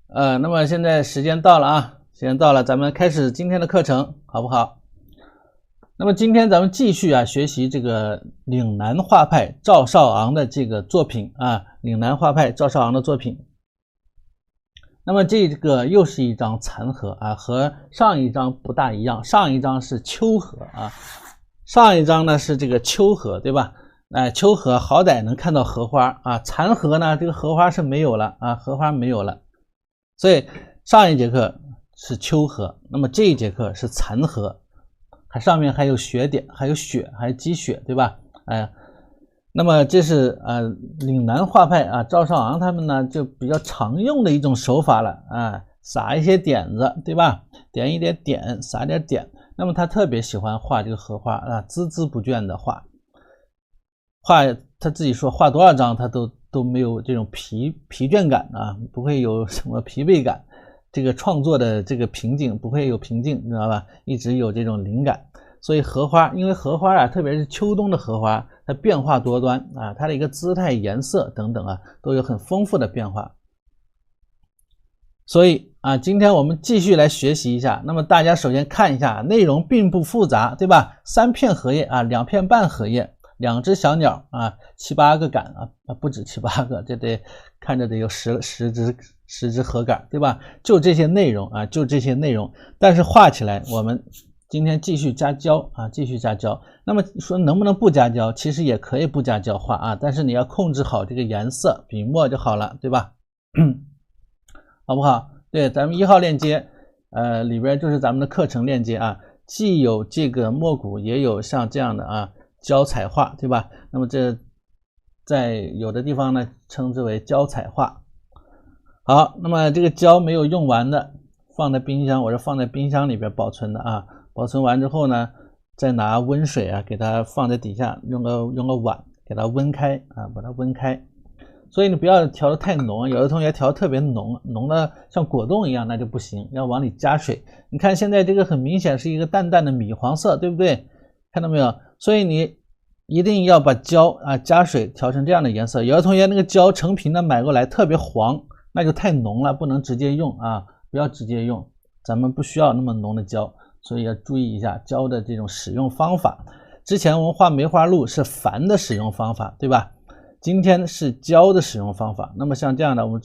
那么现在时间到了啊，时间到了，咱们开始今天的课程，好不好？那么今天咱们继续学习这个岭南画派赵少昂的这个作品岭南画派赵少昂的作品。那么这个又是一张残荷和上一张不大一样，上一张是秋荷上一张呢是这个秋荷，对吧？秋荷好歹能看到荷花残荷呢，这个荷花是没有了荷花没有了。所以上一节课是秋荷，那么这一节课是残荷，它上面还有雪点，还有雪，还有积雪，对吧？那么这是岭南画派赵少昂他们呢就比较常用的一种手法了撒一些点子，对吧？点一点点，撒点点。那么他特别喜欢画这个荷花孜孜不倦的画，他自己说画多少张他都没有这种疲倦感不会有什么疲惫感，这个创作的这个瓶颈不会有瓶颈，你知道吧？一直有这种灵感。所以荷花，因为荷花特别是秋冬的荷花，它变化多端它的一个姿态、颜色等等都有很丰富的变化。所以今天我们继续来学习一下。那么大家首先看一下，内容并不复杂，对吧？3片荷叶2片半荷叶，2只小鸟7、8个杆不止7、8个，这得看着得有10只荷杆，对吧？就这些内容就这些内容。但是画起来，我们今天继续加胶继续加胶。那么说能不能不加胶？其实也可以不加胶画但是你要控制好这个颜色，笔墨就好了，对吧？好不好？对，咱们1号链接里边就是咱们的课程链接既有这个墨骨，也有像这样的胶彩画，对吧？那么这在有的地方呢称之为胶彩画。好，那么这个胶没有用完的放在冰箱，我是放在冰箱里边保存的保存完之后呢，再拿温水给它放在底下，用个碗给它温开把它温开。所以你不要调得太浓，有的同学调得特别浓的像果冻一样，那就不行，要往里加水。你看现在这个很明显是一个淡淡的米黄色，对不对？看到没有？所以你一定要把胶加水调成这样的颜色。有的同学那个胶成瓶的买过来特别黄，那就太浓了，不能直接用不要直接用，咱们不需要那么浓的胶，所以要注意一下胶的这种使用方法。之前我们画梅花鹿是矾的使用方法，对吧？今天是胶的使用方法。那么像这样的我们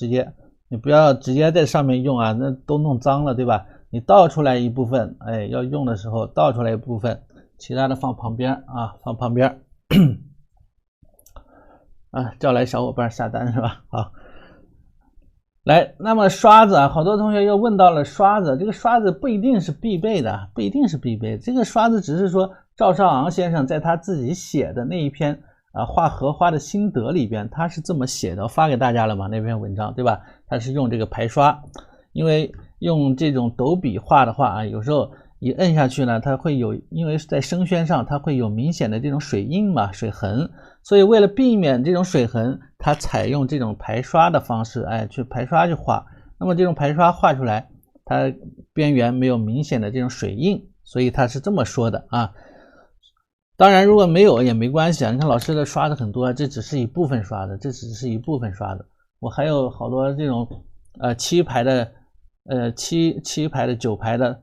你不要直接在上面用那都弄脏了，对吧？你倒出来一部分要用的时候倒出来一部分，其他的放旁边放旁边叫来小伙伴下单是吧？好，来，那么刷子好多同学又问到了刷子，这个刷子不一定是必备的，这个刷子只是说赵少昂先生在他自己写的那一篇画荷花的心得里边，他是这么写的，发给大家了嘛，那篇文章，对吧？他是用这个排刷，因为用这种斗笔画的话有时候一摁下去呢，它会有，因为在生宣上它会有明显的这种水印嘛，水痕，所以为了避免这种水痕，它采用这种排刷的方式去排刷去画。那么这种排刷画出来，它边缘没有明显的这种水印，所以它是这么说的当然如果没有也没关系你看老师的刷子很多，这只是一部分刷子，我还有好多这种7排的7排的9排的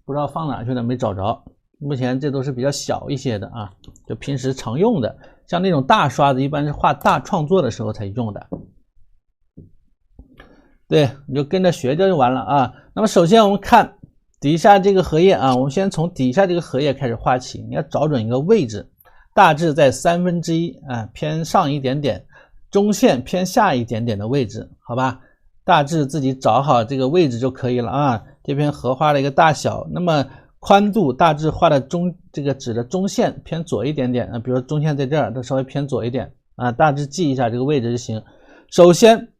不知道放哪去了，没找着。目前这都是比较小一些的就平时常用的，像那种大刷子一般是画大创作的时候才用的。对，你就跟着学就完了那么首先我们看底下这个荷叶我们先从底下这个荷叶开始画起，你要找准一个位置，大致在1/3偏上一点点，中线偏下一点点的位置，好吧？大致自己找好这个位置就可以了这片荷花的一个大小，那么宽度大致画的这个指的中线偏左一点点比如中线在这儿都稍微偏左一点大致记一下这个位置就行。首先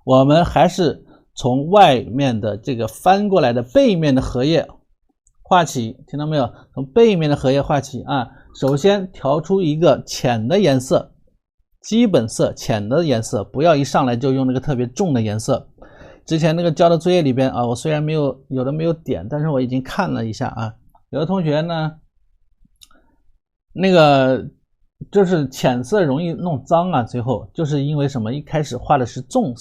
我们还是从外面的这个翻过来的背面的荷叶画起，听到没有？从背面的荷叶画起首先调出一个浅的颜色，基本色浅的颜色，不要一上来就用那个特别重的颜色。之前那个交的作业里边我虽然有的没有点，但是我已经看了一下有的同学呢那个就是浅色容易弄脏最后就是因为什么？一开始画的是重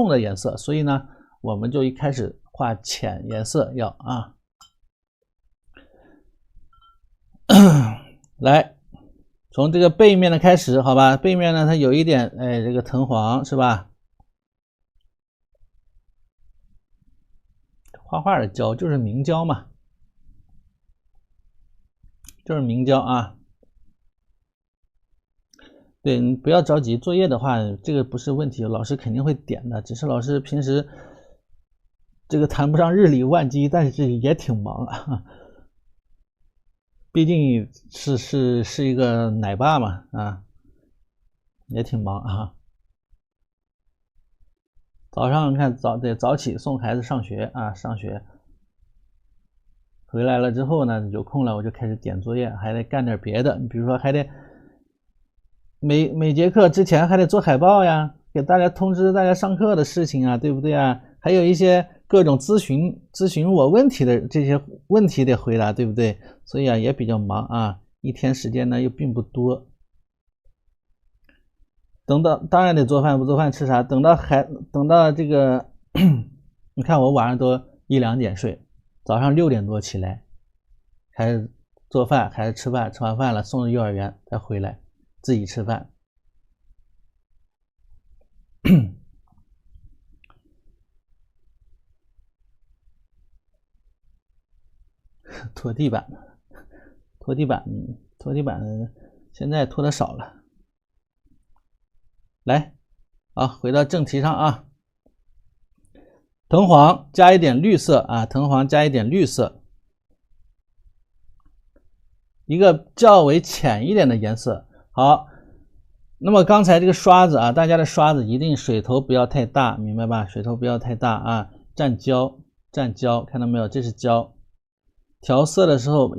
的颜色，所以呢我们就一开始画浅颜色要啊。来，从这个背面的开始，好吧？背面呢，它有一点这个藤黄是吧？画画的胶就是明胶嘛，就是明胶啊。对，你不要着急，作业的话这个不是问题，老师肯定会点的，只是老师平时这个谈不上日理万机，但是也挺忙啊。毕竟是一个奶爸嘛啊，也挺忙啊。早上你看早起送孩子上学啊，上学回来了之后呢，有空了我就开始点作业，还得干点别的，你比如说还得每节课之前还得做海报呀，给大家通知大家上课的事情啊，对不对啊？还有一些各种咨询我问题的这些问题得回答，对不对？所以啊也比较忙啊，一天时间呢又并不多。当然得做饭，不做饭吃啥？等到这个，你看我晚上都1、2点睡，早上6点多起来，开始做饭，孩子吃饭，吃完饭了送到幼儿园再回来自己吃饭。拖地板现在拖的少了。来，好，回到正题上啊。藤黄加一点绿色啊，藤黄加一点绿色，一个较为浅一点的颜色。好，那么刚才这个刷子啊，大家的刷子一定水头不要太大，明白吧？水头不要太大啊，蘸胶，看到没有？这是胶。调色的时候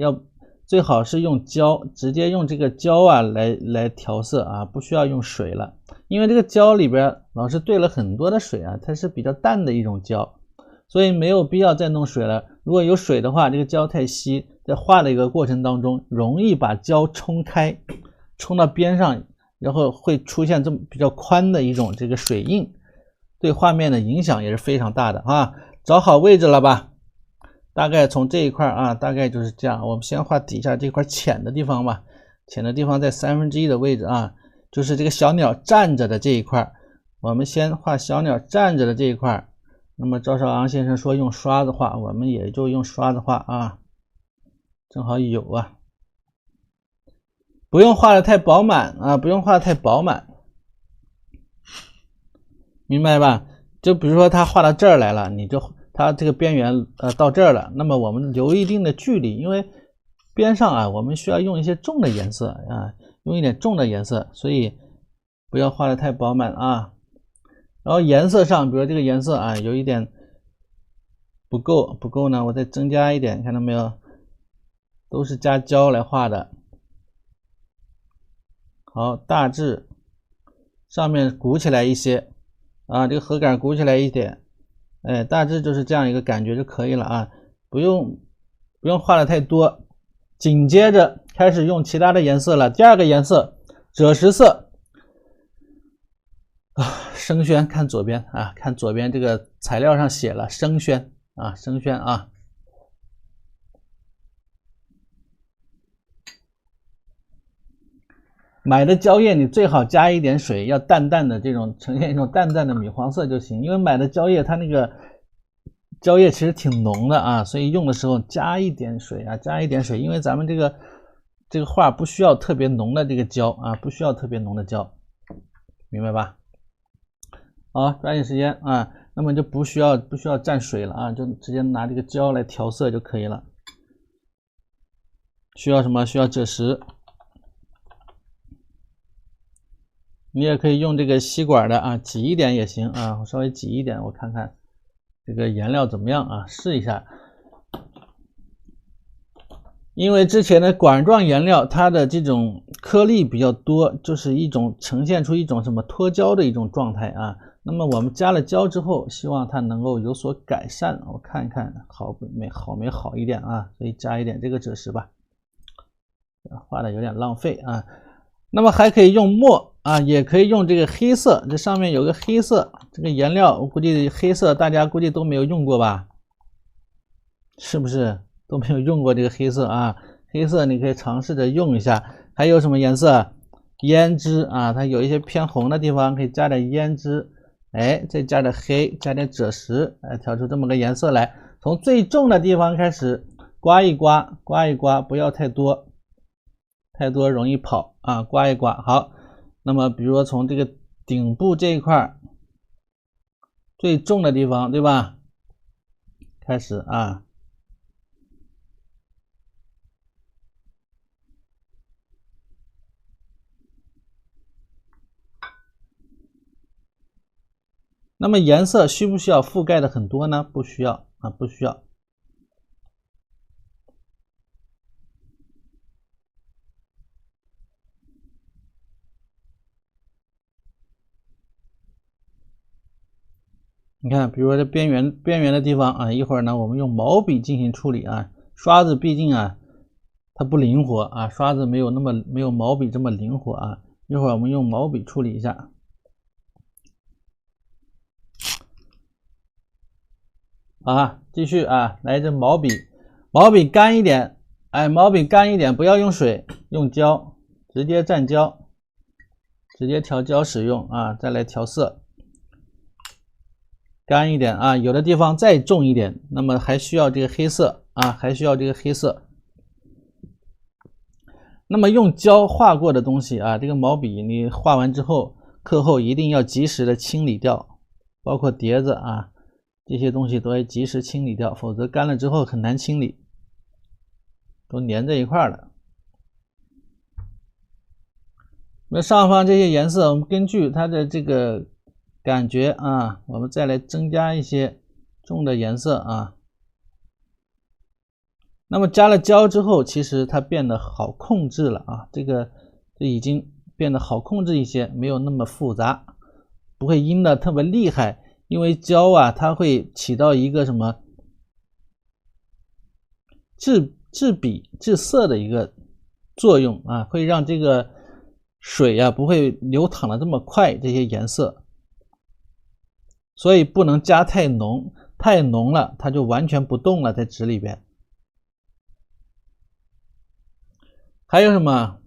最好是用胶，直接用这个胶啊来调色啊，不需要用水了，因为这个胶里边老师兑了很多的水啊，它是比较淡的一种胶，所以没有必要再弄水了。如果有水的话，这个胶太稀，在画的一个过程当中容易把胶冲开，冲到边上，然后会出现这么比较宽的一种这个水印，对画面的影响也是非常大的啊。找好位置了吧？大概从这一块啊，大概就是这样。我们先画底下这块浅的地方吧，浅的地方在1/3的位置啊，就是这个小鸟站着的这一块。我们先画小鸟站着的这一块。那么赵少昂先生说用刷子画，我们也就用刷子画啊，正好有啊，不用画的太饱满啊，不用画的太饱满，明白吧？就比如说他画到这儿来了，它这个边缘到这儿了，那么我们留一定的距离，因为边上啊我们需要用一些重的颜色啊，用一点重的颜色，所以不要画的太饱满啊。然后颜色上，比如这个颜色啊有一点不够呢，我再增加一点，看到没有？都是加胶来画的。好，大致上面鼓起来一些啊，这个盒杆鼓起来一点。大致就是这样一个感觉就可以了啊，不用画的太多。紧接着开始用其他的颜色了。第二个颜色赭石色啊，生宣，看左边啊，看左边这个材料上写了生宣啊，生宣啊。买的胶液你最好加一点水，要淡淡的这种，呈现一种淡淡的米黄色就行，因为买的胶液它那个胶液其实挺浓的啊，所以用的时候加一点水啊，加一点水，因为咱们这个画不需要特别浓的这个胶啊，不需要特别浓的胶，明白吧？好，抓紧时间啊，那么就不需要蘸水了啊，就直接拿这个胶来调色就可以了。需要什么？需要赭石。你也可以用这个吸管的啊，挤一点也行啊，我稍微挤一点，我看看这个颜料怎么样啊，试一下。因为之前的管状颜料它的这种颗粒比较多，就是一种呈现出一种什么脱胶的一种状态啊。那么我们加了胶之后，希望它能够有所改善，我看一看好没好一点啊，所以加一点这个赭石吧，画的有点浪费啊。那么还可以用墨啊，也可以用这个黑色，这上面有个黑色，这个颜料我估计黑色大家估计都没有用过吧？是不是都没有用过这个黑色啊？黑色你可以尝试着用一下。还有什么颜色？胭脂啊，它有一些偏红的地方可以加点胭脂，哎，再加点黑，加点赭石，哎，调出这么个颜色来。从最重的地方开始刮一刮，刮一刮，不要太多，太多容易跑啊，刮一刮。好，那么比如说从这个顶部这一块最重的地方，对吧？开始啊。那么颜色需不需要覆盖的很多呢？不需要啊，不需要。你看，比如说这边缘的地方啊，一会儿呢我们用毛笔进行处理啊，刷子毕竟啊它不灵活啊，刷子没有毛笔这么灵活啊，一会儿我们用毛笔处理一下。啊，继续啊，来这毛笔干一点，哎，毛笔干一点，不要用水，用胶，直接蘸胶，直接调胶使用啊，再来调色，干一点啊，有的地方再重一点，那么还需要这个黑色啊，还需要这个黑色。那么用胶画过的东西啊，这个毛笔你画完之后，课后一定要及时的清理掉，包括碟子啊。这些东西都要及时清理掉，否则干了之后很难清理，都粘在一块了。那上方这些颜色，我们根据它的这个感觉啊，我们再来增加一些重的颜色啊。那么加了胶之后，其实它变得好控制了啊，这已经变得好控制一些，没有那么复杂，不会阴的特别厉害。因为胶啊，它会起到一个什么制笔制色的一个作用啊，会让这个水啊不会流淌的这么快，这些颜色，所以不能加太浓，太浓了它就完全不动了，在纸里边。还有什么？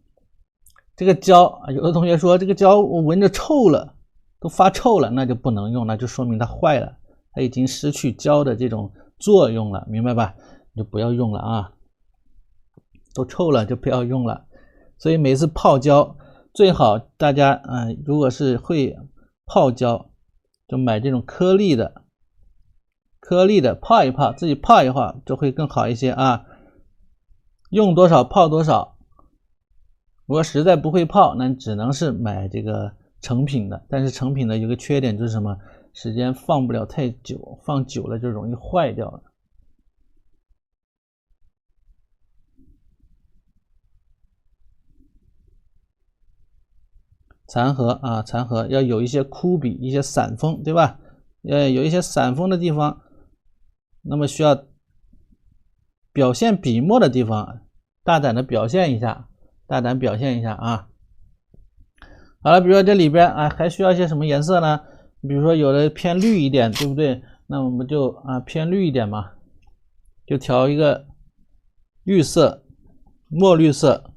这个胶，有的同学说这个胶我闻着臭了。都发臭了，那就不能用，那就说明它坏了，它已经失去胶的这种作用了，明白吧？就不要用了啊，都臭了就不要用了。所以每次泡胶最好大家如果是会泡胶，就买这种颗粒的泡一泡，自己泡一泡就会更好一些啊。用多少泡多少，如果实在不会泡，那只能是买这个成品的，但是成品的有个缺点就是什么？时间放不了太久，放久了就容易坏掉了。残核啊，残核要有一些枯笔，一些散锋，对吧？有一些散锋的地方，那么需要表现笔墨的地方，大胆的表现一下，啊。好了，比如说这里边啊还需要一些什么颜色呢？比如说有的偏绿一点，对不对？那我们就偏绿一点嘛，就调一个绿色、墨绿色，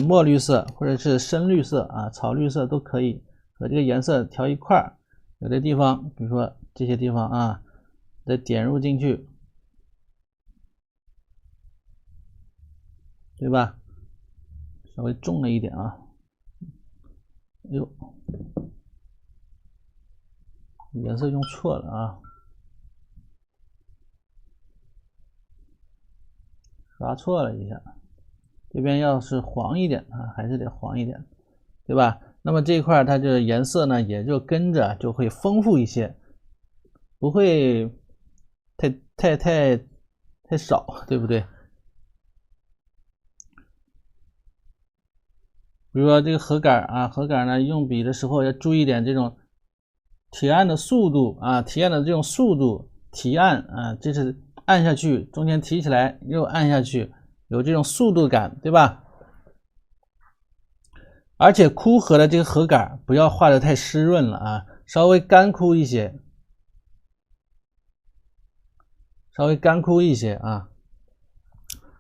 墨绿色或者是深绿色啊、草绿色都可以，和这个颜色调一块儿。有的地方，比如说这些地方啊，再点入进去，对吧？稍微重了一点啊。哎呦，颜色用错了啊，刷错了一下，这边要是黄一点啊，还是得黄一点，对吧？那么这一块它这颜色呢，也就跟着就会丰富一些，不会太少，对不对？比如说这个核杆啊，核杆呢用笔的时候要注意点这种提按的速度啊，提按的这种速度，提按啊，这是按下去，中间提起来又按下去，有这种速度感，对吧？而且枯荷的这个荷杆不要画的太湿润了啊，稍微干枯一些，啊。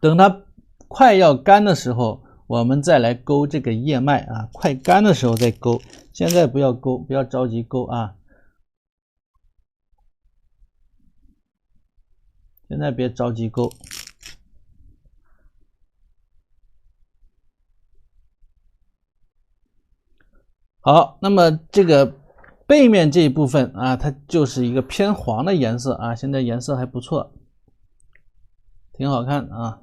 等它快要干的时候，我们再来勾这个叶脉啊，快干的时候再勾，现在不要勾，不要着急勾啊。现在别着急勾。好，那么这个背面这一部分啊，它就是一个偏黄的颜色啊，现在颜色还不错，挺好看啊。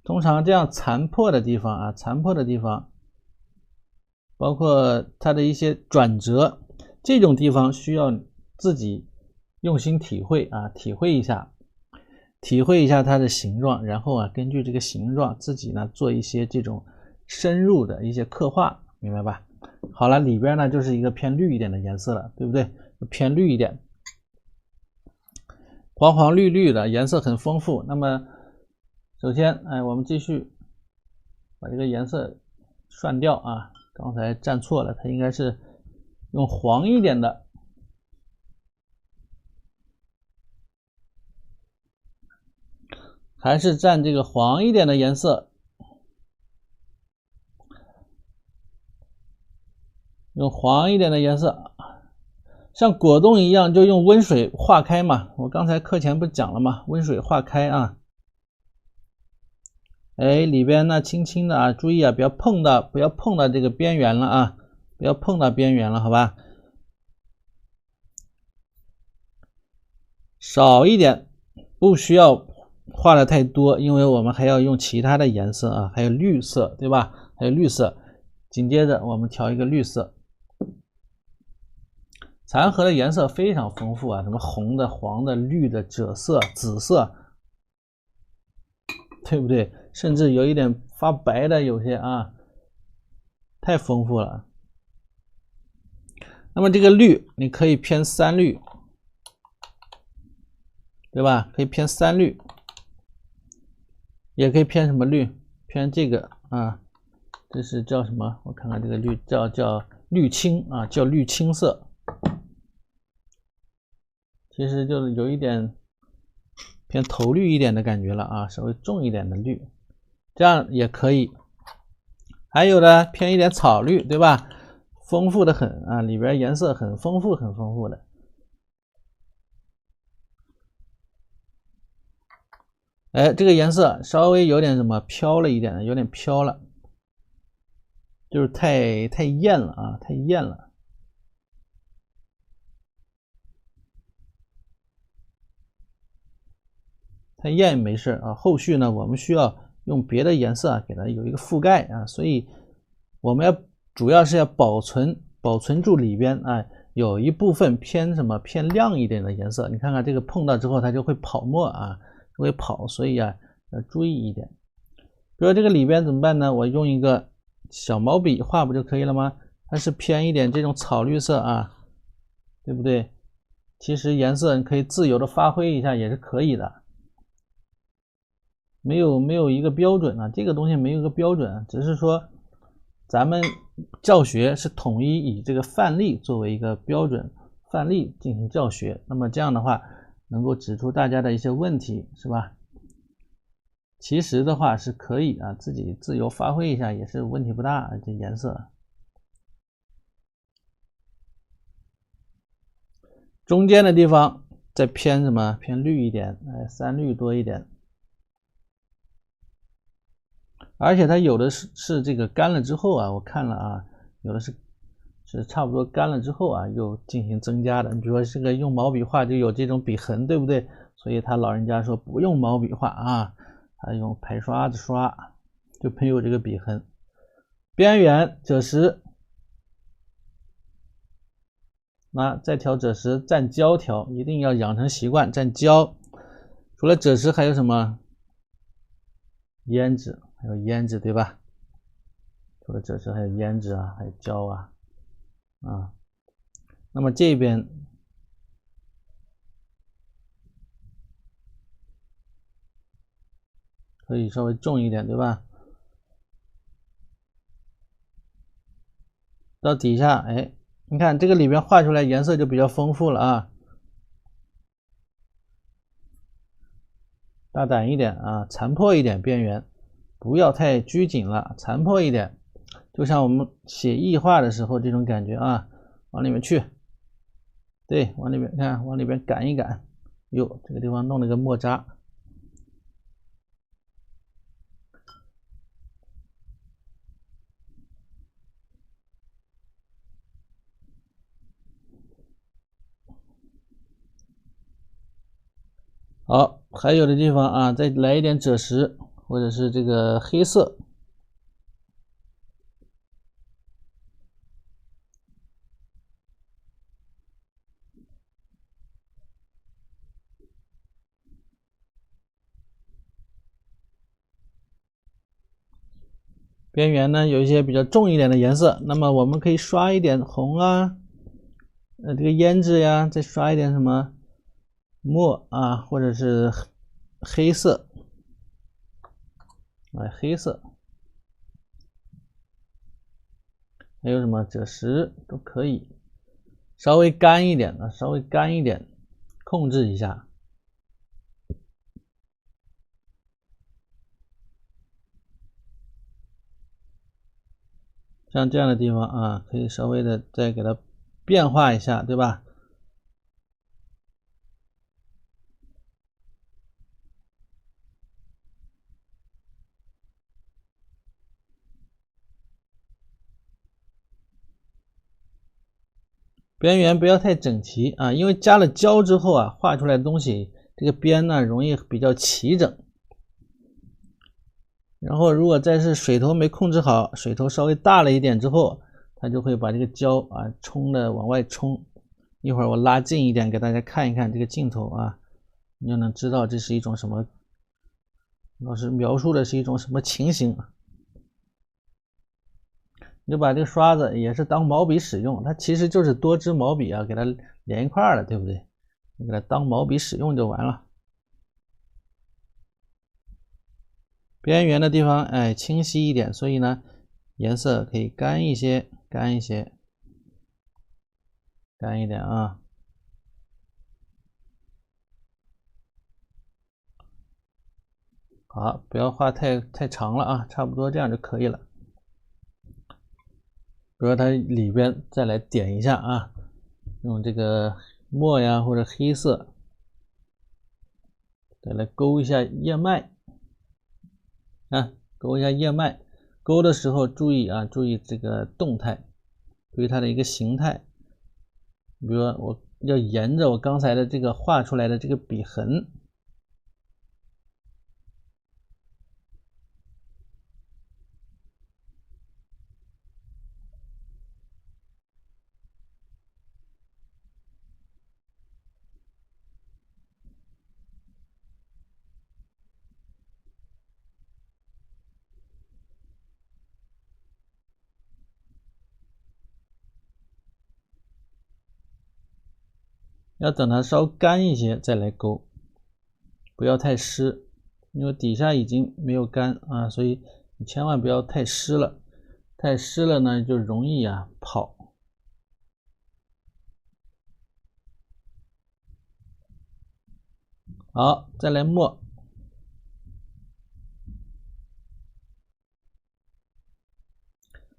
通常这样残破的地方啊，包括它的一些转折，这种地方需要自己用心体会啊，体会一下它的形状，然后啊，根据这个形状自己呢做一些这种深入的一些刻画，明白吧？好了，里边呢就是一个偏绿一点的颜色了，对不对？偏绿一点，黄黄绿绿的颜色很丰富。那么首先，我们继续把这个颜色涮掉啊，刚才站错了，它应该是用黄一点的。还是蘸这个黄一点的颜色，用黄一点的颜色，像果冻一样就用温水化开嘛。我刚才课前不讲了吗？温水化开啊。里边呢轻轻的啊，注意啊，不要碰到这个边缘了啊，不要碰到边缘了，好吧？少一点，不需要画的太多，因为我们还要用其他的颜色啊，还有绿色，对吧？还有绿色，紧接着我们调一个绿色。残荷的颜色非常丰富啊，什么红的、黄的、绿的、赭色、紫色，对不对？甚至有一点发白的，有些啊，太丰富了。那么这个绿，你可以偏3绿，对吧？可以偏3绿，也可以偏什么绿？偏这个啊，这是叫什么？我看看这个绿叫绿青啊，叫绿青色。其实就是有一点偏头绿一点的感觉了啊，稍微重一点的绿，这样也可以。还有的偏一点草绿，对吧？丰富的很啊，里边颜色很丰富，很丰富的。这个颜色稍微有点什么飘了一点，有点飘了，就是太艳了啊，太艳了。太艳没事啊，后续呢我们需要用别的颜色给它有一个覆盖啊，所以我们主要是要保存住里边啊，有一部分偏什么偏亮一点的颜色。你看看这个碰到之后它就会跑沫啊，会跑，所以啊要注意一点。比如这个里边怎么办呢？我用一个小毛笔画不就可以了吗？它是偏一点这种草绿色啊，对不对？其实颜色你可以自由的发挥一下也是可以的。没有一个标准啊，这个东西没有一个标准，只是说咱们教学是统一以这个范例作为一个标准范例进行教学，那么这样的话能够指出大家的一些问题，是吧？其实的话是可以啊，自己自由发挥一下也是问题不大，这颜色。中间的地方再偏什么？偏绿一点，3绿多一点。而且它有的是这个干了之后啊，我看了啊，有的是差不多干了之后啊，又进行增加的。你比如说这个用毛笔画就有这种笔痕，对不对？所以他老人家说不用毛笔画啊，他用排刷子刷，就没有这个笔痕。边缘赭石，那再调赭石蘸胶调，一定要养成习惯蘸胶。除了赭石还有什么？胭脂，还有胭脂，对吧？除了赭石还有胭脂啊，还有胶啊，那么这边可以稍微重一点，对吧？到底下，哎，你看这个里边画出来颜色就比较丰富了啊，大胆一点啊，残破一点边缘，不要太拘谨了，残破一点，就像我们写异画的时候这种感觉啊，往里面去，对，往里面看，往里边赶一赶，哟，这个地方弄了个墨渣。好，还有的地方啊，再来一点赭石，或者是这个黑色。边缘呢有一些比较重一点的颜色，那么我们可以刷一点红啊，这个胭脂呀，再刷一点什么墨啊，或者是黑色，黑色，还有什么赭石都可以，稍微干一点的，稍微干一点，控制一下。像这样的地方啊，可以稍微的再给它变化一下，对吧？边缘不要太整齐啊，因为加了胶之后啊，画出来的东西这个边呢容易比较齐整。然后如果再是水头没控制好，水头稍微大了一点之后，它就会把这个胶啊冲的往外冲。一会儿我拉近一点给大家看一看这个镜头啊，你就能知道这是一种什么，老师描述的是一种什么情形。你就把这个刷子也是当毛笔使用，它其实就是多支毛笔啊，给它连一块了，对不对？你给它当毛笔使用就完了。边缘的地方，哎，清晰一点，所以呢，颜色可以干一些，干一些，干一点啊。好，不要画太长了啊，差不多这样就可以了。比如说它里边再来点一下啊，用这个墨呀或者黑色，再来勾一下叶脉啊，勾一下叶脉。勾的时候注意啊，注意这个动态，注意它的一个形态。比如说我要沿着我刚才的这个画出来的这个笔痕。要等它稍干一些再来勾，不要太湿，因为底下已经没有干啊，所以你千万不要太湿了，太湿了呢就容易啊跑。好，再来墨。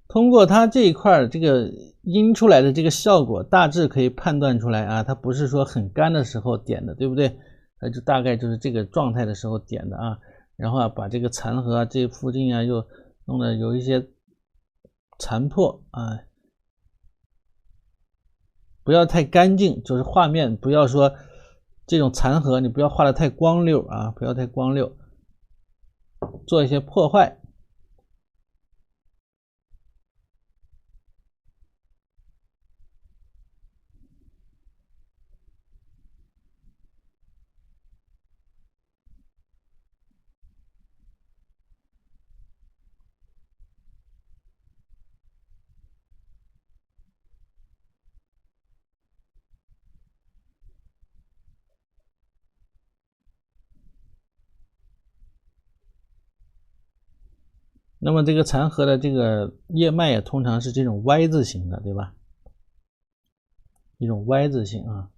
通过它这一块这个阴出来的这个效果，大致可以判断出来啊，它不是说很干的时候点的，对不对？它就大概就是这个状态的时候点的啊。然后啊，把这个残核啊，这附近啊又弄得有一些残破啊，不要太干净，就是画面不要说这种残核，你不要画的太光溜啊，不要太光溜，做一些破坏。那么这个残荷的这个叶脉也通常是这种 Y 字形的，对吧？一种 Y 字形啊。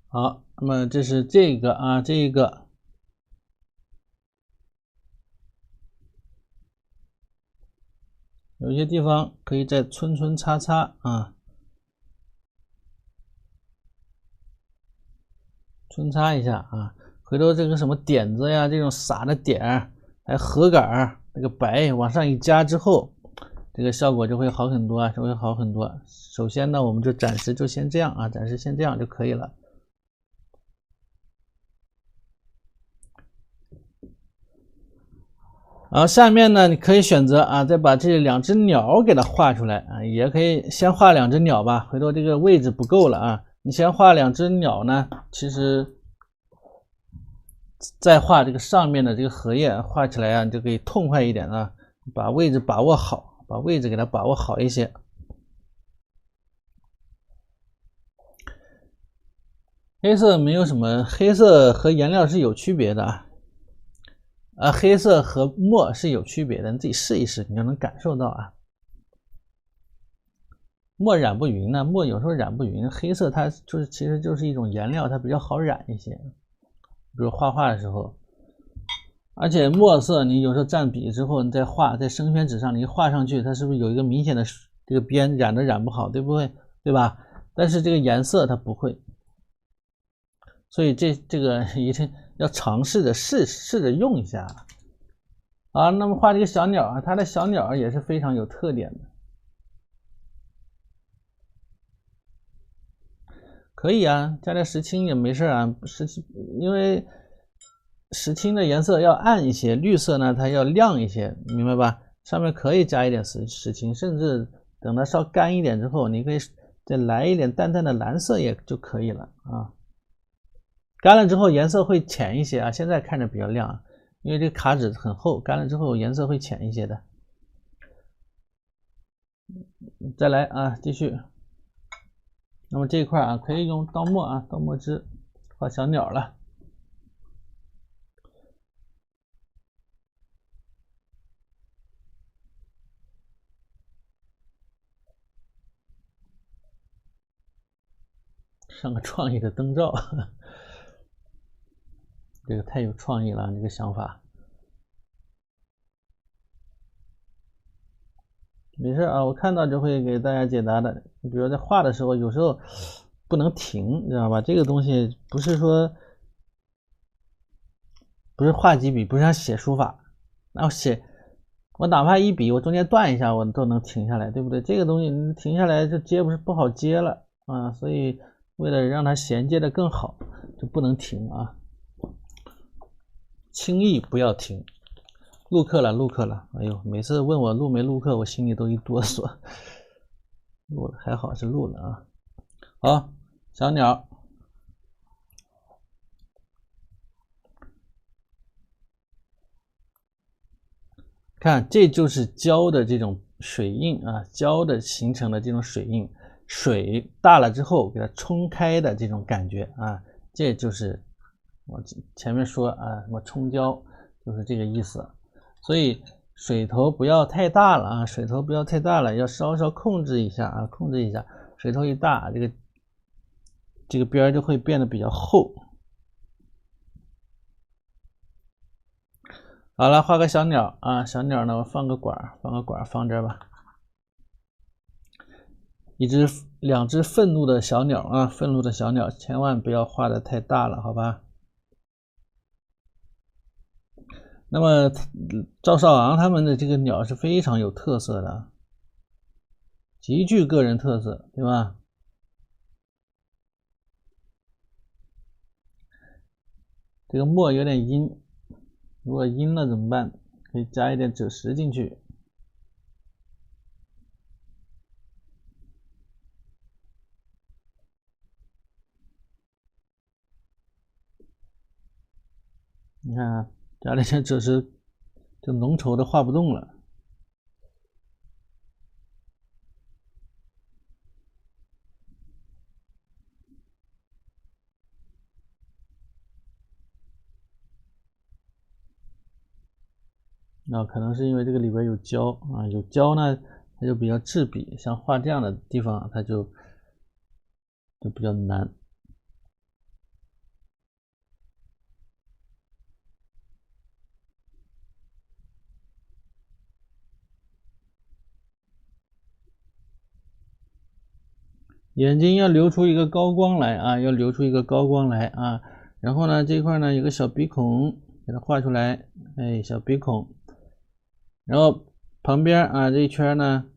好，那么这是这个啊，这个有些地方可以再穿插啊，穿插一下啊。回头这个什么点子呀，这种撒的点儿，还有荷杆这个白往上一加之后，这个效果就会好很多啊，就会好很多。首先呢，我们就暂时就先这样啊，暂时先这样就可以了。然后下面呢，你可以选择啊，再把这两只鸟给它画出来啊，也可以先画两只鸟吧。回头这个位置不够了啊，你先画两只鸟呢，其实再画这个上面的这个荷叶，画起来啊，你就可以痛快一点啊，把位置把握好，把位置给它把握好一些。黑色没有什么，黑色和颜料是有区别的啊，黑色和墨是有区别的，你自己试一试，你就能感受到啊。墨染不匀呢，墨有时候染不匀，黑色它就是其实就是一种颜料，它比较好染一些，比如画画的时候。而且墨色你有时候蘸笔之后，你再画在生宣纸上，你画上去，它是不是有一个明显的这个边染不好，对不对？对吧？但是这个颜色它不会，所以这个一定要尝试着试着用一下啊。那么画这个小鸟啊，它的小鸟也是非常有特点的。可以啊，加点石青也没事啊，石青因为石青的颜色要暗一些，绿色呢它要亮一些，明白吧？上面可以加一点石青，甚至等它稍干一点之后，你可以再来一点淡淡的蓝色也就可以了啊。干了之后颜色会浅一些啊，现在看着比较亮，因为这个卡纸很厚，干了之后颜色会浅一些的。再来啊，继续。那么这一块啊，可以用刀墨啊，刀墨汁画小鸟了。上个创意的灯罩，这个太有创意了，这个想法。没事啊，我看到就会给大家解答的。你比如在画的时候，有时候不能停，知道吧？这个东西不是说不是画几笔，不是像写书法，然后写我哪怕一笔我中间断一下，我都能停下来，对不对？这个东西你停下来就接不好接了啊，所以为了让它衔接的更好，就不能停啊，轻易不要停。录课了，录课了，哎呦，每次问我录没录课，我心里都一哆嗦。录了，还好是录了啊。好，小鸟。看，这就是胶的这种水印啊，胶的形成的这种水印，水大了之后给它冲开的这种感觉啊，这就是我前面说啊，什么冲胶就是这个意思。所以水头不要太大了啊，水头不要太大了，要稍稍控制一下啊，控制一下。水头一大，这个边就会变得比较厚。好了，画个小鸟啊，小鸟呢，我放个管，放这儿吧。两只愤怒的小鸟啊，愤怒的小鸟，千万不要画的太大了，好吧？那么赵少昂他们的这个鸟是非常有特色的，极具个人特色，对吧？这个墨有点阴，如果阴了怎么办？可以加一点赭石进去。你看啊，家里这是这浓稠的画不动了。可能是因为这个里边有胶啊，有胶呢，它就比较质笔，像画这样的地方，它就比较难。眼睛要留出一个高光来啊，要留出一个高光来啊。然后呢，这块呢有个小鼻孔，给它画出来，哎，小鼻孔。然后旁边啊这一圈呢，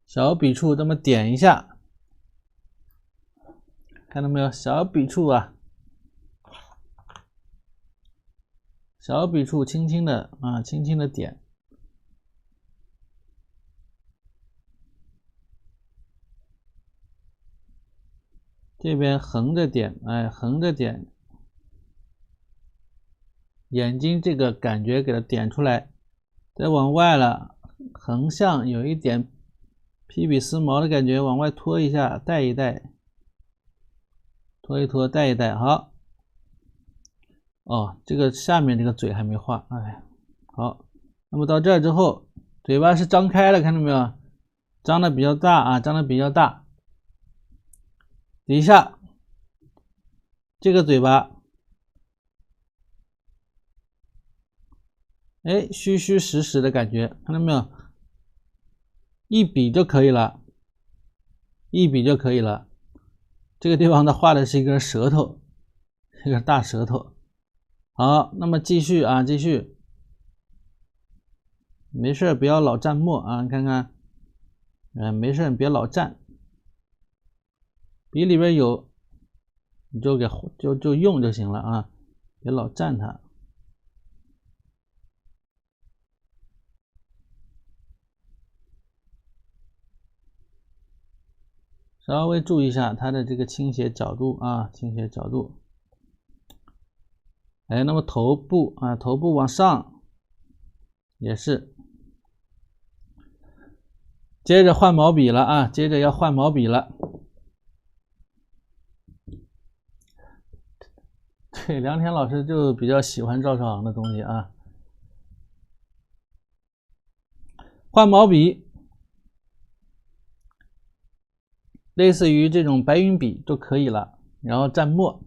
小笔触这么点一下，看到没有？小笔触啊，小笔触轻轻的啊，轻轻的点。这边横着点，哎，横着点，眼睛这个感觉给它点出来，再往外了，横向有一点披笔丝毛的感觉，往外拖一下，带一带，拖一拖，带一带，好。哦，这个下面这个嘴还没画，哎，好。那么到这儿之后，嘴巴是张开了，看到没有？张的比较大啊，张的比较大。底下这个嘴巴，哎，虚虚实实的感觉，看到没有？一笔就可以了，一笔就可以了。这个地方呢，画的是一根舌头，一根大舌头。好，那么继续啊，继续。没事不要老蘸墨啊，你看看，没事你别老蘸，笔里边有，你就给就用就行了啊，别老蘸它。稍微注意一下它的这个倾斜角度啊，倾斜角度。哎，那么头部啊，头部往上也是。接着换毛笔了啊，接着要换毛笔了。对，梁田老师就比较喜欢赵少昂的东西啊。换毛笔，类似于这种白云笔就可以了，然后蘸墨。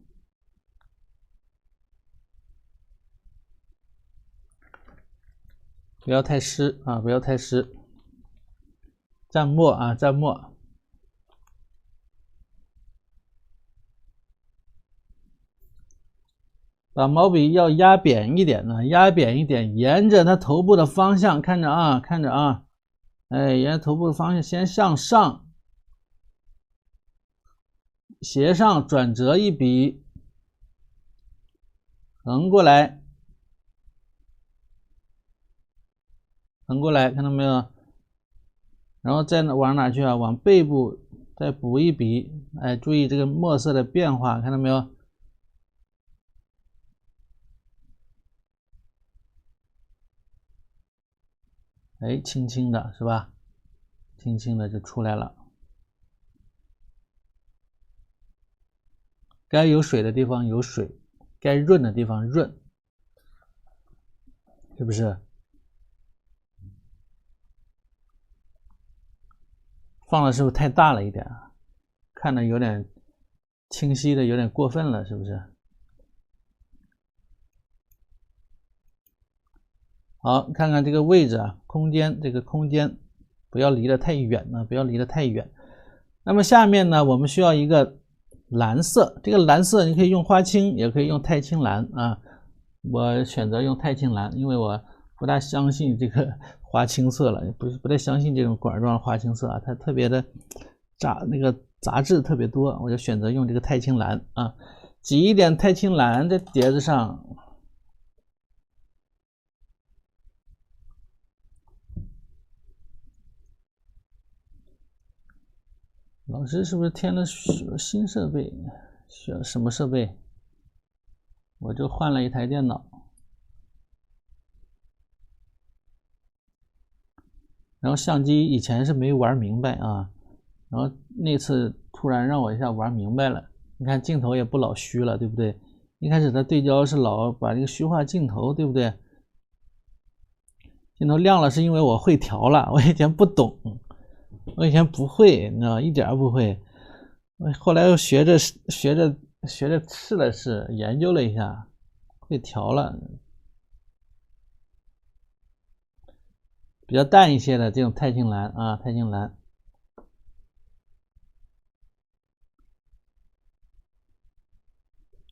不要太湿啊，不要太湿。蘸墨啊，蘸墨。把毛笔要压扁一点呢，压扁一点，沿着它头部的方向看着啊，看着啊，哎，沿着头部的方向先向上，斜上转折一笔，横过来，横过来，看到没有？然后再往哪去啊？往背部再补一笔，哎，注意这个墨色的变化，看到没有？哎，轻轻的是吧？轻轻的就出来了。该有水的地方有水，该润的地方润，是不是？放的是不是太大了一点啊？看的有点清晰的有点过分了，是不是？好，看看这个位置啊，空间这个空间不要离得太远啊，不要离得太远。那么下面呢，我们需要一个蓝色，这个蓝色你可以用花青，也可以用钛青蓝啊。我选择用钛青蓝，因为我不大相信这个花青色了，不太相信这种管状花青色啊，它特别的杂质特别多，我就选择用这个钛青蓝啊，挤一点钛青蓝在碟子上。老师是不是添了新设备？需要什么设备？我就换了一台电脑，然后相机以前是没玩明白啊，然后那次突然让我一下玩明白了。你看镜头也不老虚了，对不对？一开始它对焦是老把这个虚化镜头，对不对？镜头亮了是因为我会调了，我以前不懂，我以前不会，你知道，一点儿不会。我后来又学着试了试，研究了一下，会调了。比较淡一些的这种钛青蓝啊，钛青蓝。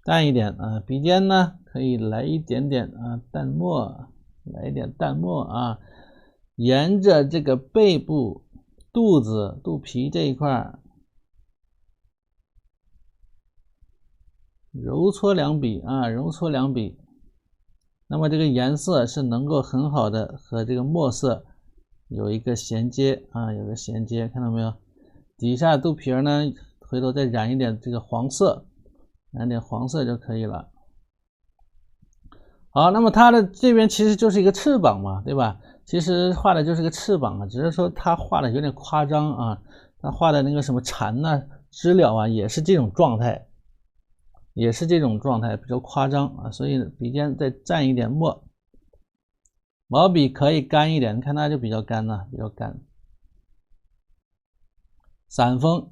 淡一点啊，鼻尖呢可以来一点点啊淡墨，来一点淡墨啊，沿着这个背部、肚子、肚皮这一块揉搓两笔啊，揉搓两笔。那么这个颜色是能够很好的和这个墨色有一个衔接啊，有个衔接，看到没有？底下肚皮呢，回头再染一点这个黄色，染点黄色就可以了。好，那么它的这边其实就是一个翅膀嘛，对吧？其实画的就是个翅膀啊，只是说它画的有点夸张啊，它画的那个什么蝉呐、知了啊，也是这种状态。也是这种状态比较夸张啊，所以笔尖再蘸一点墨，毛笔可以干一点，你看它就比较干呢，比较干。散锋，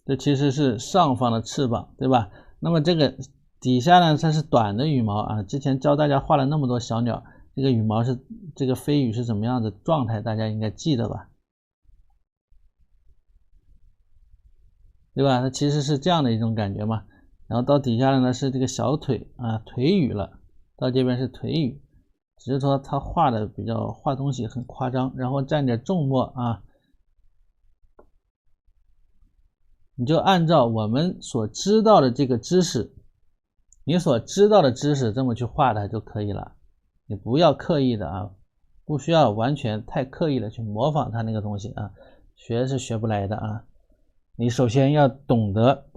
这其实是上方的翅膀，对吧？那么这个底下呢，它是短的羽毛啊。之前教大家画了那么多小鸟，这个羽毛是这个飞羽是怎么样的状态，大家应该记得吧？对吧？它其实是这样的一种感觉嘛。然后到底下呢是这个小腿啊，腿羽了，到这边是腿羽，只是说它画的比较画东西很夸张，然后蘸点重墨啊，你就按照我们所知道的这个知识，你所知道的知识这么去画它就可以了，你不要刻意的啊，不需要完全太刻意的去模仿它那个东西啊，学是学不来的啊。你首先要懂得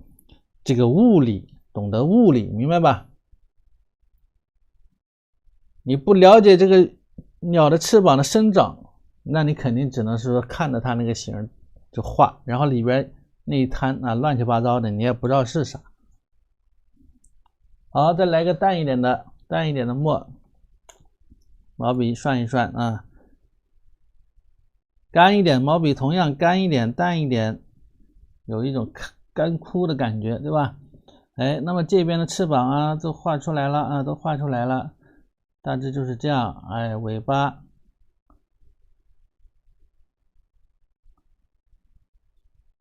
这个物理，懂得物理，明白吧？你不了解这个鸟的翅膀的生长，那你肯定只能是说看着它那个形就画，然后里边那一滩啊乱七八糟的，你也不知道是啥。好，再来个淡一点的墨，毛笔涮一涮啊，干一点，毛笔同样干一点，淡一点。有一种干枯的感觉，对吧？哎，那么这边的翅膀啊，都画出来了啊，都画出来了，大致就是这样。哎，尾巴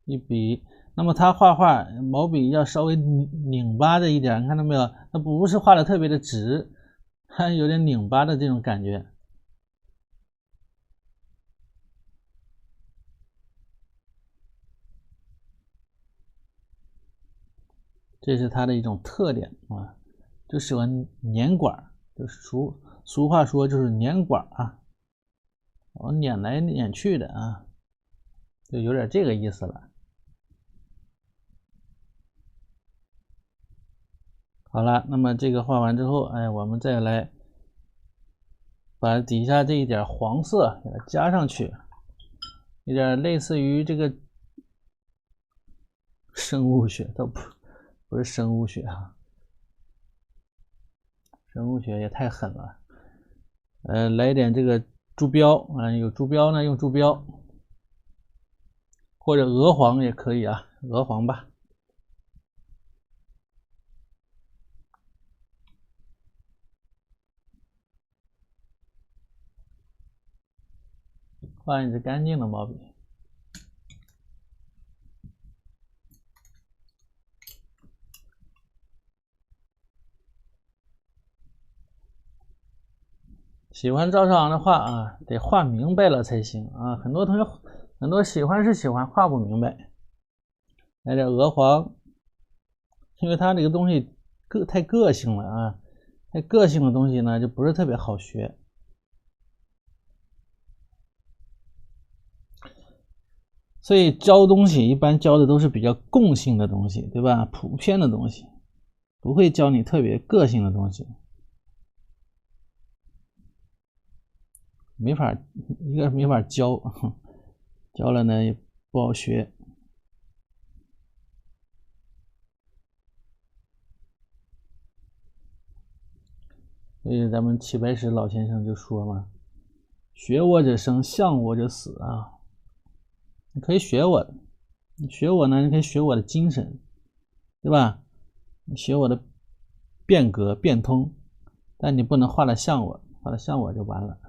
一笔，那么它画画毛笔要稍微拧巴的一点，看到没有？它不是画的特别的直，它有点拧巴的这种感觉。这是它的一种特点啊，就喜欢捻管，就是俗话说就是捻管啊，我捻来捻去的啊，就有点这个意思了。好了，那么这个画完之后，哎，我们再来把底下这一点黄色给它加上去，有点类似于这个生物学，都不是生物学啊，生物学也太狠了。来点这个朱标啊，有朱标呢用朱标，或者鹅黄也可以啊，鹅黄吧。换一支干净的毛笔。喜欢赵少昂的画啊，得画明白了才行啊。很多同学很多喜欢是喜欢，画不明白。来点鹅黄，因为它这个东西太个性了啊，太个性的东西呢就不是特别好学。所以教东西一般教的都是比较共性的东西，对吧？普遍的东西，不会教你特别个性的东西，没法教，教了呢也不好学。所以咱们齐白石老先生就说嘛，学我者生，向我者死啊。你可以学我的，你学我呢，你可以学我的精神，对吧？你学我的变革变通，但你不能画的像我，画的像我就完了。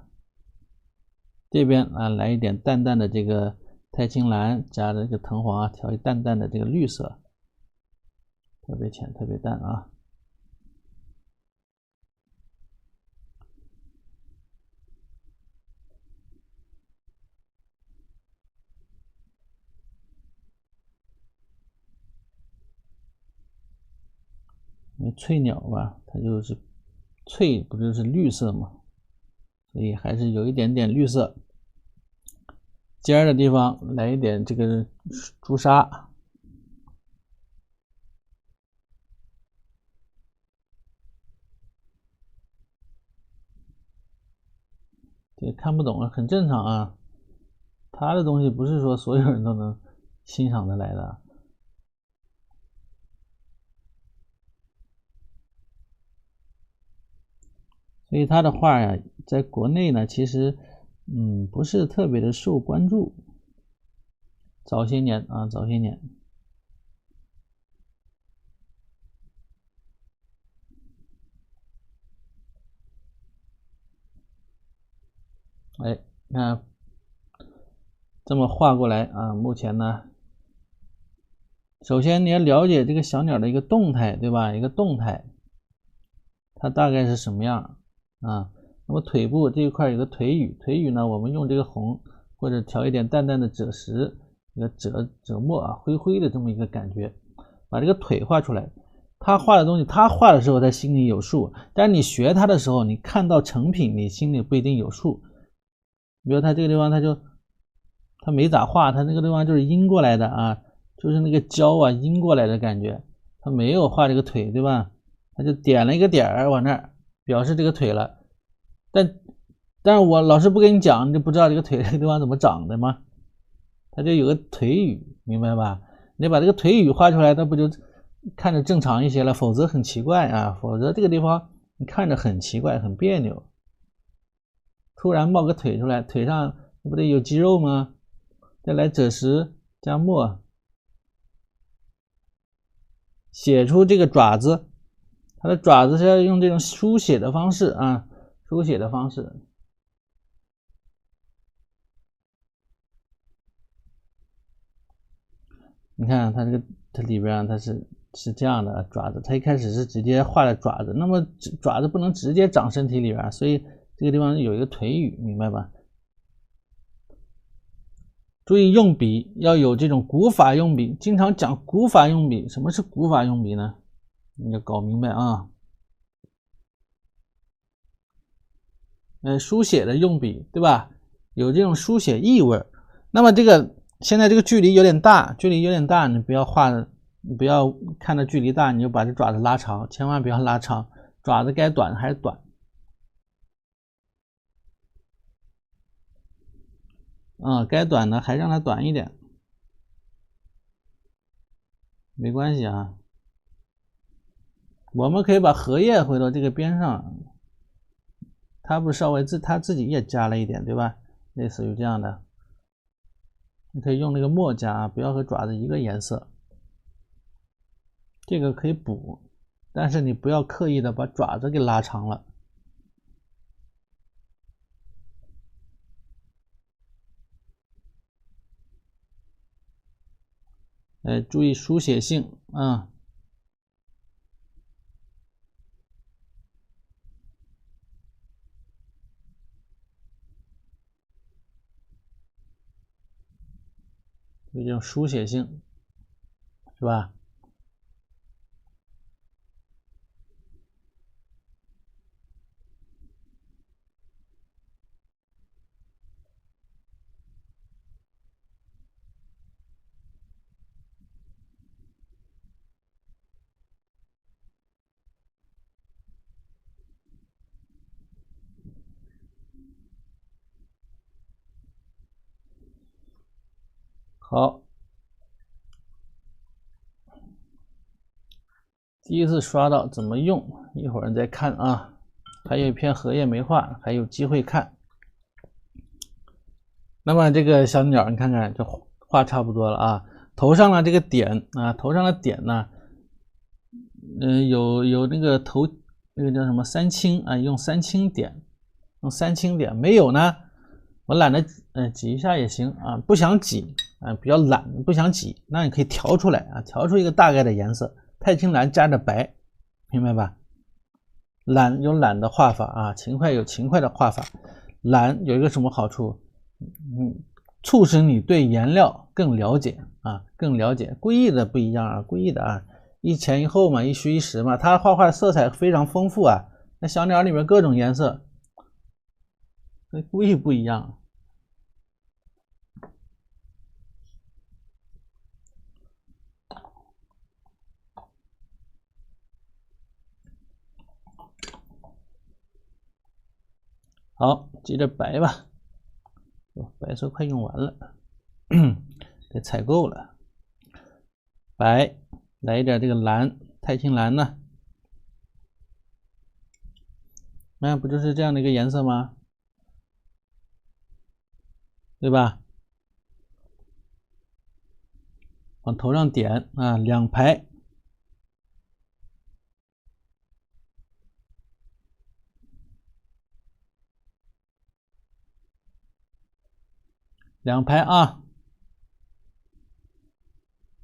这边啊，来一点淡淡的这个太青蓝，加这个藤黄啊，调一淡淡的这个绿色，特别浅，特别淡啊。因为翠鸟吧，它就是翠，不就是绿色嘛，所以还是有一点点绿色。尖儿的地方来一点这个朱砂，这看不懂很正常啊。他的东西不是说所有人都能欣赏得来的。所以他的画呀，在国内呢，其实不是特别的受关注。早些年啊，早些年，哎，那这么画过来啊，目前呢，首先你要了解这个小鸟的一个动态，对吧？一个动态，它大概是什么样啊？那么腿部这一块有个腿羽，腿羽呢，我们用这个红或者调一点淡淡的赭石，一个赭墨啊，灰灰的这么一个感觉，把这个腿画出来。他画的东西，他画的时候他心里有数，但是你学他的时候，你看到成品，你心里不一定有数。比如他这个地方，他没咋画，他那个地方就是阴过来的啊，就是那个胶啊阴过来的感觉，他没有画这个腿，对吧？他就点了一个点儿往那儿表示这个腿了，但是我老师不跟你讲，你就不知道这个腿这个地方怎么长的吗？它就有个腿羽，明白吧？你把这个腿羽画出来，那不就看着正常一些了？否则很奇怪啊，否则这个地方你看着很奇怪，很别扭。突然冒个腿出来，腿上不得有肌肉吗？再来赭石加墨，写出这个爪子，它的爪子是要用这种书写的方式啊，书写的方式。你看它这个，它里边它是这样的爪子，它一开始是直接画的爪子，那么爪子不能直接长身体里边，所以这个地方有一个腿羽，明白吧？注意用笔要有这种古法用笔，经常讲古法用笔。什么是古法用笔呢？你要搞明白啊。书写的用笔，对吧？有这种书写意味。那么这个现在这个距离有点大，你不要画，你不要看着距离大你就把这爪子拉长，千万不要拉长，爪子该短还是短。该短的还让它短一点，没关系啊。我们可以把荷叶回到这个边上，它不稍微它自己也加了一点，对吧？类似于这样的，你可以用那个墨加啊，不要和爪子一个颜色。这个可以补，但是你不要刻意的把爪子给拉长了。注意书写性啊。有这种书写性，是吧？好，第一次刷到怎么用，一会儿再看啊。还有一篇荷叶没画，还有机会看。那么这个小鸟，你看看就画差不多了啊。头上的这个点啊，头上的点呢，有那个头那个叫什么三清啊，用三清点，用三清点。没有呢，我懒得挤一下也行啊，不想挤啊，比较懒，不想挤，那你可以调出来啊，调出一个大概的颜色，太清蓝加着白，明白吧？懒有懒的画法啊，勤快有勤快的画法。懒有一个什么好处？促使你对颜料更了解啊，更了解。故意的不一样啊，故意的啊，一前一后嘛，一虚一实嘛。他画画色彩非常丰富啊，那小鸟里面各种颜色，跟故意不一样。好，接着白吧，白色快用完了，得采购了。白，来一点这个蓝，太清蓝呢？那不就是这样的一个颜色吗？对吧？往头上点啊，两排。两排啊，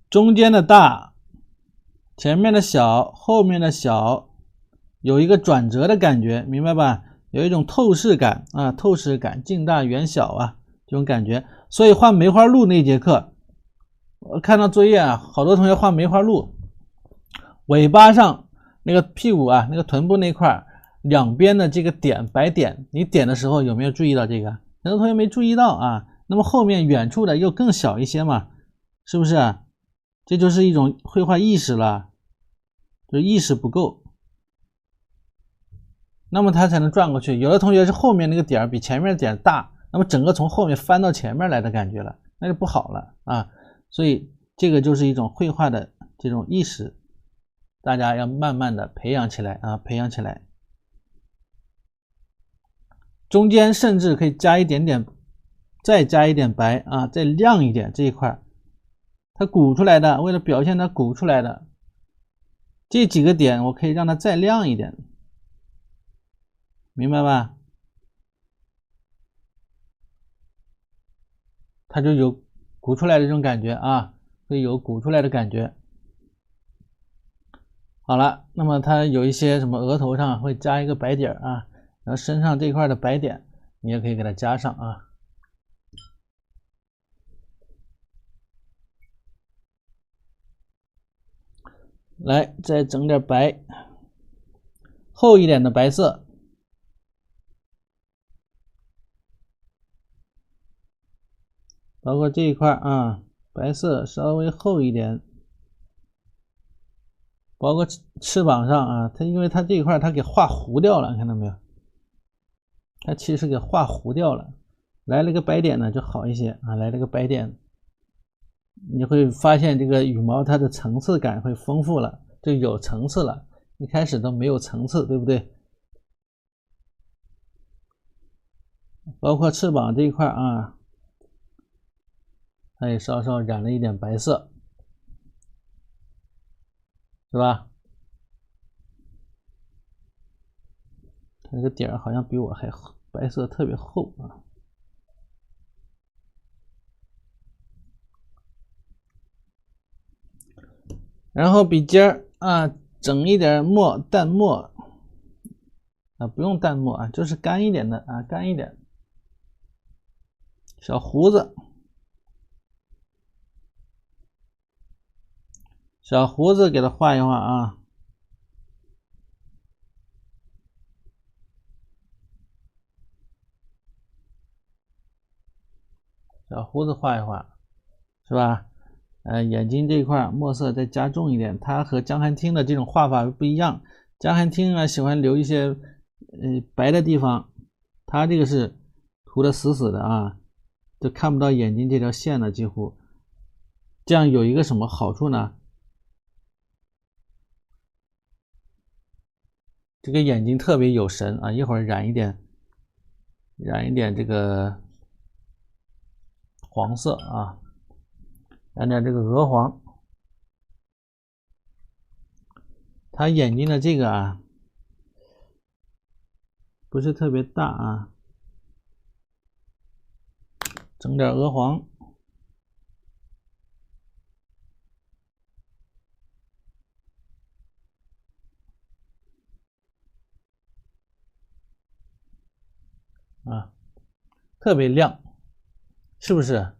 中间的大，前面的小，后面的小，有一个转折的感觉，明白吧？有一种透视感啊，透视感，近大远小啊，这种感觉。所以画梅花鹿那节课，我看到作业啊，好多同学画梅花鹿，尾巴上那个屁股啊，那个臀部那块两边的这个点白点，你点的时候有没有注意到这个？很多同学没注意到啊。那么后面远处的又更小一些嘛，是不是啊？这就是一种绘画意识了，就意识不够，那么它才能转过去。有的同学是后面那个点比前面的点大，那么整个从后面翻到前面来的感觉了，那就不好了啊。所以这个就是一种绘画的这种意识，大家要慢慢的培养起来啊，培养起来。中间甚至可以加一点点，再加一点白啊，再亮一点这一块，它鼓出来的，为了表现它鼓出来的这几个点，我可以让它再亮一点，明白吧？它就有鼓出来的这种感觉啊，会有鼓出来的感觉。好了，那么它有一些什么额头上会加一个白点啊，然后身上这块的白点你也可以给它加上啊。来，再整点白，厚一点的白色，包括这一块啊，白色稍微厚一点，包括翅膀上啊，它因为它这一块它给画糊掉了，看到没有？它其实给画糊掉了，来了个白点呢就好一些啊，来了个白点。你会发现这个羽毛它的层次感会丰富了，就有层次了，一开始都没有层次，对不对？包括翅膀这一块啊，它也稍稍染了一点白色，是吧？它这个点好像比我还白色特别厚啊。然后笔尖儿啊，整一点墨，淡墨啊，不用淡墨啊，就是干一点的啊，干一点。小胡子，小胡子给它画一画啊。小胡子画一画，是吧？眼睛这一块墨色再加重一点，它和江汉厅的这种画法不一样。江汉厅啊喜欢留一些白的地方，它这个是涂的死死的啊，就看不到眼睛这条线了，几乎这样有一个什么好处呢？这个眼睛特别有神啊，一会儿染一点这个黄色啊，染点这个鹅黄。他眼睛的这个啊，不是特别大啊，整点鹅黄。啊，特别亮，是不是？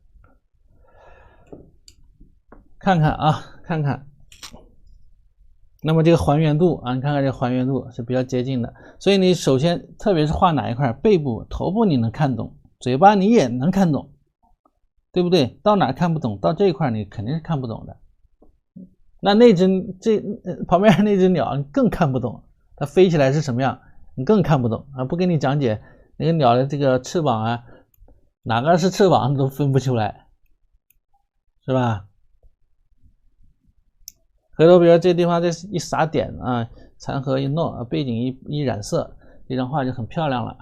看看啊，看看。那么这个还原度啊，你看看这个还原度是比较接近的。所以你首先，特别是画哪一块，背部、头部你能看懂，嘴巴你也能看懂，对不对？到哪看不懂，到这一块你肯定是看不懂的。那旁边那只鸟你更看不懂，它飞起来是什么样，你更看不懂啊！不跟你讲解那个鸟的这个翅膀啊，哪个是翅膀都分不出来，是吧？回头比如这地方这一撒点啊，残荷一弄啊，背景一染色，这张画就很漂亮了。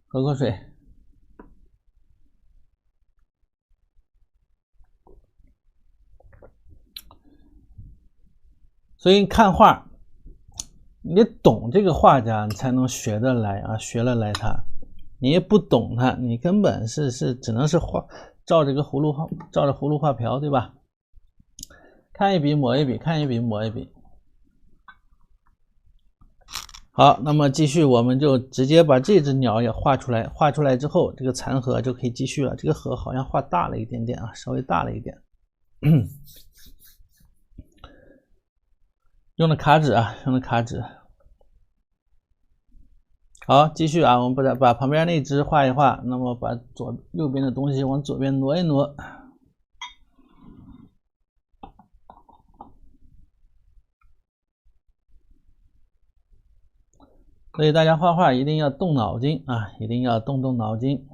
喝口水。所以看画，你懂这个画家，你才能学得来啊，学得来他。你也不懂它，你根本是只能是画，照着葫芦画瓢，对吧？看一笔抹一笔，看一笔抹一笔。好，那么继续，我们就直接把这只鸟也画出来。画出来之后，这个残荷就可以继续了。这个荷好像画大了一点点啊，稍微大了一点。用的卡纸啊，用的卡纸。好，继续啊，我们把旁边那只画一画，那么把右边的东西往左边挪一挪。所以大家画画一定要动脑筋啊，一定要动脑筋。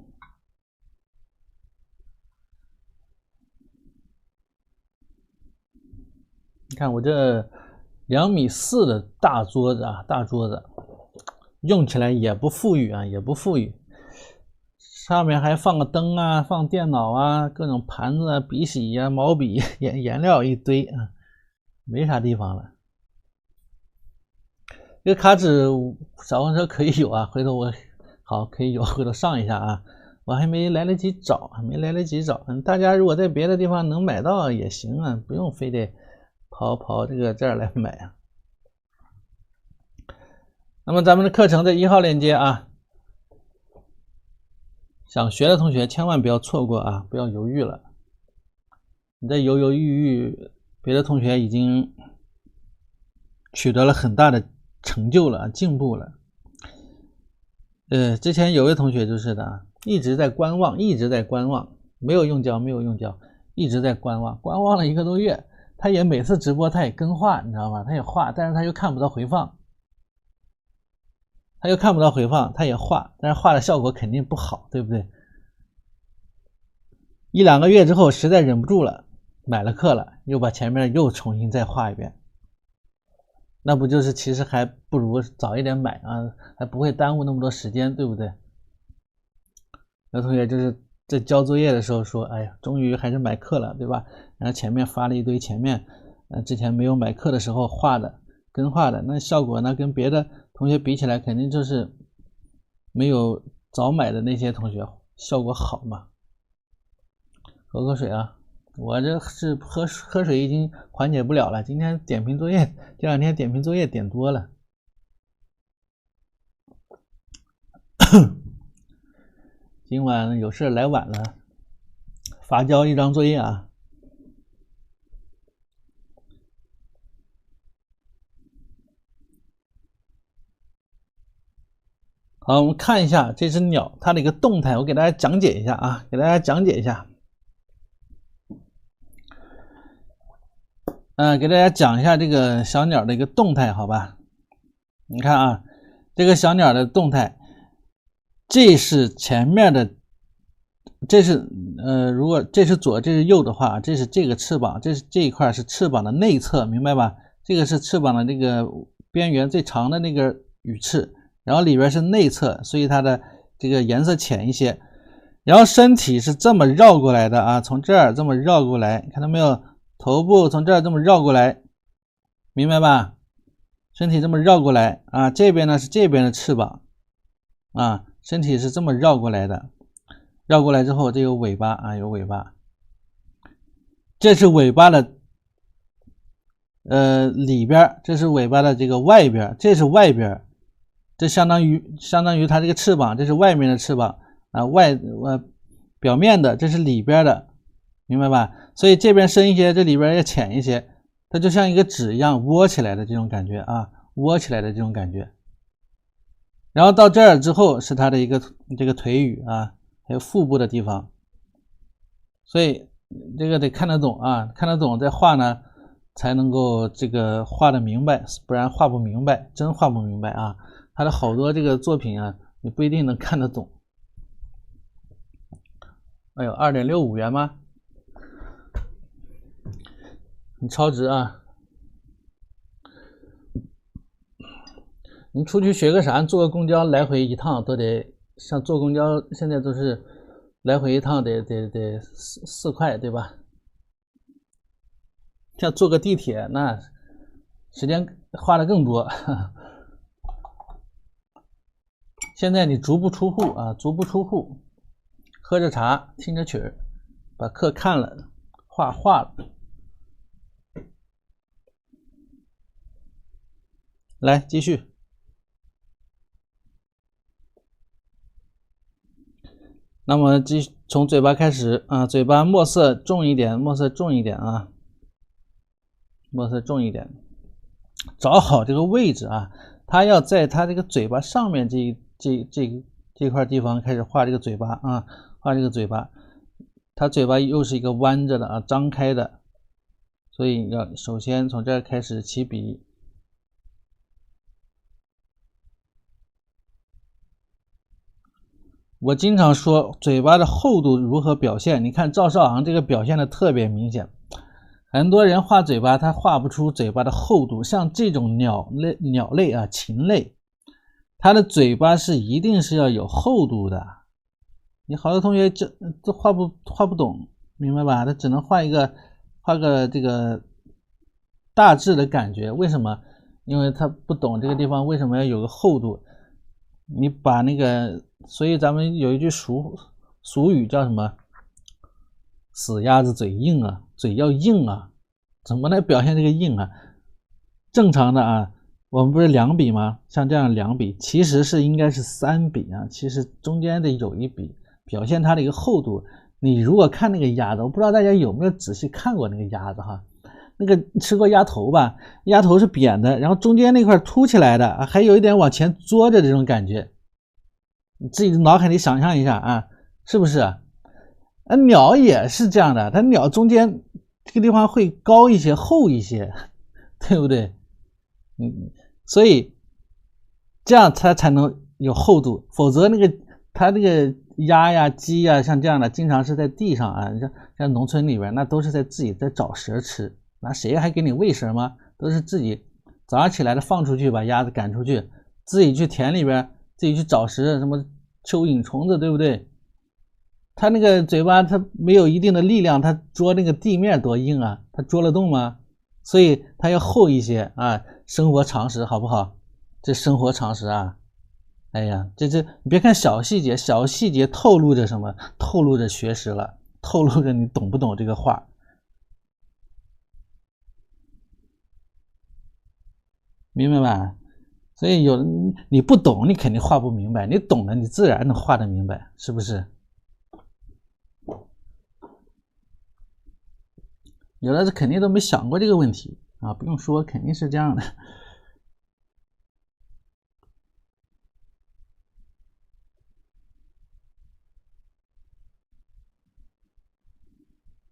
你看我这2.4米的大桌子啊，大桌子。用起来也不富裕啊，也不富裕。上面还放个灯啊，放电脑啊，各种盘子啊、笔洗啊、毛笔、颜料一堆啊，没啥地方了。这个卡纸小黄车可以有啊，回头可以有，回头上一下啊。我还没来得及找，大家如果在别的地方能买到也行啊，不用非得跑这儿来买啊。那么咱们的课程在1号链接啊，想学的同学千万不要错过啊，不要犹豫了。你在犹犹豫豫，别的同学已经取得了很大的成就了，进步了。之前有位同学就是的，一直在观望，没有用胶，一直在观望了1个多月。他也每次直播他也跟画，你知道吗？他也画，但是他又看不到回放。他也画，但是画的效果肯定不好，对不对？1、2个月之后实在忍不住了，买了课了，又把前面又重新再画一遍。那不就是其实还不如早一点买啊，还不会耽误那么多时间，对不对？有同学就是在交作业的时候说，哎呀，终于还是买课了，对吧？然后前面发了一堆前面之前没有买课的时候跟画的，那效果呢跟别的同学比起来肯定就是没有早买的那些同学效果好嘛。喝口水啊，我这是喝水已经缓解不了了，今天点评作业，这2天点评作业点多了。今晚有事来晚了，罚交1张作业啊。好，我们看一下这只鸟它的一个动态，我给大家讲解一下啊，给大家讲解一下这个小鸟的一个动态，好吧？你看啊，这个小鸟的动态，这是前面的，这是如果这是左，这是右的话，这是这个翅膀，这一块是翅膀的内侧，明白吧？这个是翅膀的那个边缘最长的那个羽翅，然后里边是内侧，所以它的这个颜色浅一些。然后身体是这么绕过来的啊，从这儿这么绕过来，看到没有？头部从这儿这么绕过来，明白吧？身体这么绕过来啊，这边呢是这边的翅膀啊，身体是这么绕过来的。绕过来之后，这有尾巴啊，有尾巴。这是尾巴的里边，这是尾巴的这个外边，这是外边，这相当于它这个翅膀，这是外面的翅膀啊，表面的，这是里边的。明白吧？所以这边深一些，这里边也浅一些，它就像一个纸一样窝起来的这种感觉啊，窝起来的这种感觉。然后到这儿之后是它的一个这个腿羽啊，还有腹部的地方。所以这个得看得懂啊，看得懂再画呢，才能够这个画得明白，不然画不明白，真画不明白啊。他的好多这个作品啊，你不一定能看得懂。哎呦，2.65元吗？你超值啊！你出去学个啥？坐个公交来回一趟都得，像坐公交现在都是来回一趟得4块，对吧？像坐个地铁那时间花的更多。现在你足不出户啊，足不出户，喝着茶，听着曲儿，把课看了，画了。来继续。那么从嘴巴开始啊，嘴巴墨色重一点，墨色重一点啊，墨色重一点，找好这个位置啊，它要在它这个嘴巴上面这块地方开始画这个嘴巴啊，画这个嘴巴，它嘴巴又是一个弯着的啊，张开的，所以要首先从这儿开始起笔。我经常说嘴巴的厚度如何表现，你看赵少昂这个表现的特别明显。很多人画嘴巴，他画不出嘴巴的厚度，像这种鸟类啊，禽类，它的嘴巴是一定是要有厚度的。你好多同学这画不懂，明白吧？他只能画个这个大致的感觉。为什么？因为他不懂这个地方为什么要有个厚度。你把那个，所以咱们有一句俗语叫什么？死鸭子嘴硬啊，嘴要硬啊，怎么来表现这个硬啊？正常的啊，我们不是2笔吗？像这样2笔，其实是应该是3笔啊，其实中间得有一笔，表现它的一个厚度。你如果看那个鸭子，我不知道大家有没有仔细看过那个鸭子哈？那个吃过鸭头吧？鸭头是扁的，然后中间那块凸起来的，还有一点往前嘬着这种感觉。你自己脑海里想象一下啊，是不是？鸟也是这样的，它鸟中间这个地方会高一些、厚一些，对不对？所以这样它才能有厚度，否则它那个鸭呀、鸡呀，像这样的，经常是在地上啊，像农村里边，那都是自己在找食吃，那谁还给你喂食吗？都是自己早上起来的放出去，把鸭子赶出去，自己去田里边自己去找食，什么蚯蚓、虫子，对不对？它那个嘴巴它没有一定的力量，它捉那个地面多硬啊，它捉得动吗？所以它要厚一些啊，生活常识好不好？这生活常识啊，哎呀，你别看小细节，小细节透露着什么？透露着学识了，透露着你懂不懂这个画，明白吧？所以你不懂，你肯定画不明白；你懂了，你自然能画得明白，是不是？有的是肯定都没想过这个问题啊，不用说，肯定是这样的。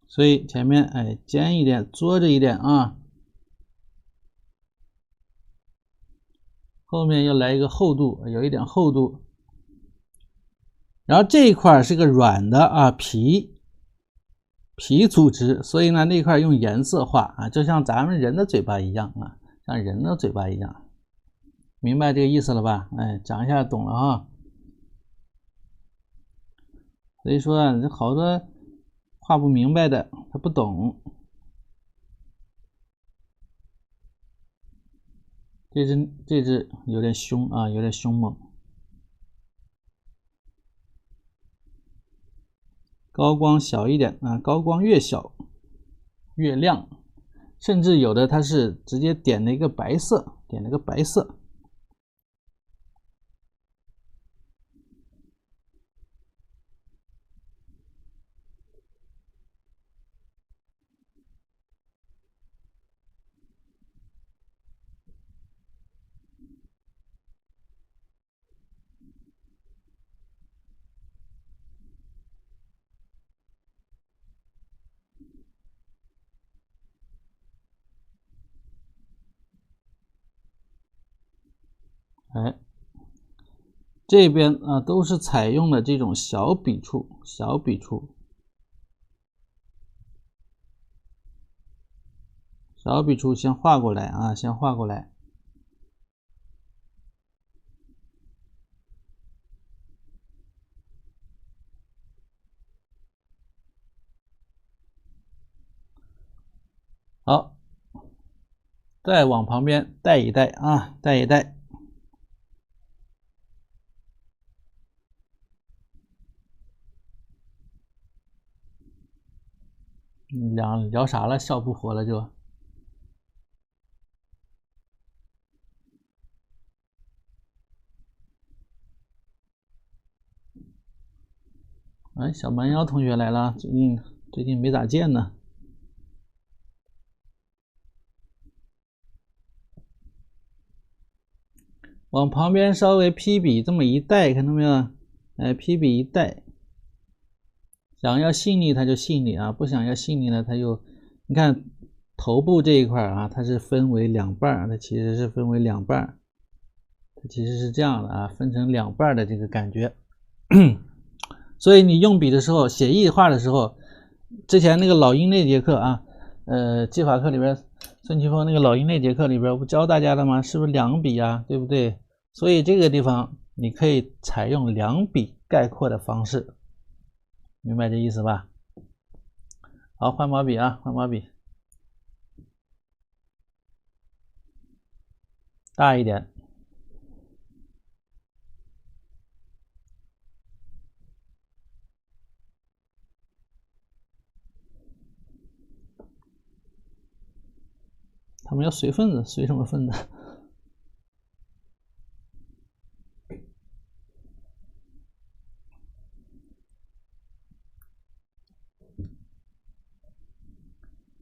所以前面尖一点，嘬着一点啊，后面要来一个厚度，有一点厚度。然后这一块是个软的啊皮组织，所以呢那块用颜色画啊，就像咱们人的嘴巴一样啊，像人的嘴巴一样，明白这个意思了吧？哎，讲一下懂了啊。所以说啊，这好多画不明白的，他不懂。这只有点凶啊，有点凶猛。高光小一点啊，高光越小越亮，甚至有的它是直接点了一个白色，点了个白色。哎，这边啊都是采用了这种小笔触，小笔触先画过来啊，先画过来。好，再往旁边带一带啊，带一带。聊啥了？笑不活了就。哎，小蛮腰同学来了，最近没咋见呢。往旁边稍微批笔这么一带，看到没有？哎，批笔一带，想要细腻它就细腻啊，不想要细腻呢，它就你看头部这一块啊，它是分为两半，它其实是分为两半，它其实是这样的啊，分成两半的这个感觉。所以你用笔的时候，写意画的时候，之前那个老鹰那节课啊，技法课里边，孙奇峰那个老鹰那节课里边，我不教大家了吗？是不是两笔啊？对不对？所以这个地方你可以采用两笔概括的方式，明白这意思吧？好，换毛笔啊，换毛笔，大一点。他们要随份子，随什么份子？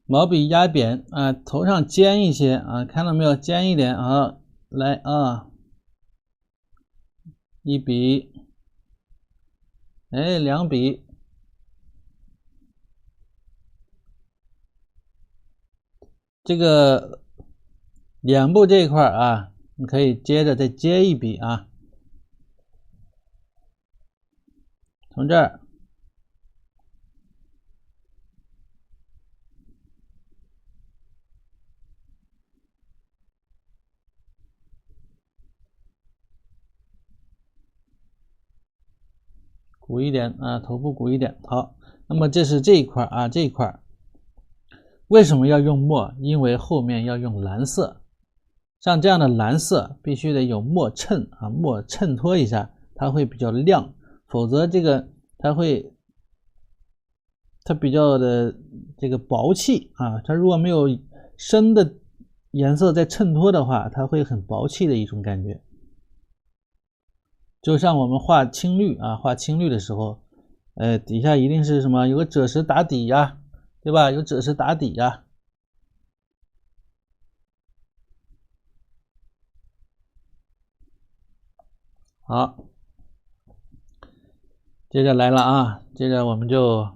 毛笔压扁啊，头上尖一些啊，看到没有？尖一点啊，来啊，一笔，哎，两笔，这个脸部这一块啊，你可以接着再接一笔啊，从这儿。鼓一点啊，头部鼓一点。好，那么这是这一块啊，这一块为什么要用墨？因为后面要用蓝色，像这样的蓝色必须得有墨衬啊，墨衬托一下，它会比较亮，否则这个它比较的这个薄气啊，它如果没有深的颜色在衬托的话，它会很薄气的一种感觉。就像我们画青绿啊，画青绿的时候，底下一定是什么？有个赭石打底呀，对吧？有赭石打底呀。好，接着来了啊，接着我们就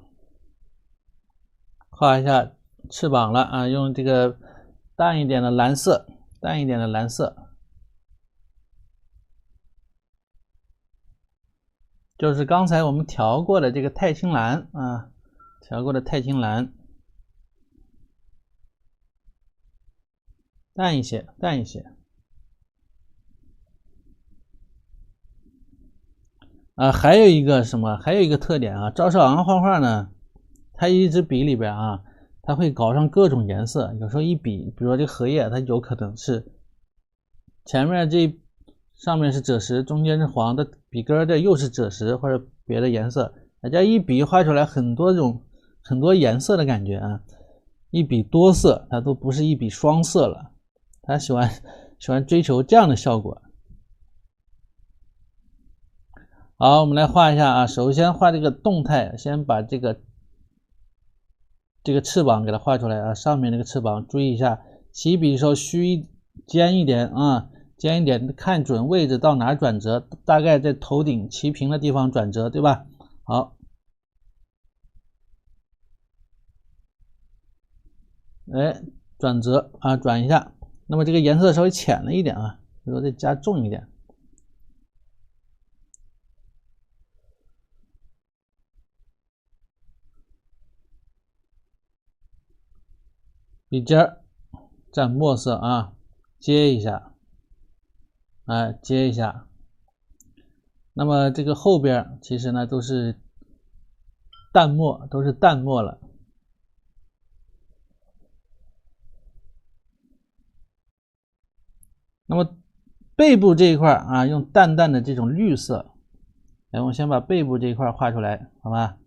画一下翅膀了啊，用这个淡一点的蓝色，淡一点的蓝色。就是刚才我们调过的这个钛青蓝啊，调过的钛青蓝，淡一些，淡一些。还有一个什么？还有一个特点啊，赵少昂画画呢，他一支笔里边啊，他会搞上各种颜色。有时候一笔，比如说这个荷叶，它有可能是前面这上面是赭石，中间是黄的，笔根这又是赭石或者别的颜色，大家一笔画出来很多颜色的感觉啊，一笔多色，它都不是一笔双色了，他喜欢追求这样的效果。好，我们来画一下啊。首先画这个动态，先把这个翅膀给它画出来啊。上面这个翅膀，注意一下，起笔的时候尖一点啊，尖一点，看准位置到哪转折，大概在头顶齐平的地方转折，对吧？好，哎，转折啊，转一下。那么这个颜色稍微浅了一点啊，比如说再加重一点。笔尖蘸墨色啊，接一下，接一下。那么这个后边其实呢都是淡墨，了。那么背部这一块啊，用淡淡的这种绿色。来，我先把背部这一块画出来，好吧？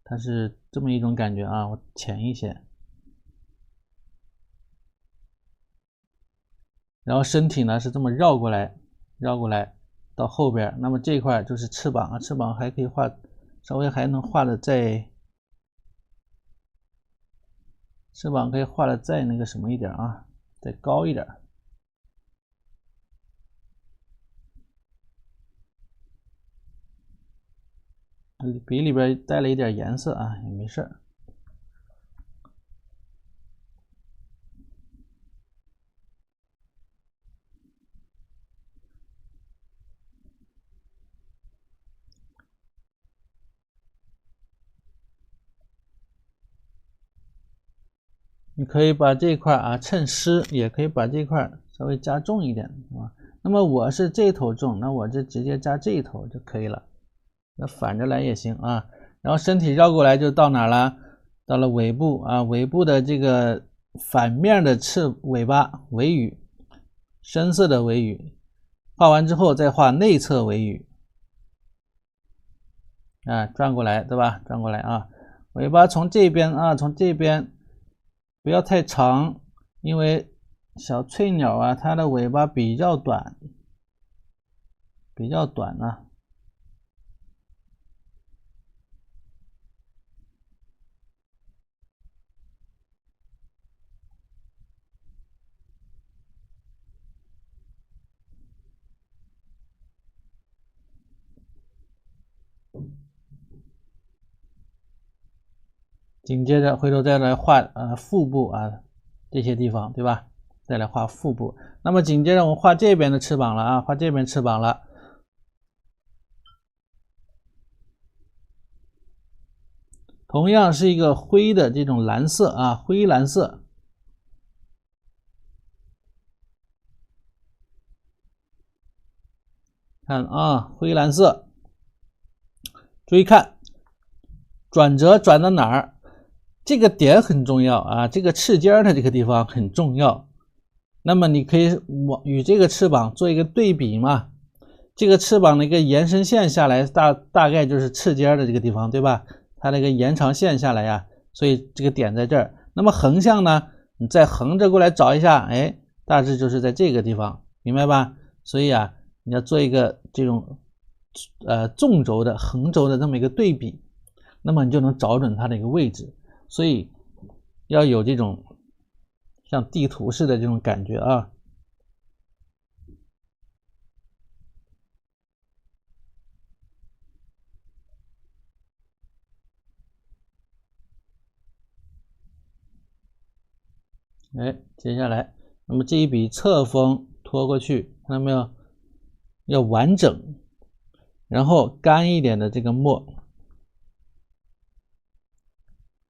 它是这么一种感觉啊，我浅一些。然后身体呢是这么绕过来到后边，那么这一块就是翅膀啊，翅膀还可以画，稍微还能画的再，翅膀可以画的再那个什么一点啊，再高一点。笔里边带了一点颜色啊，也没事。你可以把这块啊趁湿，也可以把这块稍微加重一点，啊。那么我是这头重，那我就直接加这一头就可以了。那反着来也行啊。然后身体绕过来就到哪了？到了尾部啊，尾部的这个反面的尾巴尾羽，深色的尾羽。画完之后再画内侧尾羽，啊，转过来，对吧？转过来啊，尾巴从这边啊，从这边。不要太长，因为小翠鸟啊，它的尾巴比较短，啊。紧接着回头再来画腹部啊这些地方，对吧？再来画腹部。那么紧接着我们画这边的翅膀了啊，画这边翅膀了。同样是一个灰的这种蓝色啊，灰蓝色。看啊，灰蓝色。注意看，转折转到哪儿？这个点很重要啊，这个翅尖的这个地方很重要。那么你可以与这个翅膀做一个对比嘛，这个翅膀的一个延伸线下来大概就是翅尖的这个地方，对吧？它那个延长线下来呀，所以这个点在这儿。那么横向呢，你再横着过来找一下，哎，大致就是在这个地方，明白吧？所以啊，你要做一个这种纵轴的横轴的这么一个对比，那么你就能找准它的一个位置。所以要有这种像地图似的这种感觉啊。哎，接下来，那么这一笔侧锋拖过去，看到没有？要完整，然后干一点的这个墨，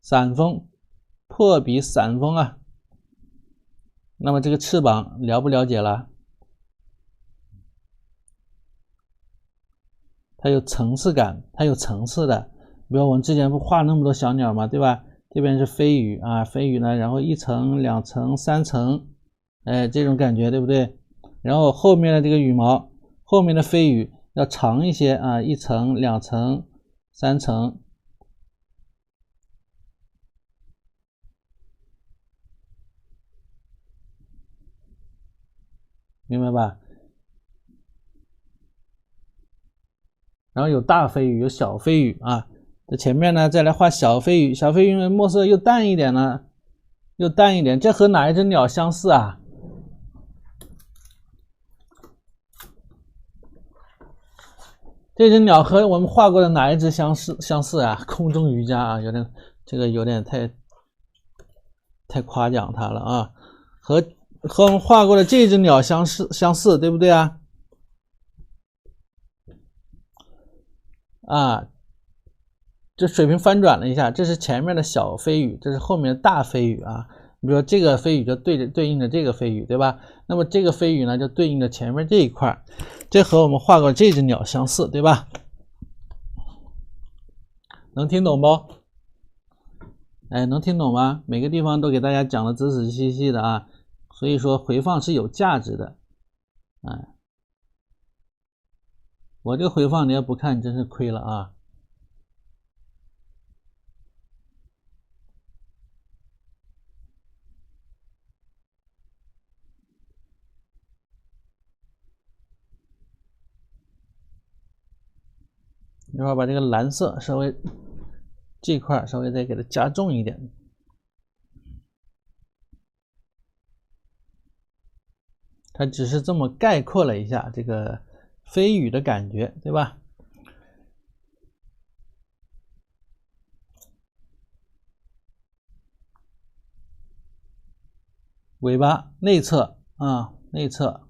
散锋，破笔散锋啊。那么这个翅膀了不了解了？它有层次感，它有层次的。比如我们之前不画那么多小鸟嘛，对吧？这边是飞羽啊，飞羽呢，然后1层、2层、3层，哎，这种感觉对不对？然后后面的这个羽毛，后面的飞羽要长一些啊，1层、2层、3层，明白吧？然后有大飞羽，有小飞羽啊。这前面呢，再来画小飞羽，小飞羽的墨色又淡一点呢，又淡一点，这和哪一只鸟相似啊？这只鸟和我们画过的哪一只相似啊？空中瑜伽啊，有点太夸奖它了啊，和我们画过的这只鸟相似，对不对啊？啊，这水平翻转了一下，这是前面的小飞羽，这是后面的大飞羽啊。比如说这个飞羽就对应着这个飞羽，对吧？那么这个飞羽呢，就对应着前面这一块，这和我们画过这只鸟相似，对吧？能听懂不？哎，能听懂吗？每个地方都给大家讲的仔仔细细的啊，所以说回放是有价值的。哎，我这个回放你要不看，你真是亏了啊。一会儿把这个蓝色稍微这块稍微再给它加重一点，它只是这么概括了一下这个飞羽的感觉，对吧？尾巴内侧啊，内侧。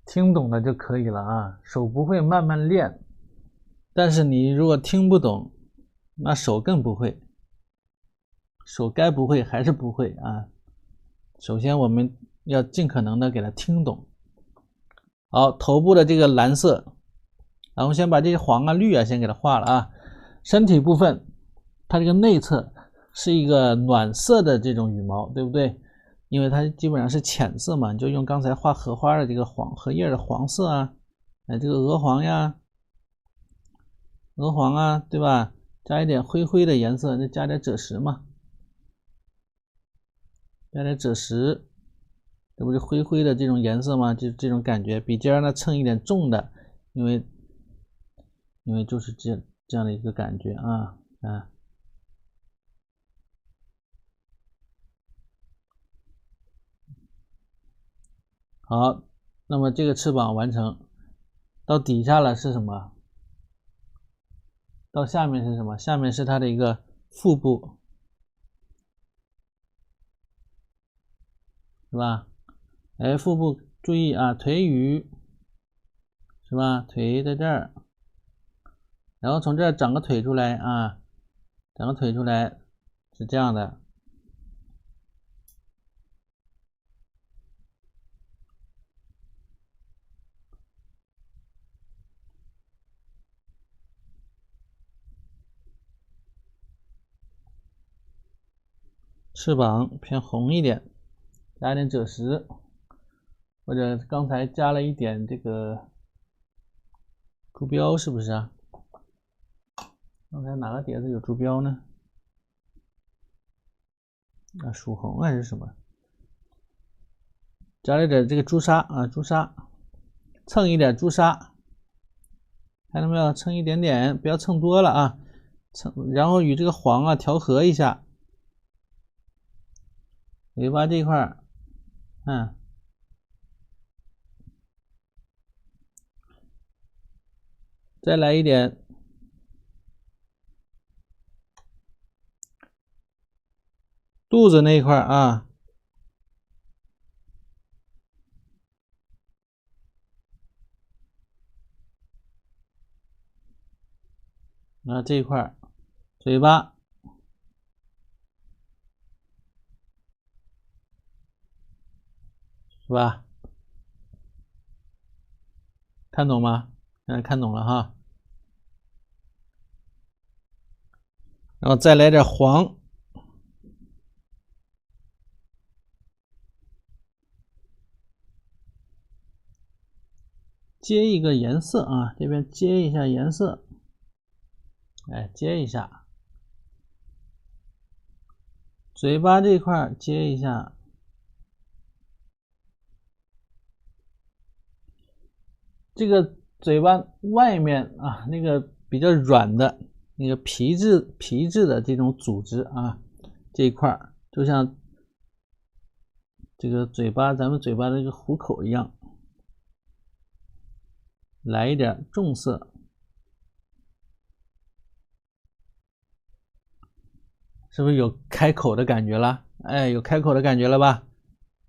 听懂了就可以了啊，手不会慢慢练，但是你如果听不懂，那手更不会，手该不会还是不会啊。首先我们要尽可能的给它听懂。好，头部的这个蓝色，然后先把这些黄啊绿啊先给它画了啊。身体部分，它这个内侧是一个暖色的这种羽毛，对不对？因为它基本上是浅色嘛，你就用刚才画荷花的这个荷叶的黄色啊，哎，这个鹅黄呀，鹅黄啊，对吧？加一点灰灰的颜色，再加点赭石嘛，加点赭石，这不是灰灰的这种颜色吗？就这种感觉，笔尖呢蹭一点重的，因为就是这样的一个感觉啊啊。好，那么这个翅膀完成，到底下了是什么？到下面是什么？下面是它的一个腹部，是吧？哎，腹部注意啊，腿羽，是吧？腿在这儿，然后从这儿长个腿出来啊，长个腿出来是这样的。翅膀偏红一点，加点赭石，或者刚才加了一点这个竹标，是不是啊？刚才哪个碟子有竹标呢？啊，曙红还是什么？加了点这个朱砂啊，朱砂，蹭一点朱砂，看到没有？蹭一点点，不要蹭多了啊。然后与这个黄啊调和一下，尾巴这一块，再来一点肚子那一块啊，那这一块嘴巴，是吧？看懂吗？现在看懂了哈。然后再来点黄，接一个颜色啊，这边接一下颜色，哎，接一下。嘴巴这块接一下，这个嘴巴外面啊，那个比较软的那个皮质的这种组织啊，这一块就像这个嘴巴，咱们嘴巴的这个虎口一样，来一点重色，是不是有开口的感觉了？哎，有开口的感觉了吧？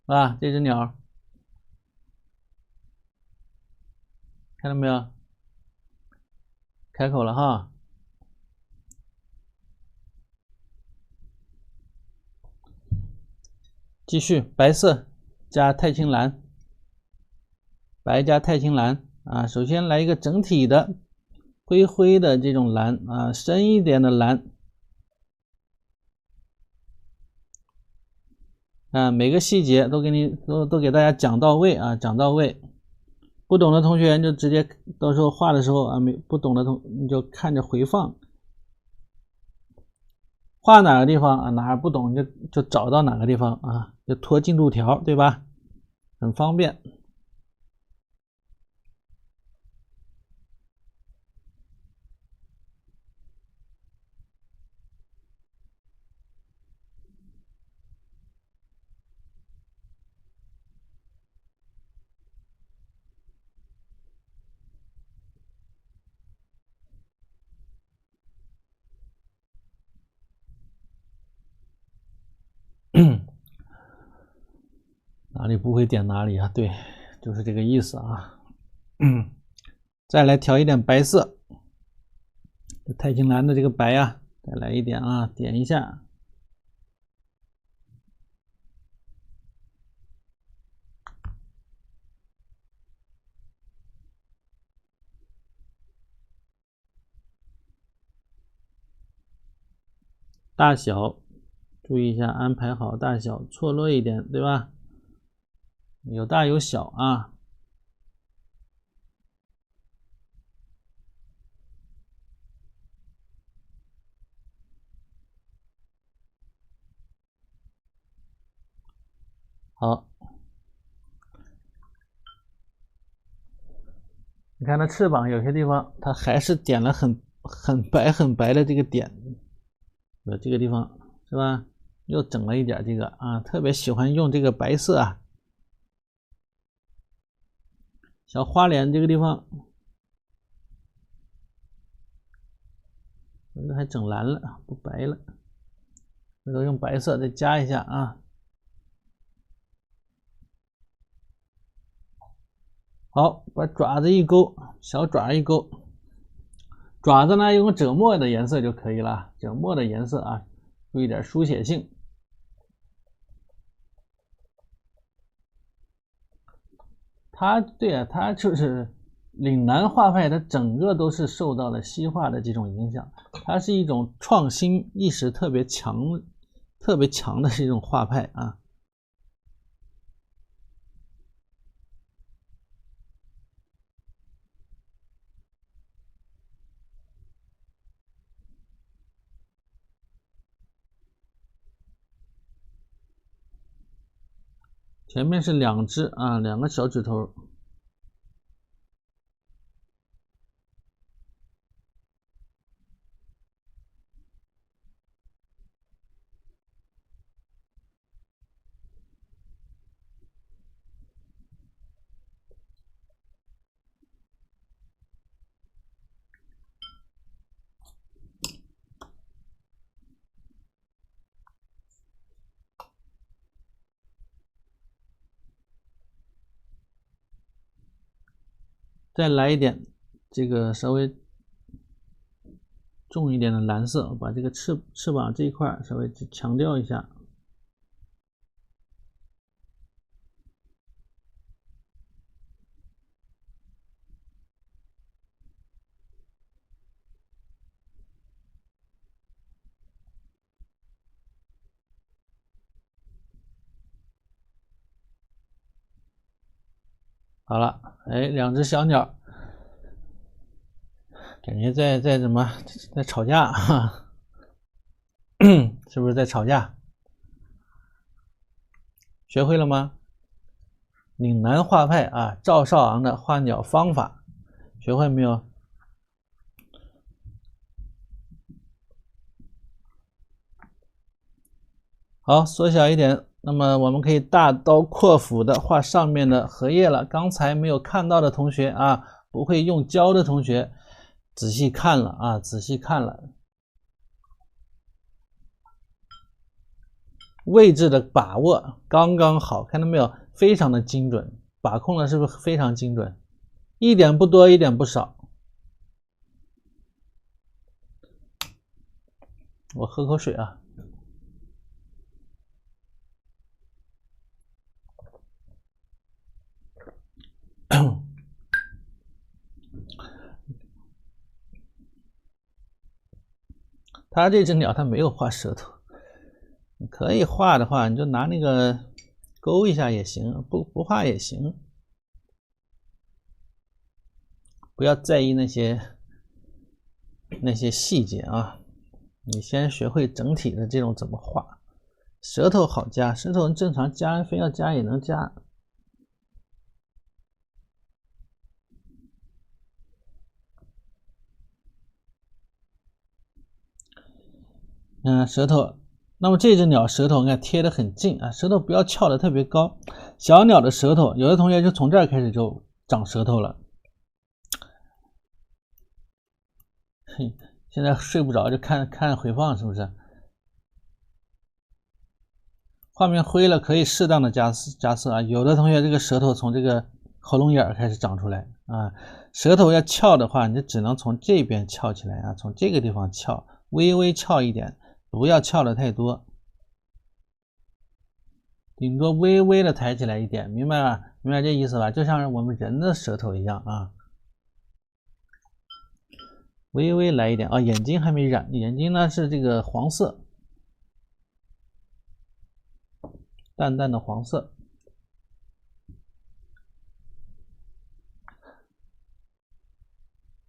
啊，这只鸟，看到没有？开口了哈。继续，白色加太青蓝，白加太青蓝啊。首先来一个整体的灰灰的这种蓝啊，深一点的蓝啊，每个细节都给大家讲到位啊，讲到位。不懂的同学就直接到时候画的时候啊，不懂的你就看着回放，画哪个地方啊，哪儿不懂就找到哪个地方啊，就拖进度条，对吧？很方便。哪里不会点哪里啊？对，就是这个意思啊。再来调一点白色，太青蓝的这个白啊，再来一点啊，点一下。大小注意一下，安排好大小，错落一点，对吧？有大有小啊。好，你看它翅膀有些地方，它还是点了很白的这个点，这个地方是吧？又整了一点这个啊，特别喜欢用这个白色啊。小花脸这个地方，这个还整蓝了，不白了，回头用白色再加一下啊。好，把爪子一勾，小爪一勾，爪子呢用整墨的颜色就可以了，整墨的颜色啊，注意点书写性。对啊，它就是岭南画派，它整个都是受到了西画的这种影响，它是一种创新意识特别强的这种画派啊。前面是两只啊，两个小指头。再来一点这个稍微重一点的蓝色，把这个翅膀这一块稍微强调一下。好了，哎，两只小鸟，感觉在怎么在吵架哈，是不是在吵架？学会了吗？岭南画派啊，赵少昂的画鸟方法，学会没有？好，缩小一点。那么我们可以大刀阔斧的画上面的荷叶了。刚才没有看到的同学啊，不会用胶的同学，仔细看了啊，仔细看了。位置的把握刚刚好，看到没有？非常的精准，把控的是不是非常精准？一点不多，一点不少。我喝口水啊。他这只鸟他没有画舌头，你可以画的话，你就拿那个勾一下也行，不画也行，不要在意那些细节啊。你先学会整体的这种怎么画。舌头好加，舌头正常加，非要加也能加。舌头，那么这只鸟舌头你看贴得很近啊，舌头不要翘得特别高。小鸟的舌头，有的同学就从这儿开始就长舌头了。嘿，现在睡不着就看回放，是不是？画面灰了可以适当的加色啊。有的同学这个舌头从这个喉咙眼开始长出来啊，舌头要翘的话，你就只能从这边翘起来啊，从这个地方翘，微微翘一点。不要翘的太多，顶多微微的抬起来一点，明白吧？明白这意思吧？就像我们人的舌头一样啊，微微来一点啊。眼睛还没染，眼睛呢是这个黄色，淡淡的黄色。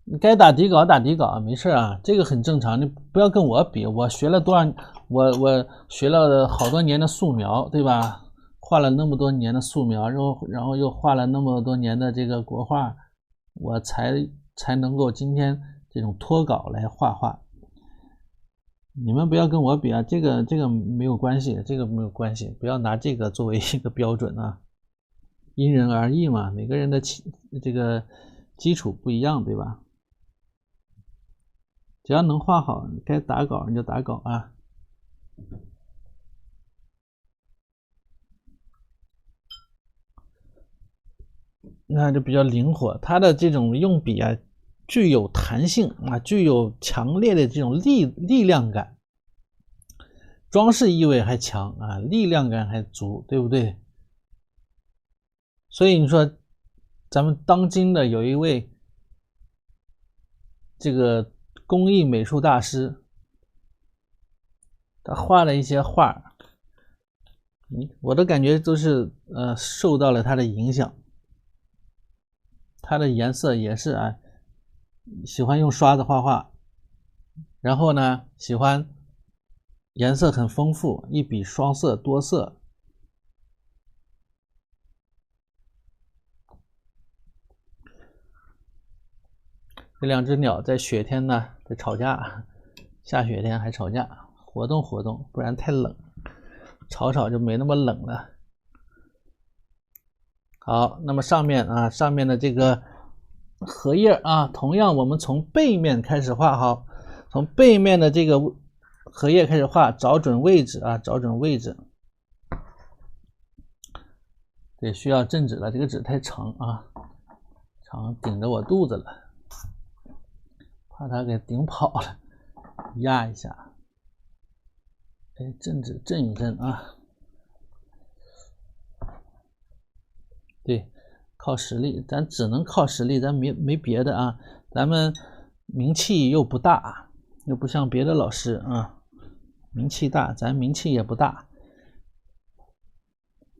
你该打底稿打底稿，没事啊，这个很正常。你不要跟我比，我学了多少，我学了好多年的素描，对吧？画了那么多年的素描，然后又画了那么多年的这个国画，我才能够今天这种脱稿来画画。你们不要跟我比啊，这个没有关系，这个没有关系，不要拿这个作为一个标准啊，因人而异嘛，每个人的这个基础不一样，对吧？只要能画好，该打稿你就打稿啊。那就比较灵活，它的这种用笔啊，具有弹性啊，具有强烈的这种力量感，装饰意味还强啊，力量感还足，对不对？所以你说，咱们当今的有一位这个工艺美术大师，他画了一些画，我的感觉都是受到了他的影响。它的颜色也是啊，喜欢用刷子画画，然后呢，喜欢颜色很丰富，一笔双色多色。这两只鸟在雪天呢在吵架，下雪天还吵架，活动活动，不然太冷，吵吵就没那么冷了。好，那么上面的这个荷叶啊，同样我们从背面开始画，好，从背面的这个荷叶开始画，找准位置啊，找准位置。这需要正纸了，这个纸太长啊，常顶着我肚子了，怕它给顶跑了，压一下，哎，震一震啊。对，靠实力，咱只能靠实力，咱没别的啊。咱们名气又不大，又不像别的老师啊，名气大，咱名气也不大，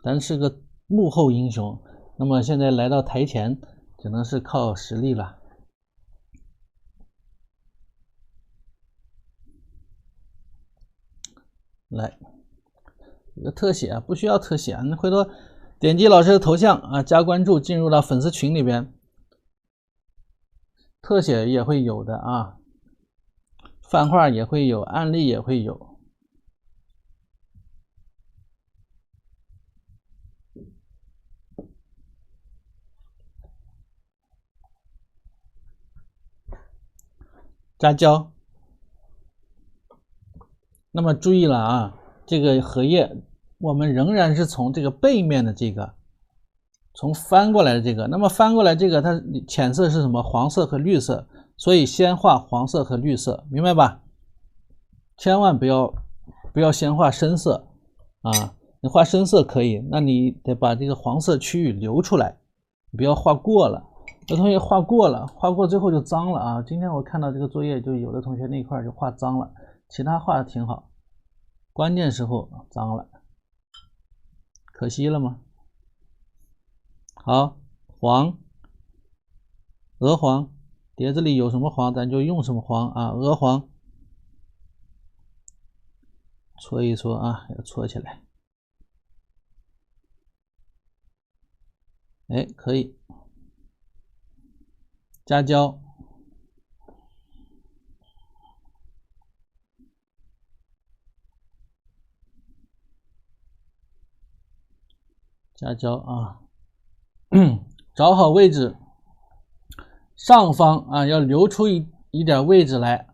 咱是个幕后英雄。那么现在来到台前，只能是靠实力了。来，这个特写啊，不需要特写啊，你回头点击老师的头像啊，加关注，进入到粉丝群里边，特写也会有的啊，泛画也会有，案例也会有。加胶。那么注意了啊，这个荷叶我们仍然是从这个背面的这个，从翻过来的这个，那么翻过来这个它浅色是什么？黄色和绿色，所以先画黄色和绿色，明白吧？千万不要先画深色啊，你画深色可以，那你得把这个黄色区域留出来，你不要画过了。有同学画过了，画过最后就脏了啊！今天我看到这个作业，就有的同学那块就画脏了，其他画的挺好，关键时候脏了，可惜了吗？好，黄，鹅黄，碟子里有什么黄，咱就用什么黄啊，鹅黄，搓一搓啊，要搓起来，哎，可以，加胶。加胶啊，找好位置，上方啊要留出一点位置来，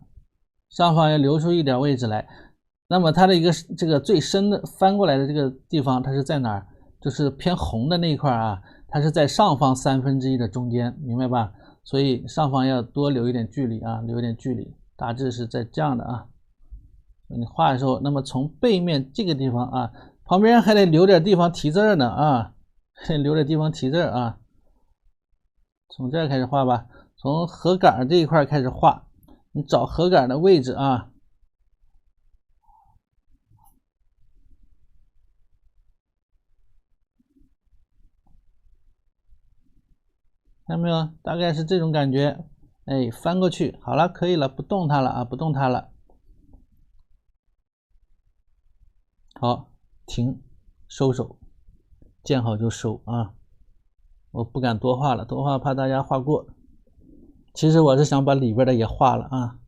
上方要留出一点位置来。那么它的一个这个最深的翻过来的这个地方，它是在哪儿？就是偏红的那一块啊，它是在上方1/3的中间，明白吧？所以上方要多留一点距离啊，留一点距离，大致是在这样的啊。你画的时候，那么从背面这个地方啊。旁边还得留点地方提字呢啊，留点地方提字啊。从这儿开始画吧，从荷杆这一块开始画，你找荷杆的位置啊。看到没有？大概是这种感觉。哎，翻过去，好了，可以了，不动它了啊，不动它了。好，停，收手，见好就收啊。我不敢多画了，多画怕大家画过。其实我是想把里边的也画了啊，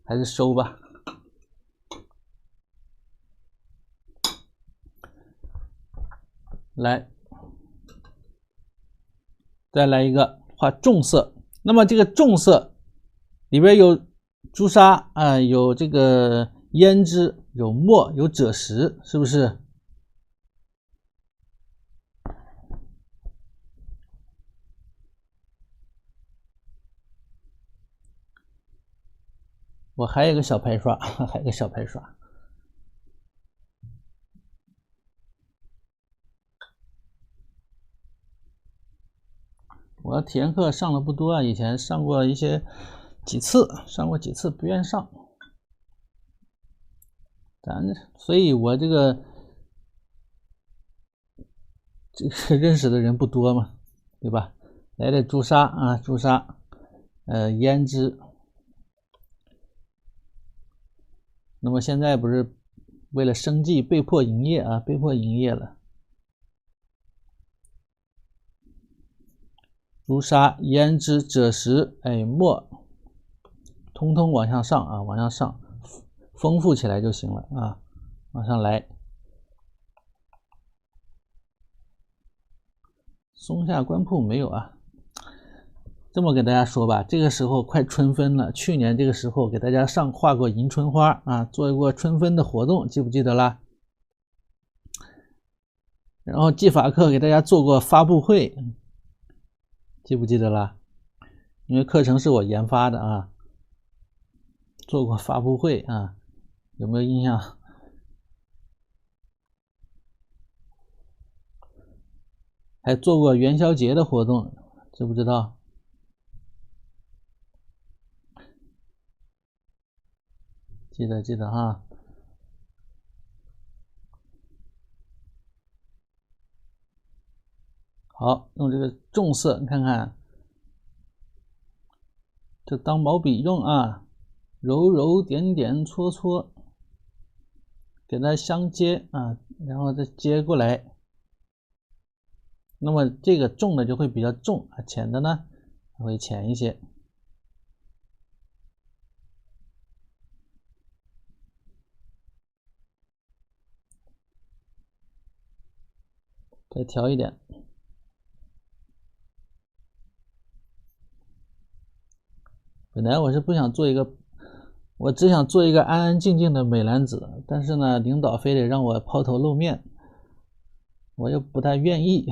还是收吧。来，再来一个画重色。那么这个重色里边有朱砂啊，有这个胭脂，有墨，有赭石，是不是？我还有一个小拍刷，还有一个小拍刷。我体验课上的不多啊，以前上过几次，不愿上。所以我这个认识的人不多嘛，对吧？来点朱砂啊，朱砂，胭脂。那么现在不是为了生计被迫营业啊，被迫营业了。朱砂、胭脂、赭石，哎，墨，通通往上上啊，往上上，丰富起来就行了啊，往上来。松下观瀑没有啊。这么给大家说吧，这个时候快春分了，去年这个时候给大家画过迎春花啊，做过春分的活动，记不记得啦？然后技法课给大家做过发布会，记不记得了？因为课程是我研发的啊，做过发布会啊，有没有印象？还做过元宵节的活动，知不知道？记得哈。好，用这个重色，你看看，这当毛笔用啊，揉揉点点搓搓，给它相接啊，然后再接过来。那么这个重的就会比较重啊，浅的呢会浅一些。再调一点。本来我是不想做一个，我只想做一个安安静静的美男子，但是呢，领导非得让我抛头露面，我又不太愿意。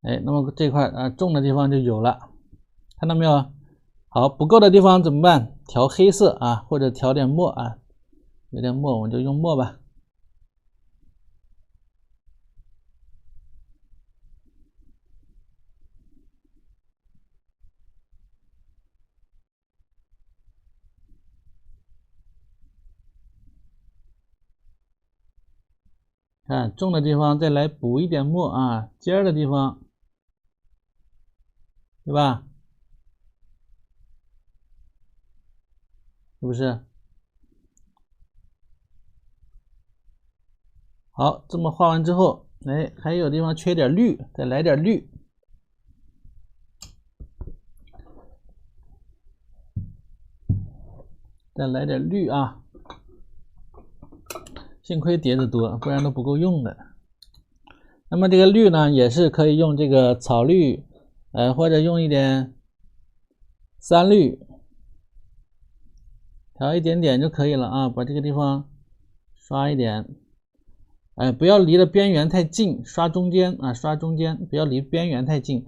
哎，那么这块重的地方就有了，看到没有？好，不够的地方怎么办？调黑色啊，或者调点墨啊，有点墨我们就用墨吧。看重的地方再来补一点墨啊，尖儿的地方，对吧？是不是？好，这么画完之后，哎，还有地方缺点绿，再来点绿。再来点绿啊，幸亏碟子多，不然都不够用的。那么这个绿呢，也是可以用这个草绿，或者用一点三绿，调一点点就可以了啊。把这个地方刷一点，不要离的边缘太近，刷中间啊，刷中间，不要离边缘太近。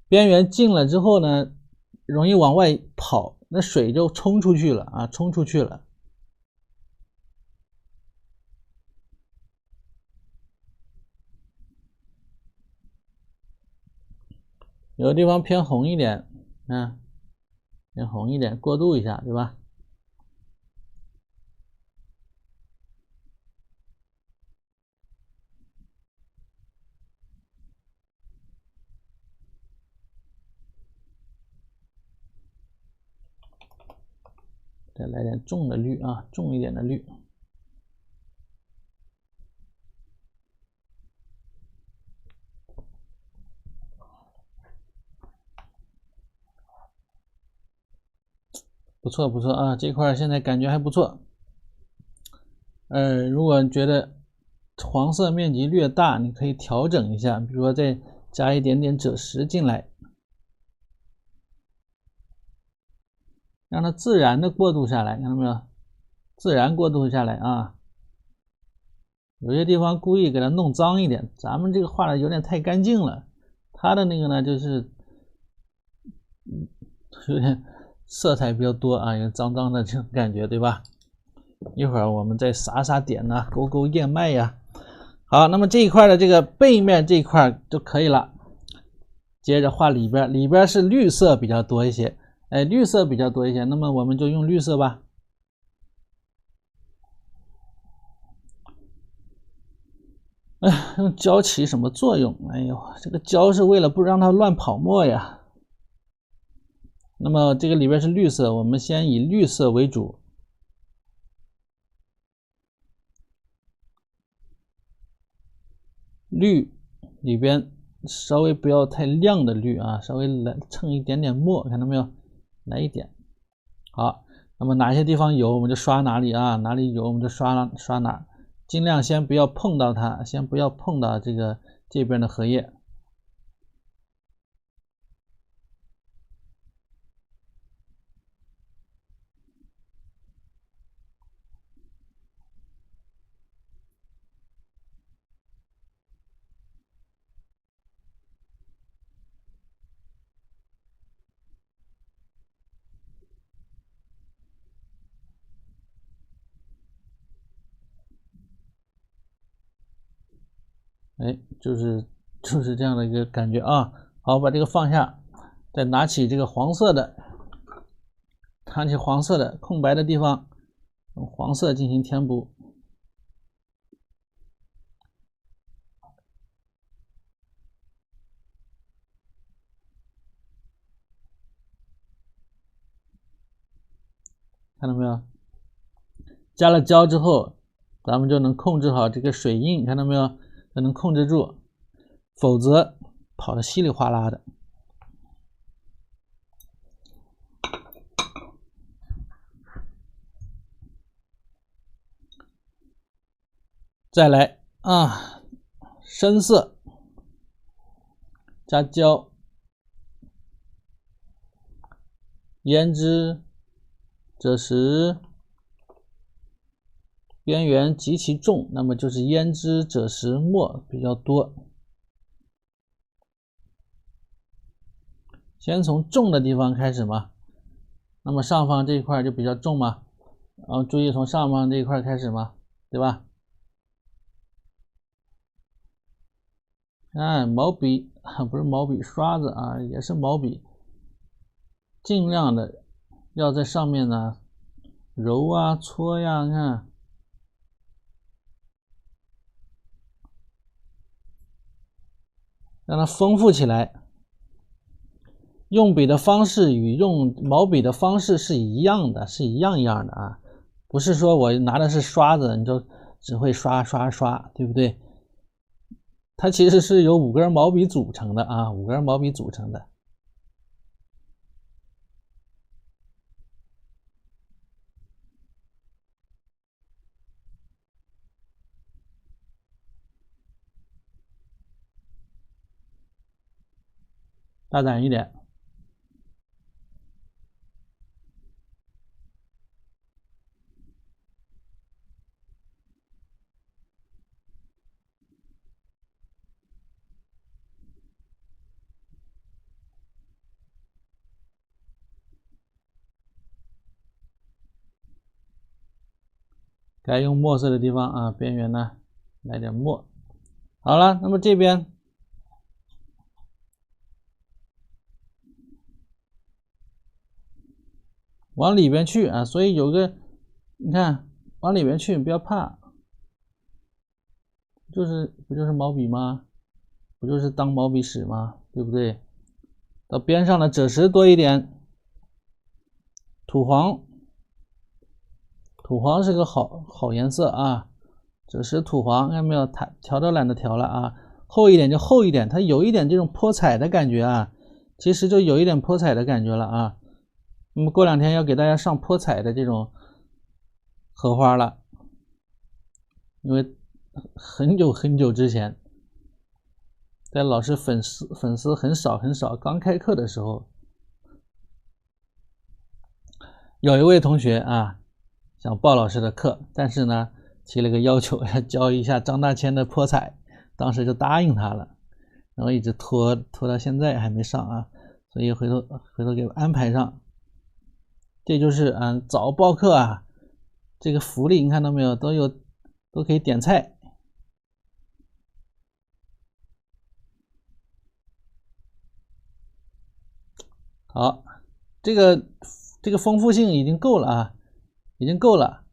边缘近了之后呢，容易往外跑，那水就冲出去了啊，冲出去了。有的地方偏红一点，偏红一点，过渡一下，对吧？再来点重的绿啊，重一点的绿。不错不错啊，这块现在感觉还不错。如果觉得黄色面积略大，你可以调整一下，比如说再加一点点赭石进来，让它自然的过渡下来，看到没有？自然过渡下来啊。有些地方故意给它弄脏一点，咱们这个画的有点太干净了，它的那个呢就是有点色彩比较多啊，有脏脏的这种感觉，对吧？一会儿我们再撒点呢，勾勾燕麦呀。好，那么这一块的这个背面这一块就可以了。接着画里边，里边是绿色比较多一些，绿色比较多一些，那么我们就用绿色吧。用胶起什么作用？哎呦，这个胶是为了不让它乱跑墨呀。那么这个里边是绿色，我们先以绿色为主。绿里边稍微不要太亮的绿啊，稍微来蹭一点点墨，看到没有？来一点。好，那么哪些地方有我们就刷哪里啊，哪里有我们就刷哪，尽量先不要碰到它，先不要碰到这边的荷叶。哎，就是这样的一个感觉啊。好，把这个放下，再拿起这个黄色的，空白的地方，用黄色进行填补。看到没有？加了胶之后，咱们就能控制好这个水印，看到没有？就能控制住，否则跑得稀里哗啦的。再来啊，深色加胶，胭脂、赭石，边缘极其重，那么就是胭脂、赭石墨比较多。先从重的地方开始嘛，那么上方这一块就比较重嘛，然后注意从上方这一块开始嘛，对吧？毛笔不是毛笔，刷子啊，也是毛笔，尽量的要在上面呢揉啊搓呀，你看，让它丰富起来。用笔的方式与用毛笔的方式是一样的，是一样的啊，不是说我拿的是刷子，你就只会刷，对不对？它其实是由5根毛笔组成的啊，5根毛笔组成的。大胆一点。该用墨色的地方啊，边缘呢来点墨。好了，那么这边往里边去啊，所以有个你看往里边去，不要怕，不就是毛笔吗？不就是当毛笔使吗？对不对？到边上的赭石多一点，土黄是个好颜色啊，赭石土黄，看到没有？调都懒得调了啊，厚一点就厚一点，它有一点这种泼彩的感觉啊，其实就有一点泼彩的感觉了啊。那么过2天要给大家上泼彩的这种荷花了，因为很久之前，在老师粉丝很少，刚开课的时候，有一位同学啊想报老师的课，但是呢提了个要求，要教一下张大千的泼彩，当时就答应他了，然后一直拖到现在还没上啊，所以回头给我安排上。这就是早报课啊，这个福利你看到没有？都可以点菜。好，这个丰富性已经够了啊，已经够了。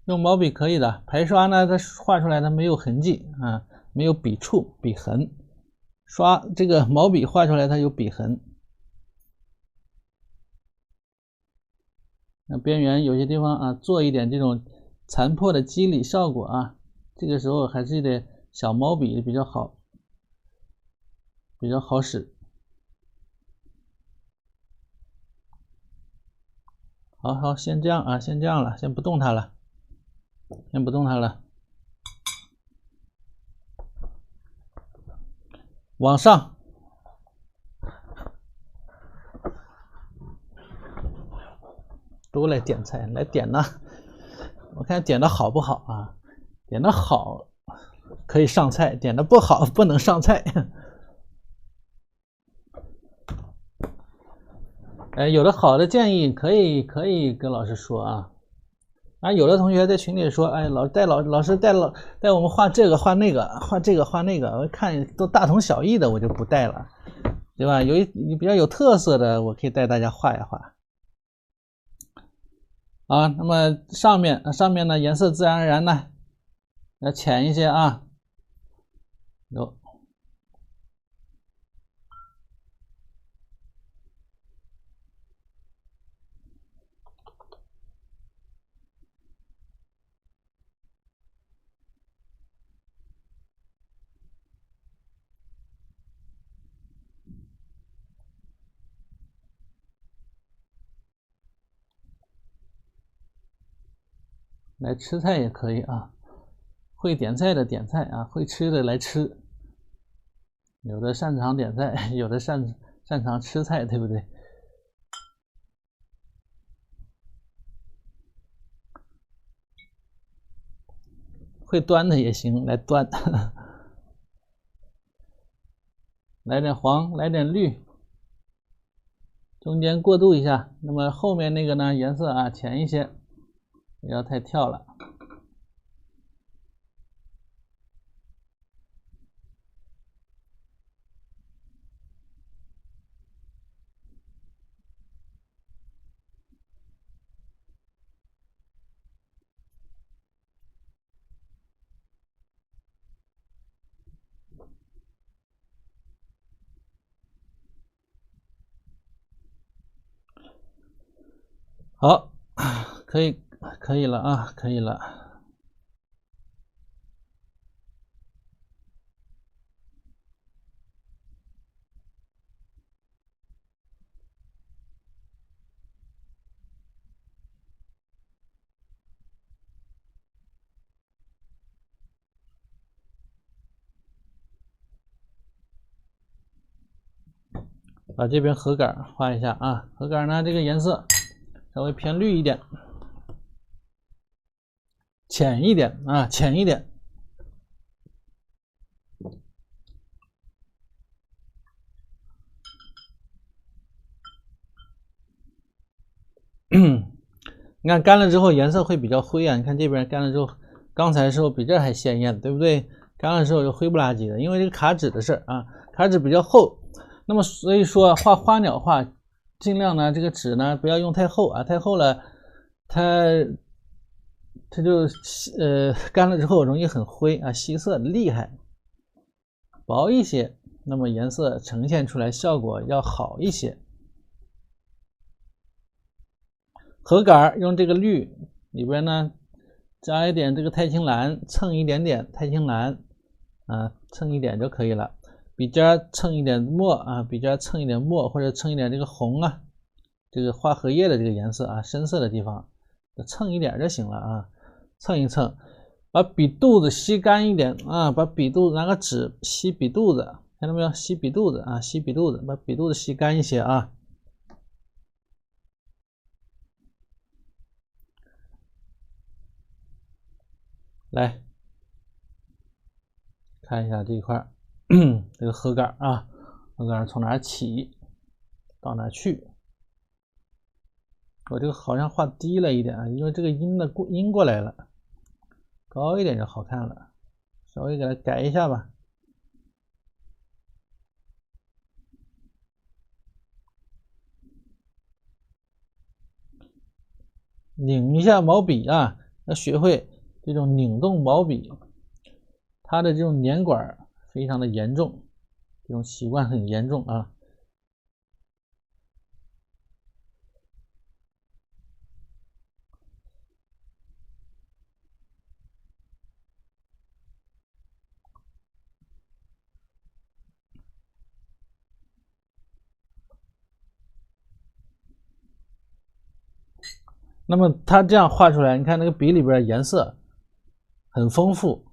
用毛笔可以的，排刷呢，它画出来它没有痕迹啊，没有笔触、笔痕。刷这个毛笔画出来它有笔痕。那边缘有些地方啊，做一点这种残破的肌理效果啊，这个时候还是得小毛笔比较好。比较好使。好，先这样啊，先这样了，先不动它了，先不动它了。往上，都来点菜，来点呢。我看点的好不好啊？点的好可以上菜，点的不好不能上菜。哎，有的好的建议可以跟老师说啊。有的同学在群里说，哎，老师带我们画这个画那个，画这个画那个，我看都大同小异的，我就不带了，对吧？有比较有特色的，我可以带大家画一画。啊，那么上面呢颜色自然而然呢要浅一些啊，有。来吃菜也可以啊，会点菜的点菜啊，会吃的来吃。有的擅长点菜，有的擅长吃菜，对不对？会端的也行，来端。来点黄，来点绿，中间过渡一下。那么后面那个呢，颜色啊浅一些，不要太跳了。好，可以了啊，可以了。把这边荷杆画一下啊，荷杆呢这个颜色稍微偏绿一点，浅一点啊，浅一点。你看干了之后颜色会比较灰啊，你看这边干了之后，刚才的时候比这还鲜艳，对不对？干了之后就灰不拉几的，因为这个卡纸的事儿啊，卡纸比较厚，那么所以说画花鸟画，尽量呢这个纸呢不要用太厚啊，太厚了它就干了之后容易很灰啊，吸色厉害。薄一些，那么颜色呈现出来效果要好一些。荷杆用这个绿里边呢加一点这个太青蓝，蹭一点点太青蓝啊，蹭一点就可以了。笔尖蹭一点墨啊，笔尖蹭一点墨，或者蹭一点这个红啊，这个花荷叶的这个颜色啊，深色的地方蹭一点就行了啊，蹭一蹭，把笔肚子吸干一点啊，把笔肚子拿个纸吸笔肚子，看到没有？吸笔肚子啊，吸笔肚子，把笔肚子吸干一些啊。来看一下这一块这个荷杆啊，荷杆从哪起到哪去？我这个好像画低了一点啊，因为这个阴过来了，高一点就好看了，稍微给它改一下吧。拧一下毛笔啊，要学会这种拧动毛笔，它的这种粘管非常的严重，这种习惯很严重啊。那么它这样画出来，你看那个笔里边颜色很丰富，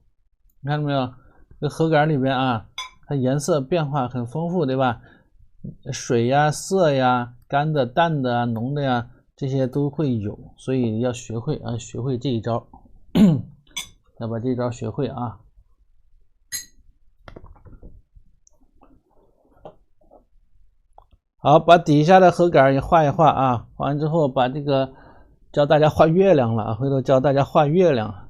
你看到没有？这盒杆里边啊，它颜色变化很丰富，对吧？水呀、色呀、干的、淡的啊、浓的呀，这些都会有，所以要学会啊，学会这一招，要把这一招学会啊。好，把底下的盒杆也画一画啊，画完之后把这个教大家画月亮了啊，回头教大家画月亮。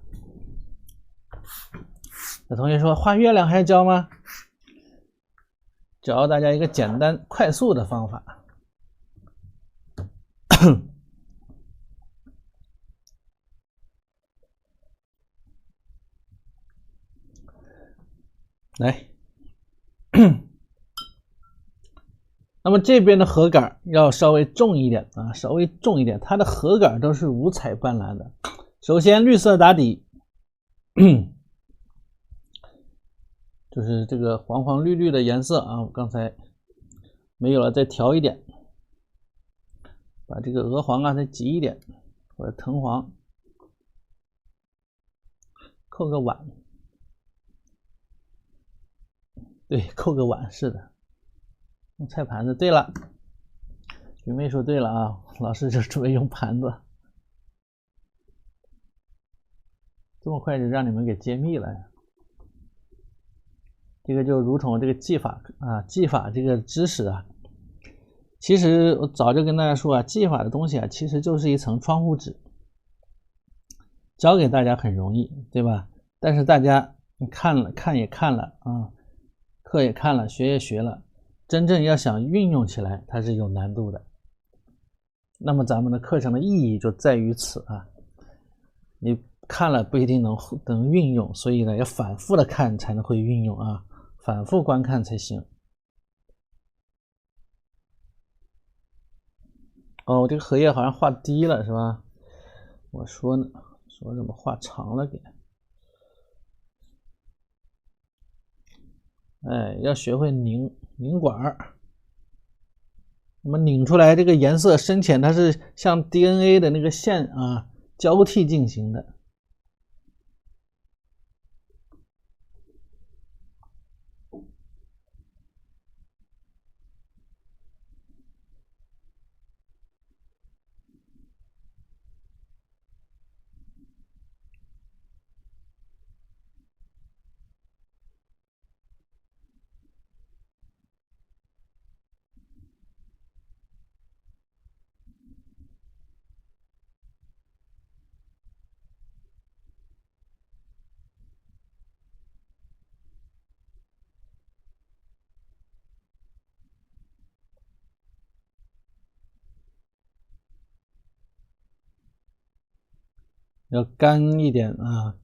有同学说画月亮还要教吗？教大家一个简单快速的方法。来，那么这边的盒杆要稍微重一点啊，稍微重一点，它的盒杆都是五彩斑斓的。首先绿色打底，就是这个黄黄绿绿的颜色啊，我刚才没有了，再调一点，把这个鹅黄啊再挤一点，或者藤黄，扣个碗，对，扣个碗，是的，用菜盘子。对了，云妹说对了啊，老师就准备用盘子，这么快就让你们给揭秘了呀。这个就如同这个技法啊，技法这个知识啊，其实我早就跟大家说啊，技法的东西啊，其实就是一层窗户纸，教给大家很容易，对吧？但是大家看也看了啊，课也看了，学也学了，真正要想运用起来，它是有难度的。那么咱们的课程的意义就在于此啊，你看了不一定能运用，所以呢要反复的看才能会运用啊，反复观看才行。哦，我这个荷叶好像画低了是吧？我说呢，说怎么画长了给？哎，要学会拧管儿。那么拧出来这个颜色深浅，它是像 DNA 的那个线啊交替进行的。要干一点啊，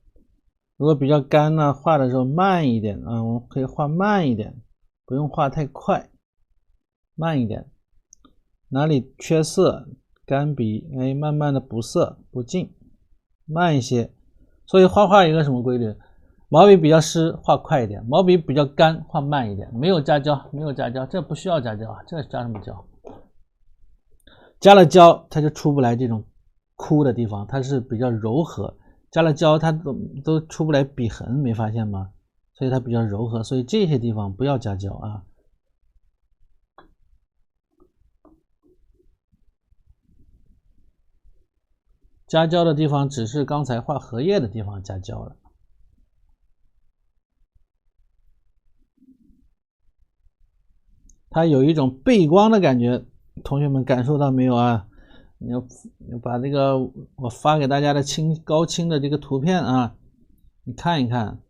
如果比较干呢，画的时候慢一点啊，我们可以画慢一点，不用画太快，慢一点。哪里缺色，干笔哎，慢慢的补色补净，慢一些。所以画画有一个什么规律？毛笔比较湿，画快一点；毛笔比较干，画慢一点。没有加胶，没有加胶，这不需要加胶啊，这加什么胶？加了胶，它就出不来这种枯的地方，它是比较柔和。加了胶，它都出不来笔痕，没发现吗？所以它比较柔和，所以这些地方不要加胶啊。加胶的地方只是刚才画荷叶的地方加胶了。它有一种背光的感觉，同学们感受到没有啊？你要把这个我发给大家的高清的这个图片啊，你看一看，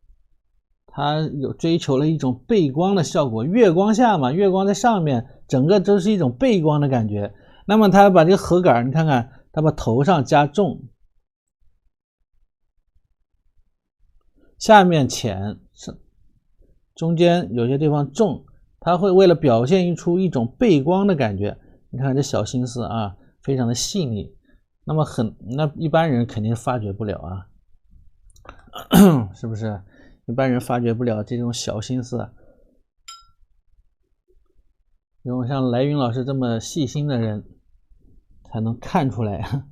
它有追求了一种背光的效果。月光下嘛，月光在上面，整个都是一种背光的感觉。那么它把这个盒杆，你看看，它把头上加重，下面浅，中间有些地方重，它会为了表现出一种背光的感觉。你看这小心思啊，非常的细腻。那么那一般人肯定发觉不了啊，是不是？一般人发觉不了这种小心思。有像来云老师这么细心的人才能看出来。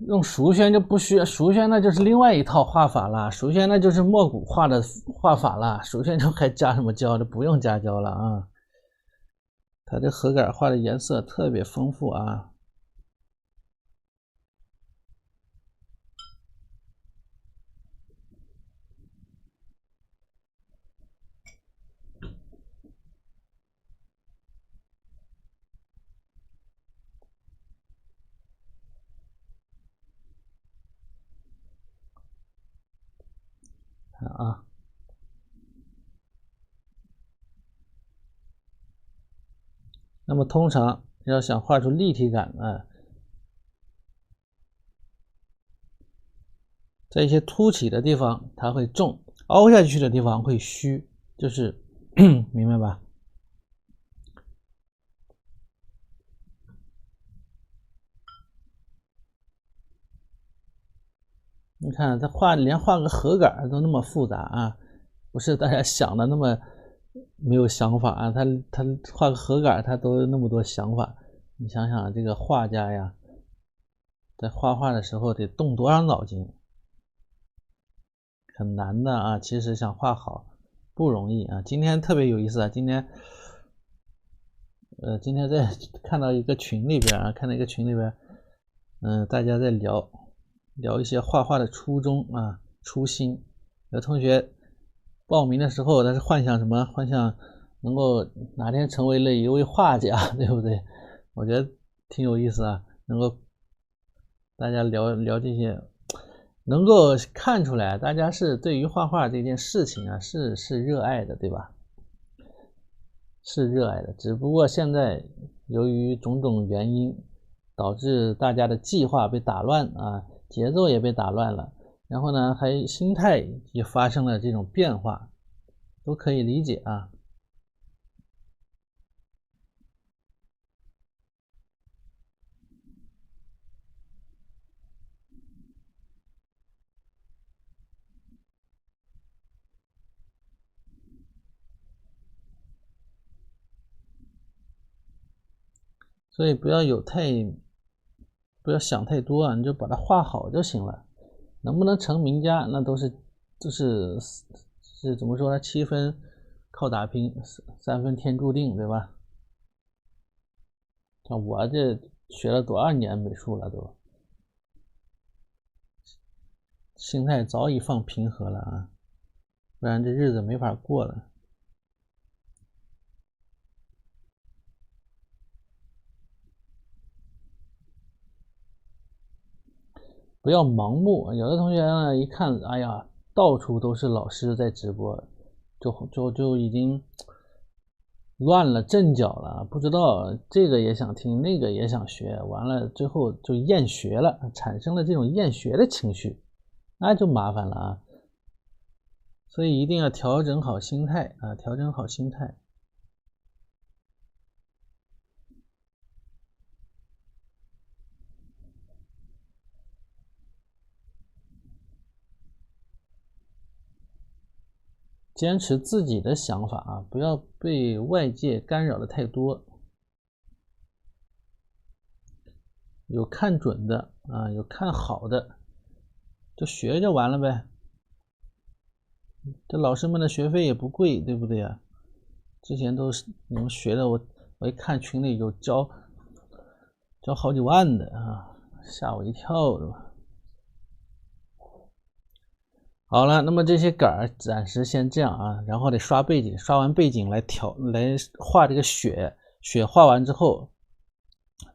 用熟宣就不需要，熟宣那就是另外一套画法了，熟宣那就是墨骨画的画法了，熟宣就还加什么胶的，不用加胶了啊。它这盒杆画的颜色特别丰富啊。看啊，那么通常要想画出立体感啊，在一些凸起的地方它会重，凹下去的地方会虚，就是明白吧？你看他连画个盒杆都那么复杂啊，不是大家想的那么没有想法啊。他画个盒杆他都那么多想法，你想想这个画家呀，在画画的时候得动多少脑筋，很难的啊。其实想画好不容易啊。今天特别有意思啊，今天在看到一个群里边啊，大家在聊一些画画的初衷啊、初心。有同学报名的时候，他是幻想什么？幻想能够哪天成为了一位画家，对不对？我觉得挺有意思啊，能够大家聊这些，能够看出来大家是对于画画这件事情啊，是热爱的，对吧？是热爱的，只不过现在由于种种原因，导致大家的计划被打乱啊，节奏也被打乱了，然后呢，还心态也发生了这种变化，都可以理解啊。所以不要想太多啊，你就把它画好就行了。能不能成名家，那都是怎么说呢？7分靠打拼，3分天注定，对吧？像我这学了多少年美术了都，心态早已放平和了啊，不然这日子没法过了。不要盲目，有的同学呢一看，哎呀，到处都是老师在直播，就已经乱了阵脚了，不知道这个也想听，那个也想学，完了最后就厌学了，产生了这种厌学的情绪，那就麻烦了啊。所以一定要调整好心态啊，调整好心态。坚持自己的想法啊，不要被外界干扰的太多。有看准的啊，有看好的，就学就完了呗。这老师们的学费也不贵，对不对啊？之前都是你们学的，我一看群里有交好几万的啊，吓我一跳，是吧？好了，那么这些杆暂时先这样啊，然后得刷背景，刷完背景来画这个雪画完之后，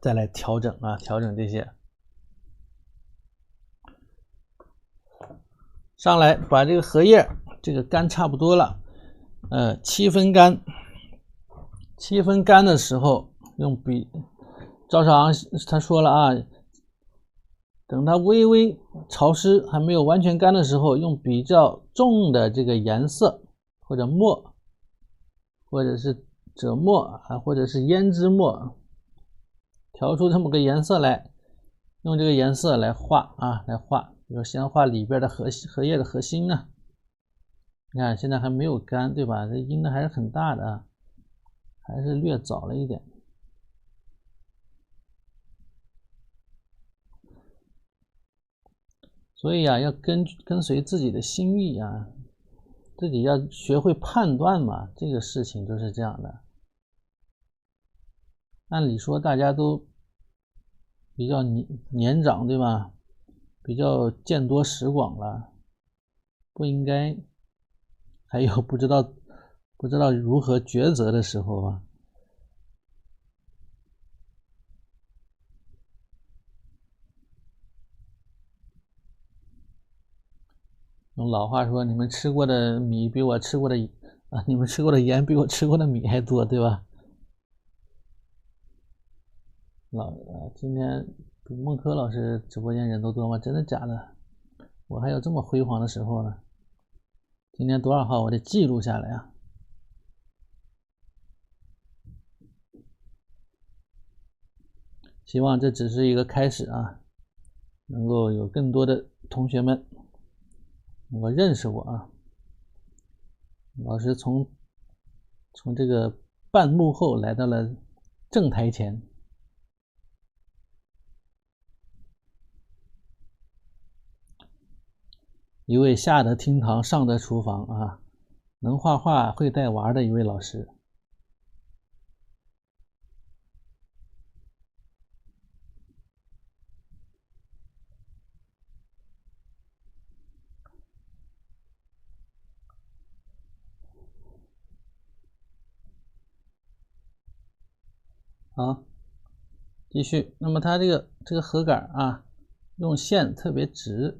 再来调整啊，调整这些。上来把这个荷叶这个干差不多了，7分干，7分干的时候用笔，赵少昂他说了啊，等它微微潮湿还没有完全干的时候，用比较重的这个颜色或者墨，或者是赭墨啊，或者是胭脂墨，调出这么个颜色来，用这个颜色来画啊，来画。比如先画里边的荷叶的核心啊，你看现在还没有干，对吧？这阴的还是很大的啊，还是略早了一点。所以啊，要跟随自己的心意啊，自己要学会判断嘛，这个事情就是这样的。按理说大家都比较年长，对吧？比较见多识广了，不应该还有不知道如何抉择的时候啊。用老话说，你们吃过的米比我吃过的你们吃过的盐比我吃过的米还多，对吧？今天比孟轲老师直播间人都多吗？真的假的？我还有这么辉煌的时候呢。今天多少号我得记录下来啊。希望这只是一个开始啊，能够有更多的同学们能够认识我啊。老师从这个半幕后来到了正台前。一位下得厅堂上得厨房啊，能画画会带娃的一位老师。好，继续。那么它这个盒杆啊，用线特别直，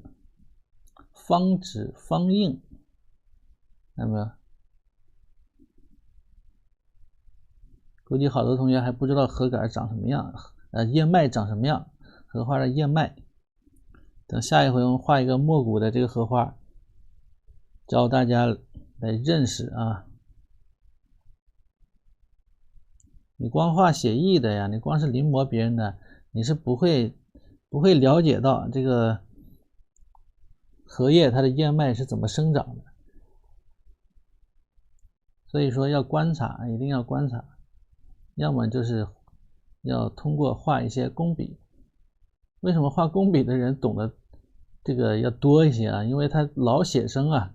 方直方硬，看到没有？估计好多同学还不知道盒杆长什么样，叶脉长什么样，荷花的叶脉。等下一回我们画一个墨骨的这个荷花，教大家来认识啊。你光画写意的呀，你光是临摹别人的，你是不会了解到这个荷叶它的叶脉是怎么生长的。所以说要观察，一定要观察，要么就是要通过画一些工笔。为什么画工笔的人懂得这个要多一些啊？因为他老写生啊，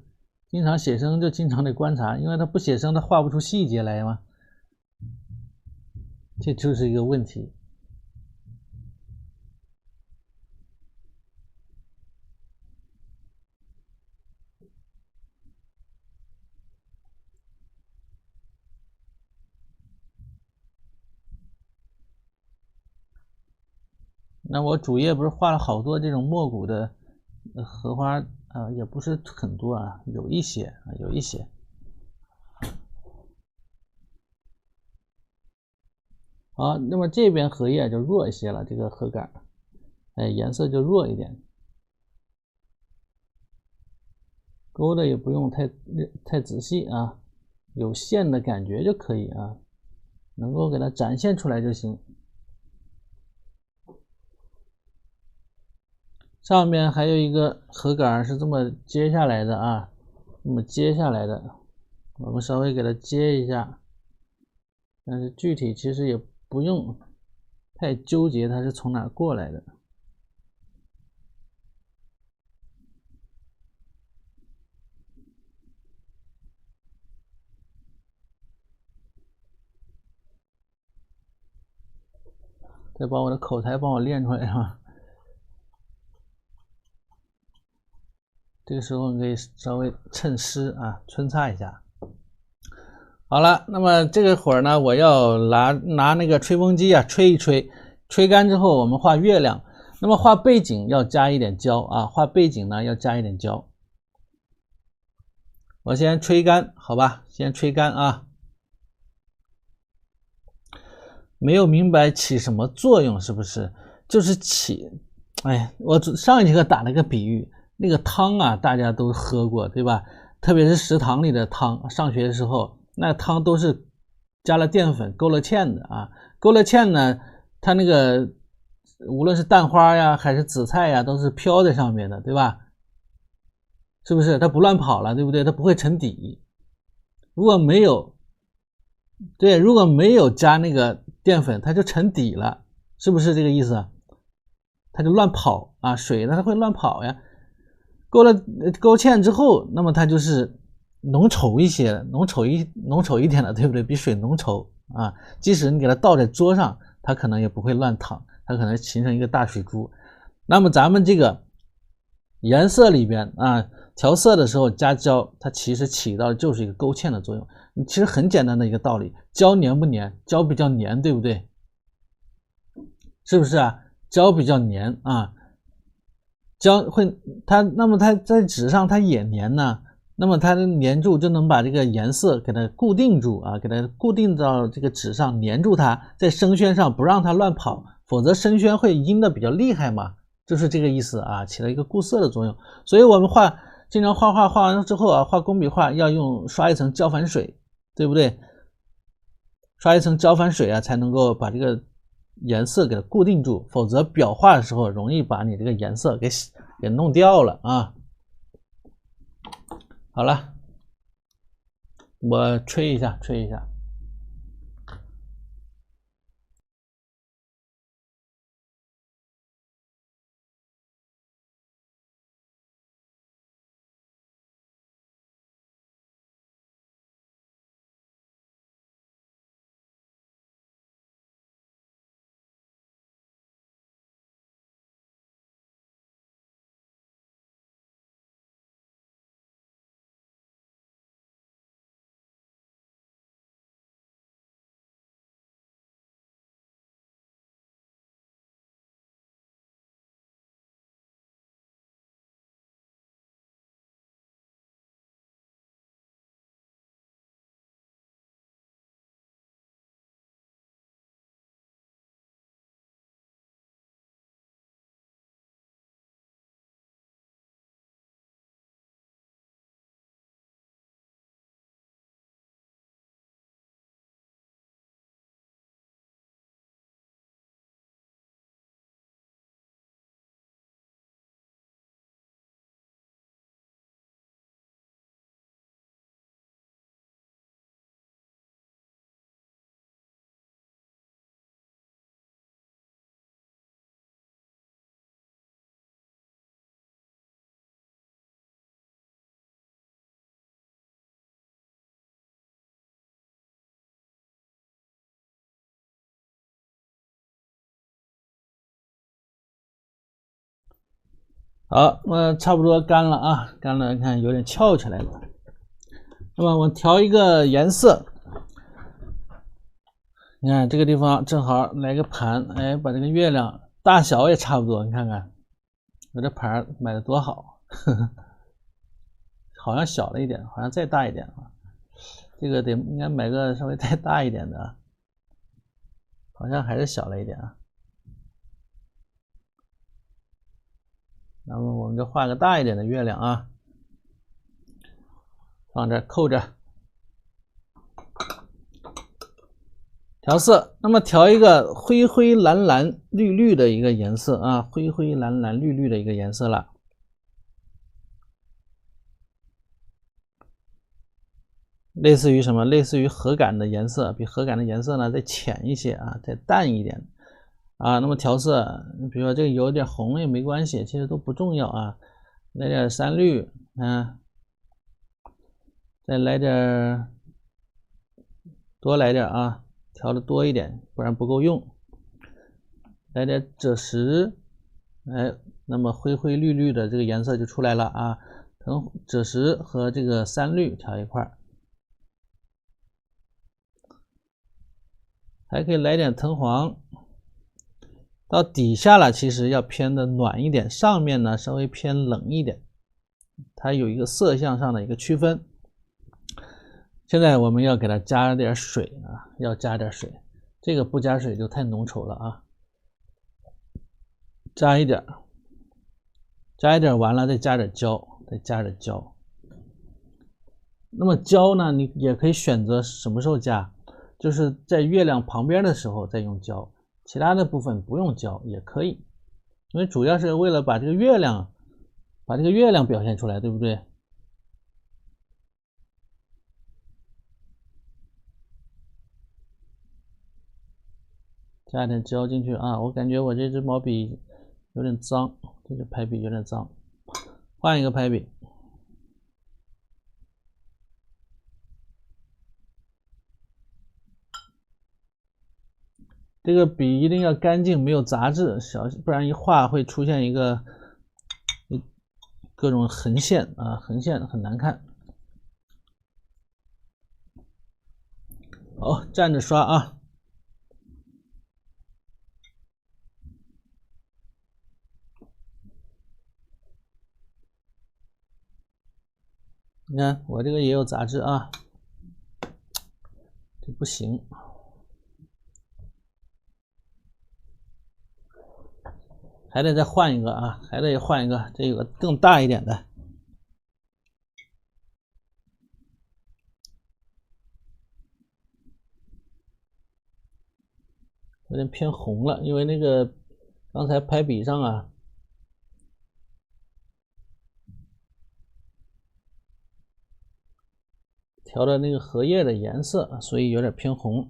经常写生就经常得观察，因为他不写生他画不出细节来嘛。这就是一个问题。那我主页不是画了好多这种墨骨的荷花啊，也不是很多啊，有一些。好，那么这边荷叶就弱一些了，这个荷杆，颜色就弱一点，勾的也不用太仔细啊，有线的感觉就可以啊，能够给它展现出来就行。上面还有一个荷杆是这么接下来的啊，这么接下来的，我们稍微给它接一下，但是具体其实也不用太纠结它是从哪过来的。再把我的口才帮我练出来啊！这个时候你可以稍微趁湿啊，抻擦一下。好了，那么这个会儿呢，我要拿那个吹风机啊，吹一吹，吹干之后我们画月亮。那么画背景要加一点胶啊，画背景呢要加一点胶。我先吹干，好吧，先吹干啊。没有明白起什么作用，是不是？就是起，我上一节课打了个比喻，那个汤啊，大家都喝过，对吧？特别是食堂里的汤，上学的时候，那汤都是加了淀粉勾了芡的啊。勾了芡呢，它那个无论是蛋花呀还是紫菜呀，都是飘在上面的，对吧？是不是？它不乱跑了，对不对？它不会沉底。如果没有加那个淀粉，它就沉底了，是不是这个意思？它就乱跑啊，水呢它会乱跑呀。勾芡之后，那么它就是浓稠一些，浓稠一点的，对不对？比水浓稠啊。即使你给它倒在桌上，它可能也不会乱淌，它可能形成一个大水珠。那么咱们这个颜色里边啊，调色的时候加胶，它其实起到的就是一个勾芡的作用。其实很简单的一个道理，胶粘不粘？胶比较粘，对不对？是不是啊？胶比较粘啊。胶会那么它在纸上它也粘呢，那么它粘住就能把这个颜色给它固定住啊，给它固定到这个纸上，粘住它，在生宣上不让它乱跑，否则生宣会阴的比较厉害嘛，就是这个意思啊，起了一个固色的作用。所以我们经常画完了之后啊，画工笔画要刷一层胶反水，对不对？刷一层胶反水啊，才能够把这个颜色给它固定住，否则裱画的时候容易把你这个颜色给弄掉了啊。好了，我吹一下。好，那差不多干了啊，干了，看有点翘起来了。那么我调一个颜色，你看这个地方正好来个盘，哎，把这个月亮大小也差不多，你看看我这盘买的多好，好像小了一点，好像再大一点啊。这个应该买个稍微再大一点的，好像还是小了一点啊。那么我们就画个大一点的月亮啊，放这扣着。调色，那么调一个灰灰蓝蓝绿绿的一个颜色啊，灰灰蓝蓝绿绿的一个颜色了。类似于什么？类似于核感的颜色，比核感的颜色呢再浅一些啊，再淡一点啊。那么调色，比如说这个有点红也没关系，其实都不重要啊。来点山绿，再来点，多来点啊，调的多一点，不然不够用。来点赭石，哎，那么灰灰绿绿的这个颜色就出来了啊。赭石和这个山绿调一块儿。还可以来点藤黄，到底下了其实要偏的暖一点，上面呢稍微偏冷一点，它有一个色相上的一个区分。现在我们要给它加点水啊，要加点水，这个不加水就太浓稠了啊，加一点完了再加点胶，那么胶呢，你也可以选择什么时候加，就是在月亮旁边的时候再用胶，其他的部分不用胶也可以，因为主要是为了把这个月亮表现出来，对不对？加点胶进去啊，我感觉我这支毛笔有点脏，这支排笔有点脏。换一个排比。这个笔一定要干净，没有杂质，不然一画会出现各种横线啊，横线很难看。好，站着刷啊。你看我这个也有杂质啊，这不行。还得再换一个啊，还得换一个，这有个更大一点的，有点偏红了，因为那个刚才排比上啊，调的那个荷叶的颜色，所以有点偏红。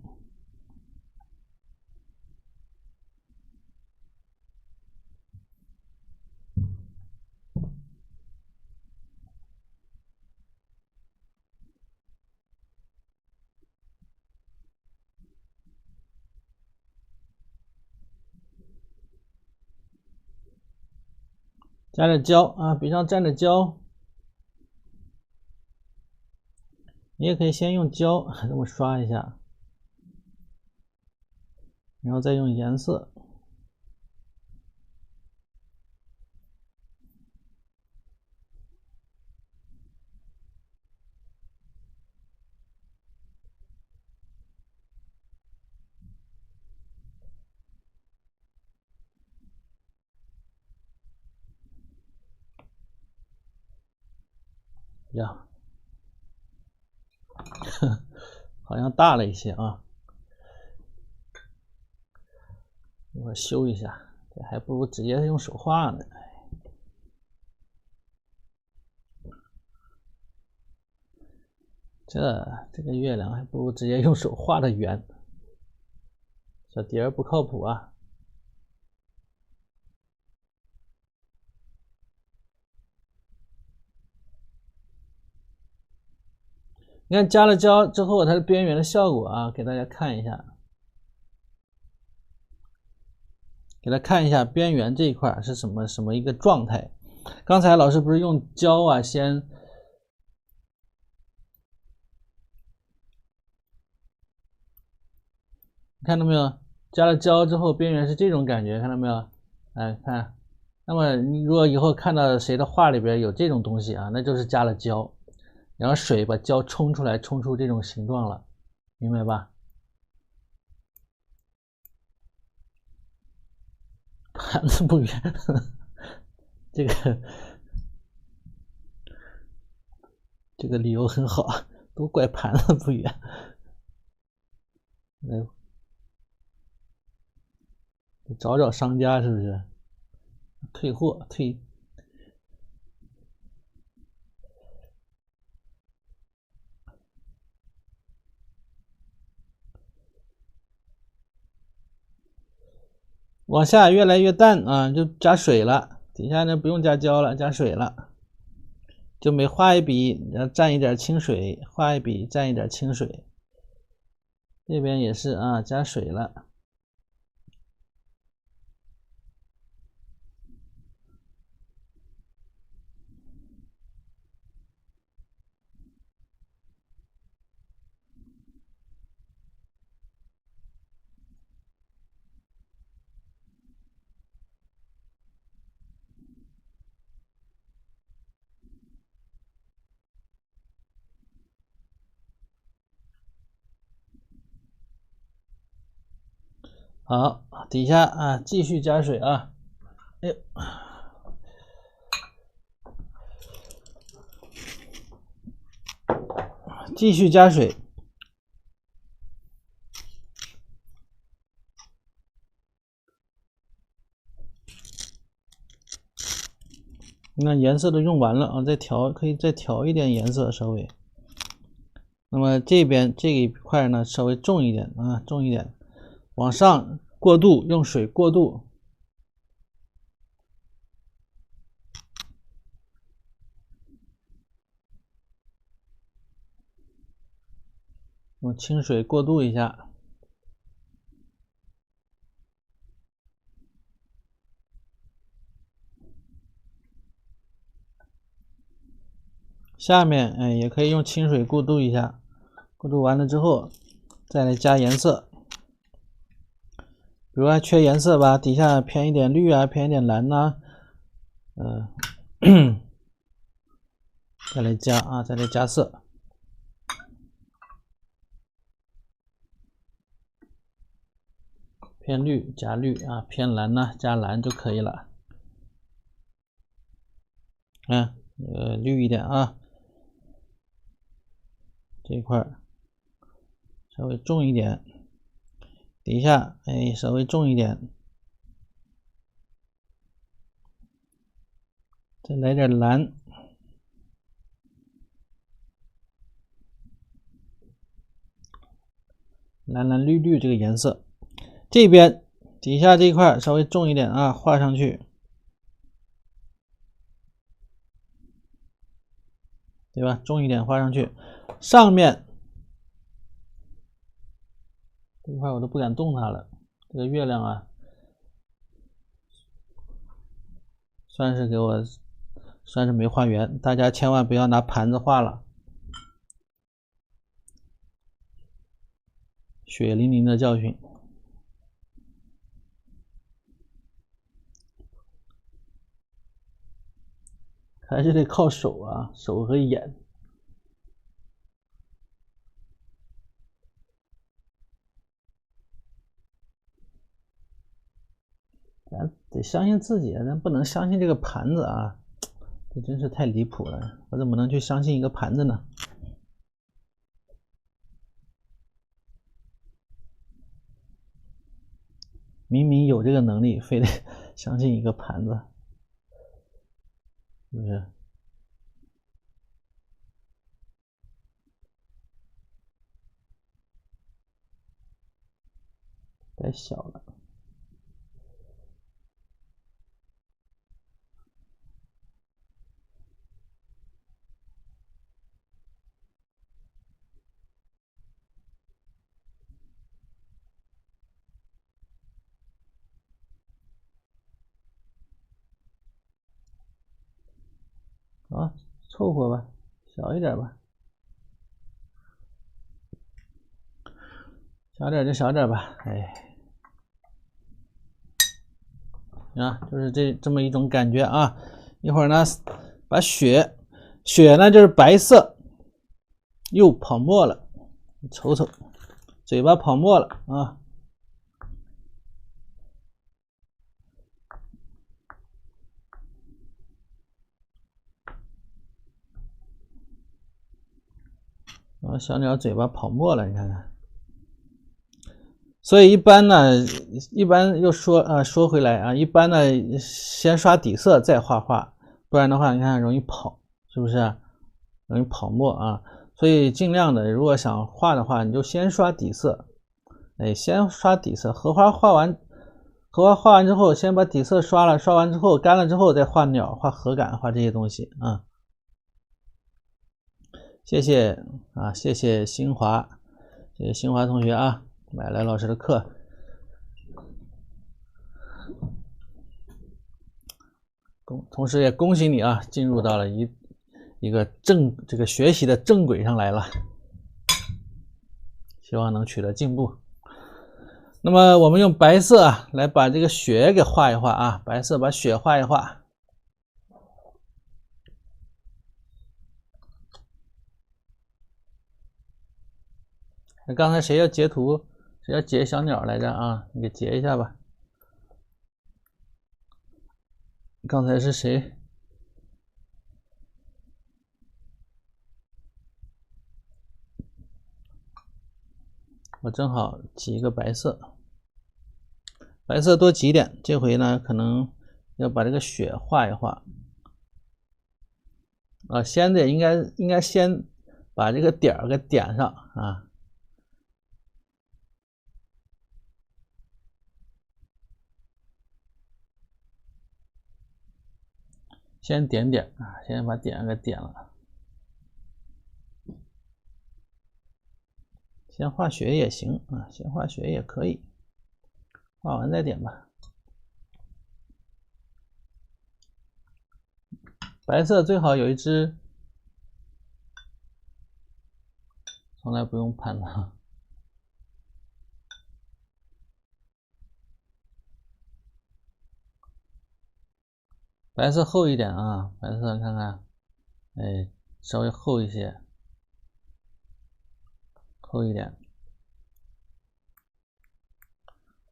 加点胶啊，笔上沾点胶，你也可以先用胶这么刷一下，然后再用颜色。呀，好像大了一些啊，一会儿修一下，这还不如直接用手画呢。这个月亮还不如直接用手画的圆，小碟儿不靠谱啊。你看加了胶之后，它的边缘的效果啊，给大家看一下，给大家看一下边缘这一块是什么一个状态。刚才老师不是用胶啊，先看到没有？加了胶之后，边缘是这种感觉，看到没有？哎，看。那么你如果以后看到谁的画里边有这种东西啊，那就是加了胶，然后水把胶冲出来，冲出这种形状了，明白吧？盘子不圆，这个理由很好，都怪盘子不圆。来，找找商家是不是？退货退。往下越来越淡啊，就加水了。底下呢不用加胶了，加水了。就每画一笔，然后蘸一点清水，画一笔蘸一点清水。这边也是啊，加水了。好，底下啊继续加水啊。哎呦，继续加水。那颜色都用完了啊，可以再调一点颜色稍微。那么这边这一块呢稍微重一点啊，重一点，往上过渡，用水过渡。用清水过渡一下。下面也可以用清水过渡一下，过渡完了之后再来加颜色。比如还缺颜色吧，底下偏一点绿啊，偏一点蓝呐、再来加啊，再来加色。偏绿加绿啊，偏蓝呢加蓝就可以了。绿一点啊，这一块稍微重一点，底下稍微重一点，再来点蓝，蓝蓝绿绿这个颜色。这边底下这一块稍微重一点啊，画上去，对吧？重一点画上去，上面这一块我都不敢动它了。这个月亮啊，算是没画圆，大家千万不要拿盘子画了。血淋淋的教训。还是得靠手啊，手和眼。咱得相信自己，咱不能相信这个盘子啊，这真是太离谱了。我怎么能去相信一个盘子呢？明明有这个能力，非得相信一个盘子，是不是？太小了。啊，凑合吧，小一点吧，小点就小点吧，就是这么一种感觉啊。一会儿呢，把血呢就是白色，又跑沫了，你瞅瞅，嘴巴跑沫了啊。然后小鸟嘴巴跑沫了，你看看。所以一般又说回来啊，一般呢先刷底色再画画，不然的话你看容易跑，是不是？容易跑沫啊。所以尽量的，如果想画的话，你就先刷底色，先刷底色。荷花画完之后，先把底色刷了，刷完之后干了之后再画鸟、画荷杆、画这些东西啊。谢谢新华，谢谢新华同学啊，买来老师的课。同时也恭喜你啊，进入到了一个这个学习的正轨上来了，希望能取得进步。那么我们用白色啊来把这个雪给画一画啊，白色把雪画一画。那刚才谁要截图？谁要截小鸟来着啊？你给截一下吧。刚才是谁？我正好挤一个白色，白色多挤点。这回呢，可能要把这个雪画一画。先得应该先把这个点儿给点上啊。先点点啊，先把点给点了。先画血也行啊，先画血也可以，画完再点吧。白色最好有一只，从来不用盘它。白色厚一点啊，白色看看，哎，稍微厚一些，厚一点。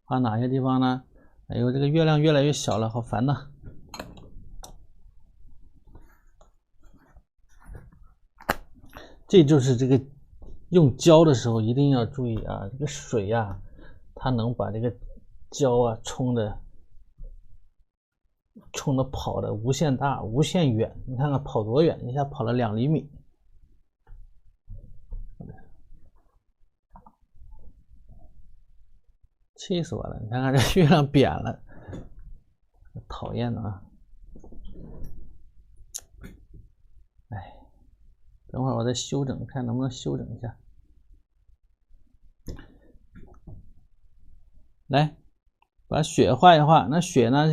画哪些地方呢？哎呦，这个月亮越来越小了，好烦呐！这就是这个用胶的时候一定要注意啊，这个水呀，它能把这个胶啊冲的跑的无限大、无限远。你看看跑多远，一下跑了2厘米，气死我了！你看看这月亮扁了，讨厌的啊！哎，等会儿我再修整，看能不能修整一下。来，把血画一画。那血呢，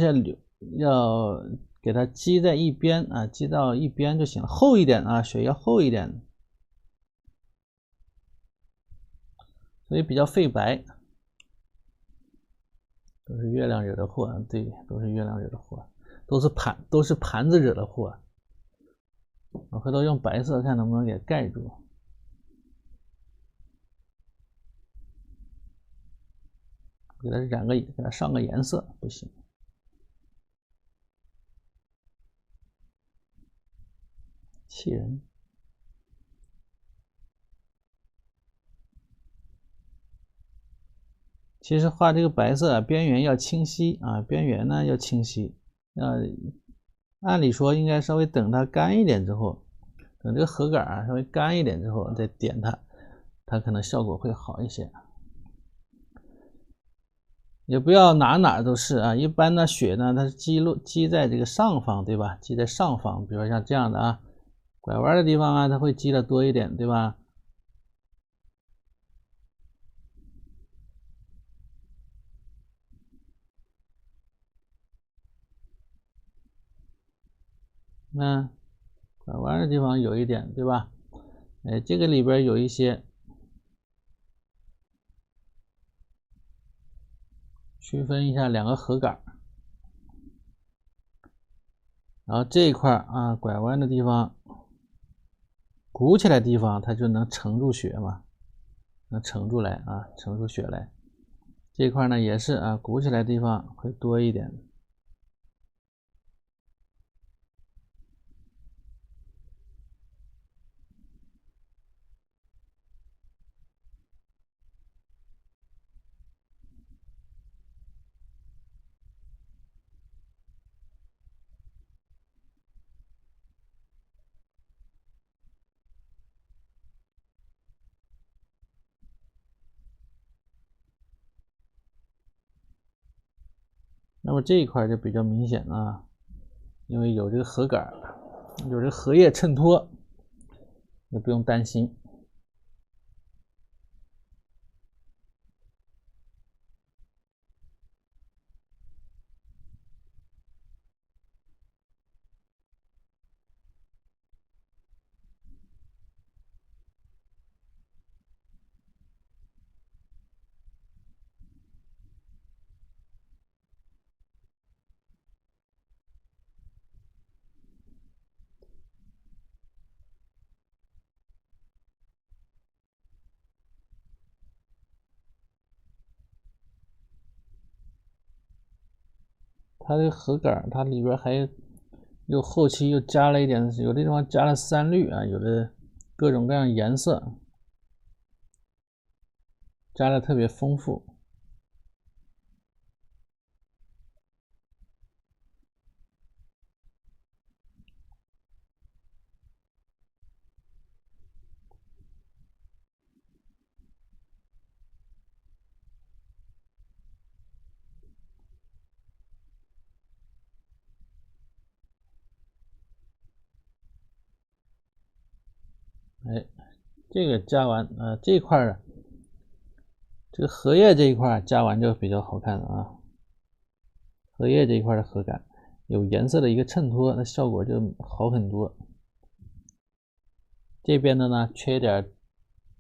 要给它积在一边啊，积到一边就行了，厚一点啊，血要厚一点，所以比较费白。都是月亮惹的祸，对，都是月亮惹的祸，都是盘子惹的祸。我回头用白色看能不能给盖住。给它上个颜色，不行。气人。其实画这个白色啊，边缘要清晰啊，边缘呢要清晰。按理说应该稍微等它干一点之后，等这个核杆啊稍微干一点之后再点它，它可能效果会好一些。也不要哪都是啊，一般的血呢，它是积在这个上方，对吧？积在上方，比如说像这样的啊，拐弯的地方啊，它会积的多一点，对吧？那拐弯的地方有一点，对吧？哎，这个里边有一些，区分一下2个核杆，然后这一块啊，拐弯的地方，鼓起来的地方，它就能盛住血嘛，能盛出来啊，盛出血来。这一块呢也是啊，鼓起来的地方会多一点。那么这一块就比较明显啊，因为有这个核杆，有这个荷叶衬托，也不用担心。它这个核杆，它里边还又后期又加了一点，有的地方加了3绿啊，有的各种各样颜色，加的特别丰富。哎，这个加完这一块这个荷叶这一块加完就比较好看了啊。荷叶这一块的荷感有颜色的一个衬托，那效果就好很多。这边的呢缺一点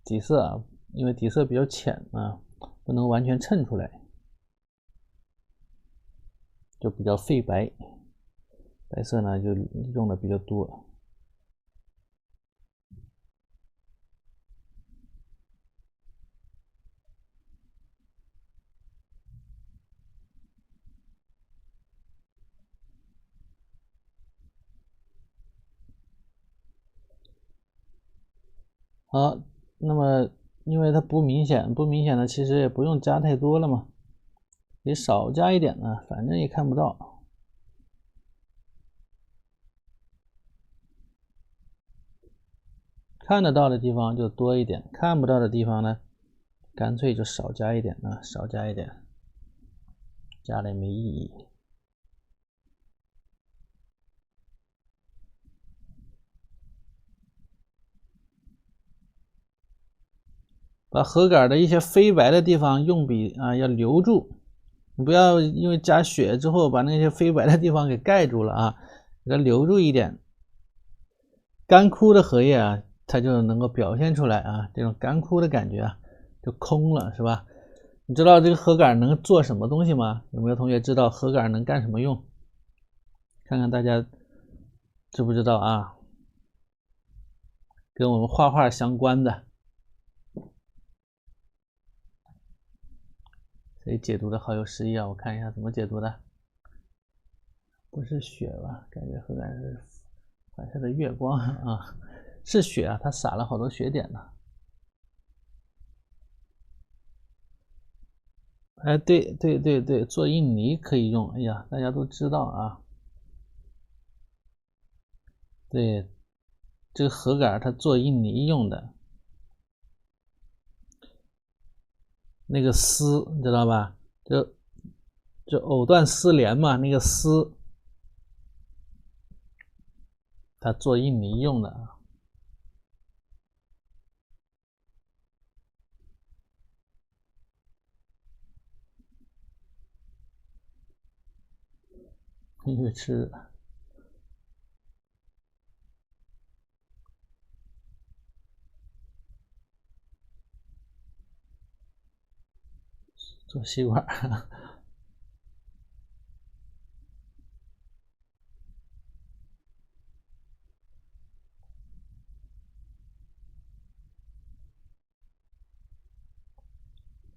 底色啊，因为底色比较浅啊，不能完全衬出来，就比较费白。白色呢就用的比较多。好，那么因为它不明显的其实也不用加太多了嘛，也少加一点呢，反正也看不到。看得到的地方就多一点，看不到的地方呢，干脆就少加一点啊，少加一点，加了也没意义。把荷杆的一些飞白的地方用笔啊要留住，你不要因为加血之后把那些飞白的地方给盖住了啊，给它留住一点。干枯的荷叶啊，它就能够表现出来啊，这种干枯的感觉啊，就空了，是吧？你知道这个荷杆能做什么东西吗？有没有同学知道荷杆能干什么用？看看大家知不知道啊？跟我们画画相关的。谁解读的好有诗意啊？我看一下怎么解读的。不是雪吧？感觉荷杆是反射的月光啊，是雪啊，它撒了好多雪点呢。哎，对对对对，做印泥可以用。哎呀，大家都知道啊。对，这个荷杆它做印泥用的。那个丝你知道吧？就藕断丝连嘛，那个丝，它做印泥用的。因为吃做吸管。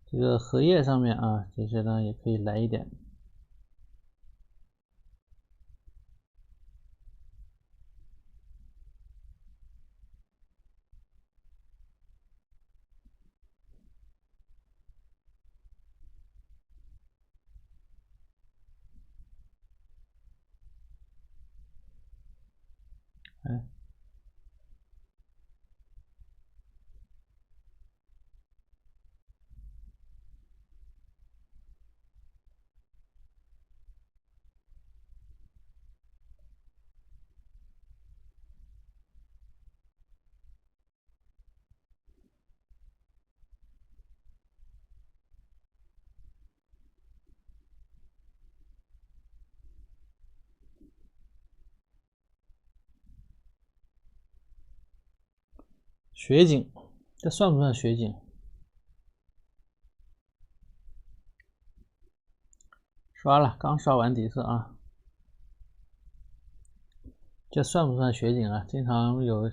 这个荷叶上面啊，其实呢也可以来一点。哎，雪景，这算不算雪景？刷了，刚刷完底色啊。这算不算雪景啊？经常有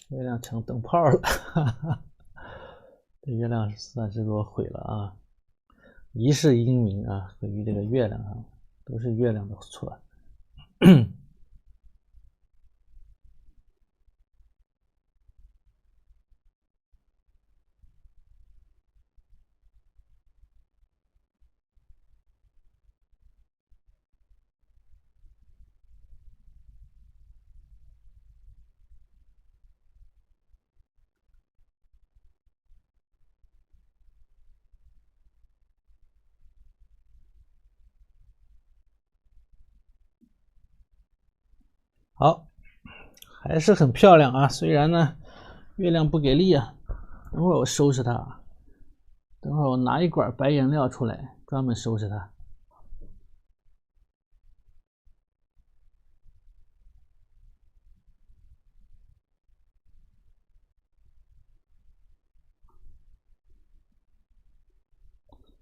月亮成灯泡了，这月亮算是给我毁了啊！一世英名啊，毁于这个月亮啊，都是月亮的错。好，还是很漂亮啊，虽然呢月亮不给力啊，等会儿我收拾它。等会儿我拿一管白颜料出来，专门收拾它。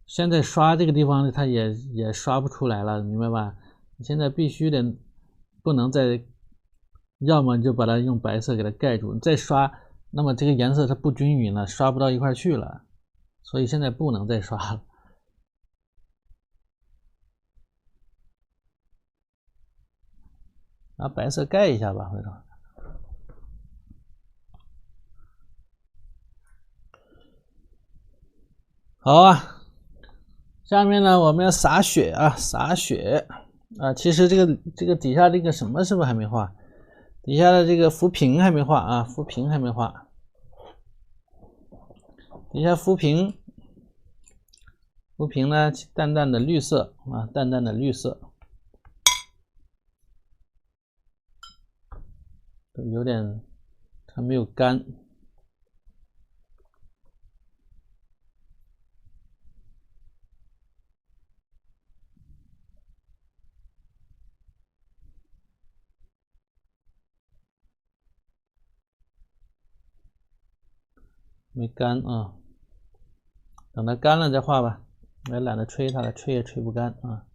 现在刷这个地方它也刷不出来了，明白吧？你现在必须得不能再，要么就把它用白色给它盖住，再刷，那么这个颜色它不均匀了，刷不到一块去了，所以现在不能再刷了。拿白色盖一下吧，回头。好啊。下面呢，我们要洒血啊，洒血啊。其实这个底下这个什么是不是还没画？底下的这个浮萍还没画啊，浮萍还没画。底下浮萍呢，淡淡的绿色啊，淡淡的绿色，有点还没有干。没干啊，等它干了再画吧。我也懒得吹它了，吹也吹不干啊。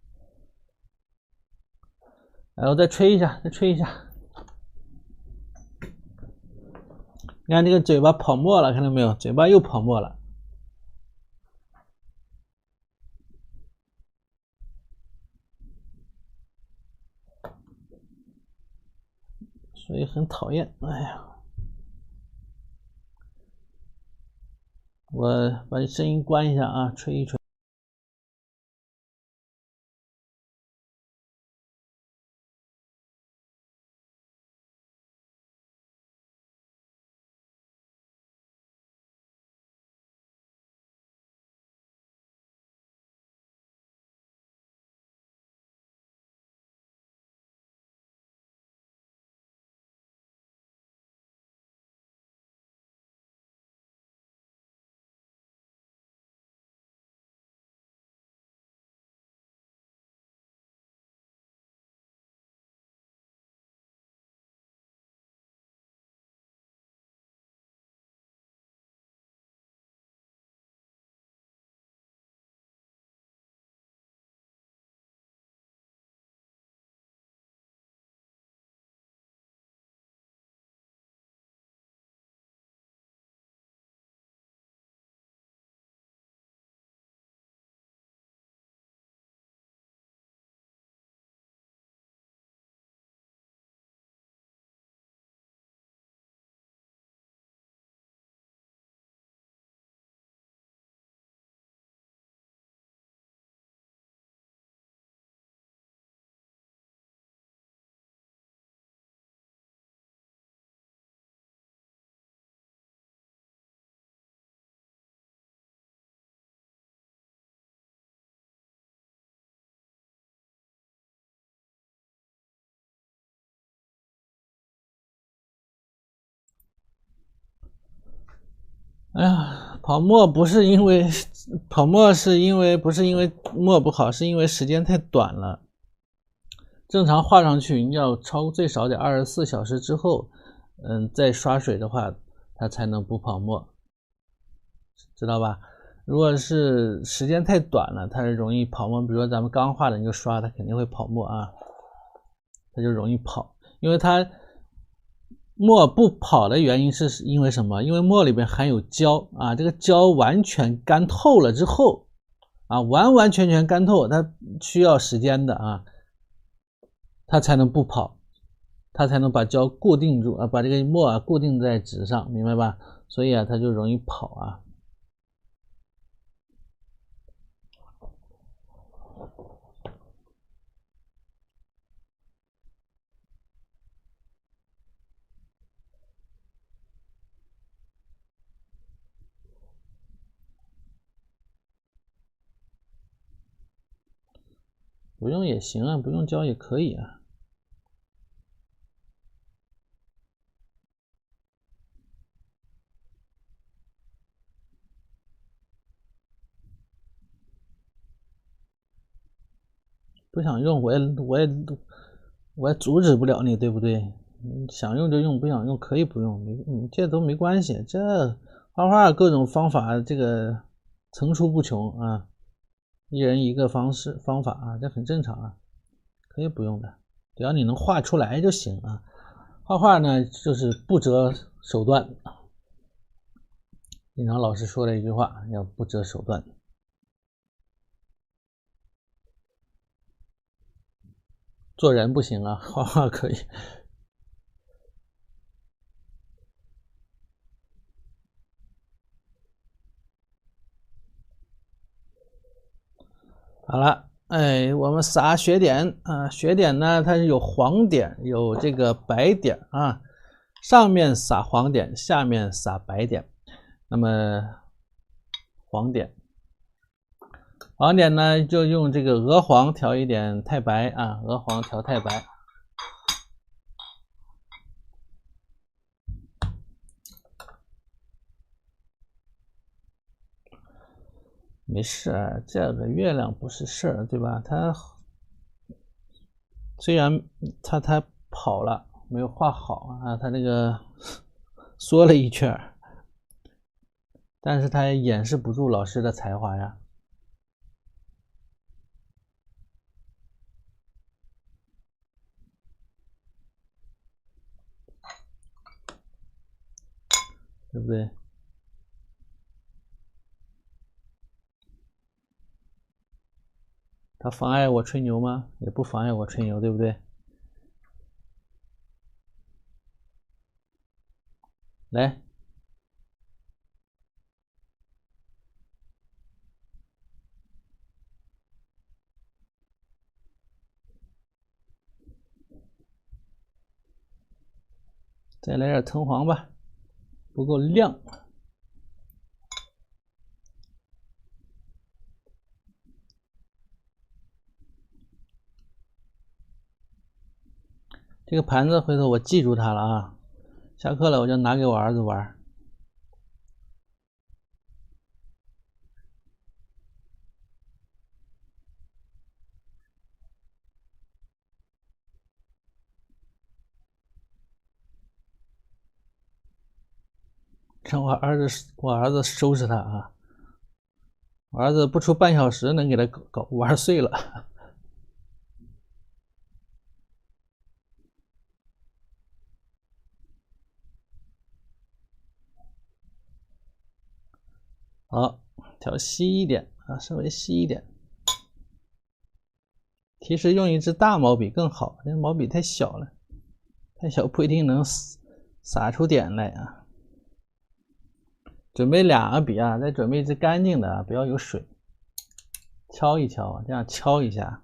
然后再吹一下，再吹一下。你看这个嘴巴跑沫了，看到没有？嘴巴又跑沫了，所以很讨厌。哎呀，我把声音关一下啊，吹一吹。哎呀，跑沫不是因为不是因为沫不好，是因为时间太短了。正常画上去，你要最少得24小时之后，再刷水的话，它才能不跑沫，知道吧？如果是时间太短了，它是容易跑沫。比如说咱们刚画的，你就刷，它肯定会跑沫啊，它就容易跑，因为它。沫不跑的原因是因为什么？因为沫里边含有胶啊，这个胶完全干透了之后啊，完完全全干透，它需要时间的啊，它才能不跑，它才能把胶固定住啊，把这个沫啊固定在纸上，明白吧？所以啊，它就容易跑啊。不用也行啊，不用胶也可以啊。不想用我也阻止不了你，对不对？你想用就用，不想用可以不用，你这都没关系。这画画各种方法，这个层出不穷啊，一人一个方法啊，这很正常啊，可以不用的，只要你能画出来就行啊。画画呢，就是不择手段。经常老师说的一句话，要不择手段。做人不行啊，画画可以。好了，我们撒血点啊，血点呢，它是有黄点，有这个白点啊，上面撒黄点，下面撒白点。那么黄点呢，就用这个鹅黄调一点太白啊，鹅黄调太白。没事，这个月亮不是事儿，对吧？它虽然它跑了，没有画好啊，它这个缩了一圈，但是它也掩饰不住老师的才华呀。对不对？它妨碍我吹牛吗？也不妨碍我吹牛，对不对？来，再来点藤黄吧，不够亮。这个盘子回头我记住它了啊，下课了我就拿给我儿子玩。让我儿子收拾它啊！我儿子不出半小时能给他搞玩碎了。好，调稀一点啊，稍微稀一点。其实用一支大毛笔更好，这毛笔太小了，太小不一定能撒出点来啊。准备2个笔啊，再准备一支干净的啊，不要有水。敲一敲，这样敲一下。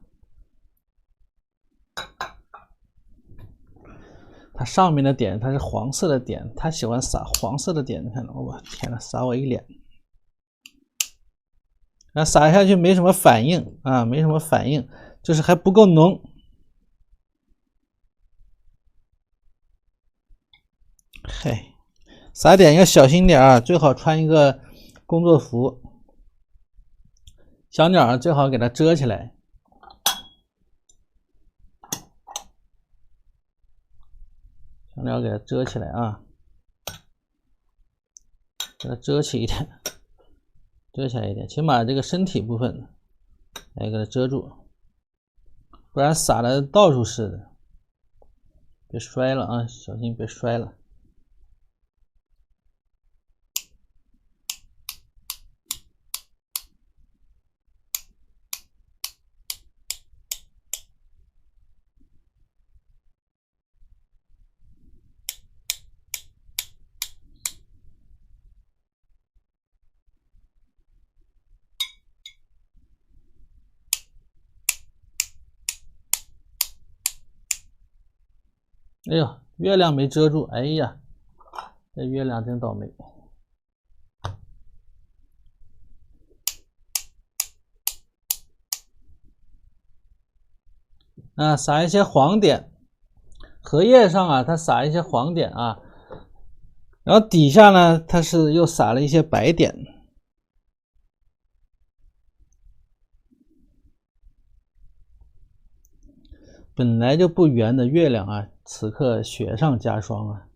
它上面的点它是黄色的点，它喜欢撒黄色的点，你看到我天呐，撒我一脸。那撒下去没什么反应啊，没什么反应，就是还不够浓。嘿，撒点要小心点啊，最好穿一个工作服，小鸟最好给它遮起来。小鸟给它遮起来啊，给它遮起一点，遮起来一点，请把这个身体部分来给它遮住，不然撒的到处是的。别摔了啊，小心别摔了。哎呦，月亮没遮住，哎呀，这月亮真倒霉。啊，撒一些黄点，荷叶上啊，它撒一些黄点啊，然后底下呢，它是又撒了一些白点。本来就不圆的月亮啊，此刻雪上加霜啊。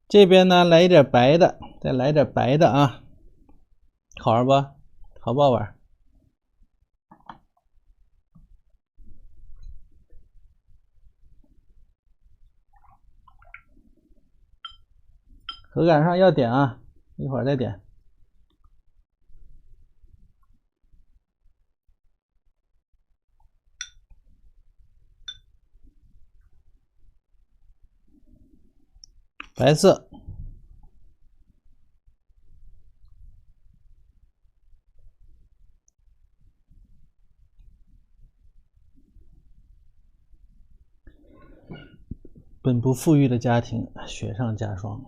这边呢，来一点白的，再来点白的啊，好玩不？好不好玩？口感上要点啊，一会儿再点。白色。本不富裕的家庭，雪上加霜。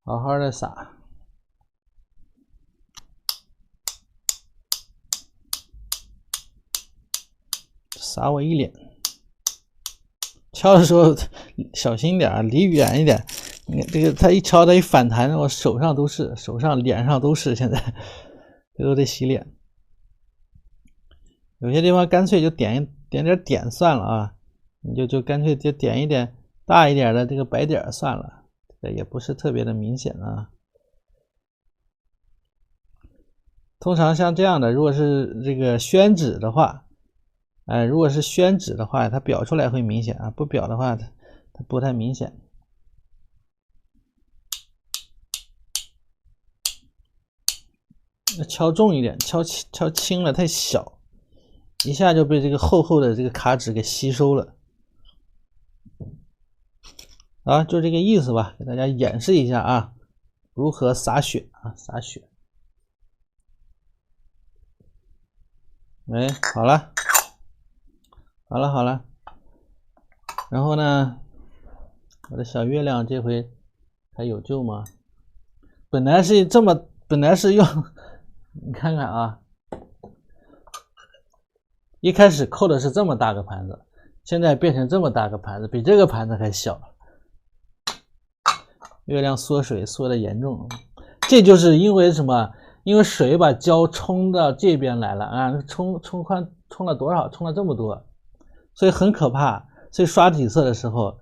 好好的撒。撒我一脸。敲的时候小心点，离远一点。你看这个，它一敲，它一反弹，我手上都是，手上、脸上都是，现在都得洗脸。有些地方干脆就点点算了啊，你就干脆就点一点大一点的这个白点算了，这也不是特别的明显啊。通常像这样的，如果是这个宣纸的话，如果是宣纸的话，它裱出来会明显啊，不裱的话它不太明显。敲重一点，敲轻了太小，一下就被这个厚厚的这个卡纸给吸收了。啊，就这个意思吧，给大家演示一下啊，如何撒雪啊，撒雪。哎，好了，好了，好了。然后呢，我的小月亮这回还有救吗？本来是用，你看看啊，一开始扣的是这么大个盘子，现在变成这么大个盘子，比这个盘子还小。月亮缩水缩的严重，这就是因为什么？因为水把胶冲到这边来了啊，冲了多少？冲了这么多，所以很可怕。所以刷底色的时候，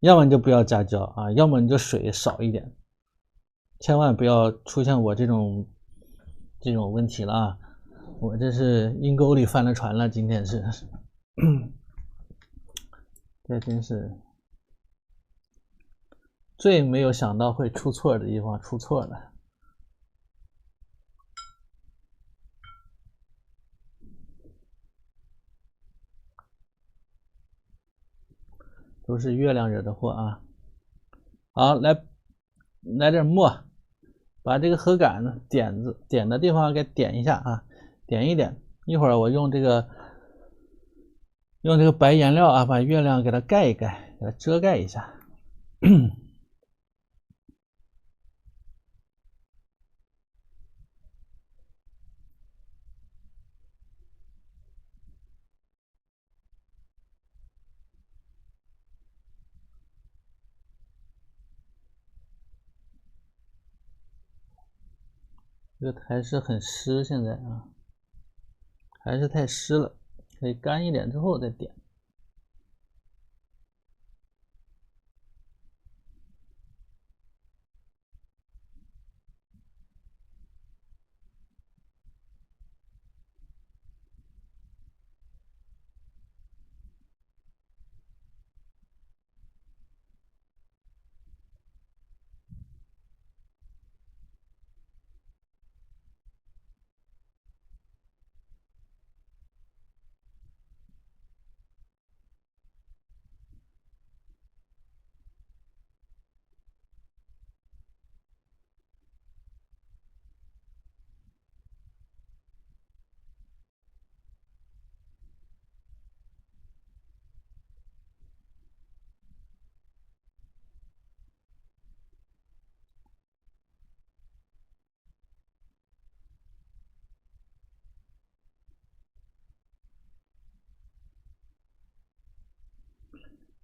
要么你就不要加胶啊，要么你就水少一点，千万不要出现我这种问题了啊！我这是阴沟里翻了船了，今天是，这真是最没有想到会出错的地方出错了。都是月亮惹的祸啊！好，来点墨，把这个核杆呢点的地方给点一下啊，点一点。一会儿我用这个白颜料啊，把月亮给它盖一盖，给它遮盖一下。这个还是很湿，现在啊，还是太湿了，可以干一点之后再点。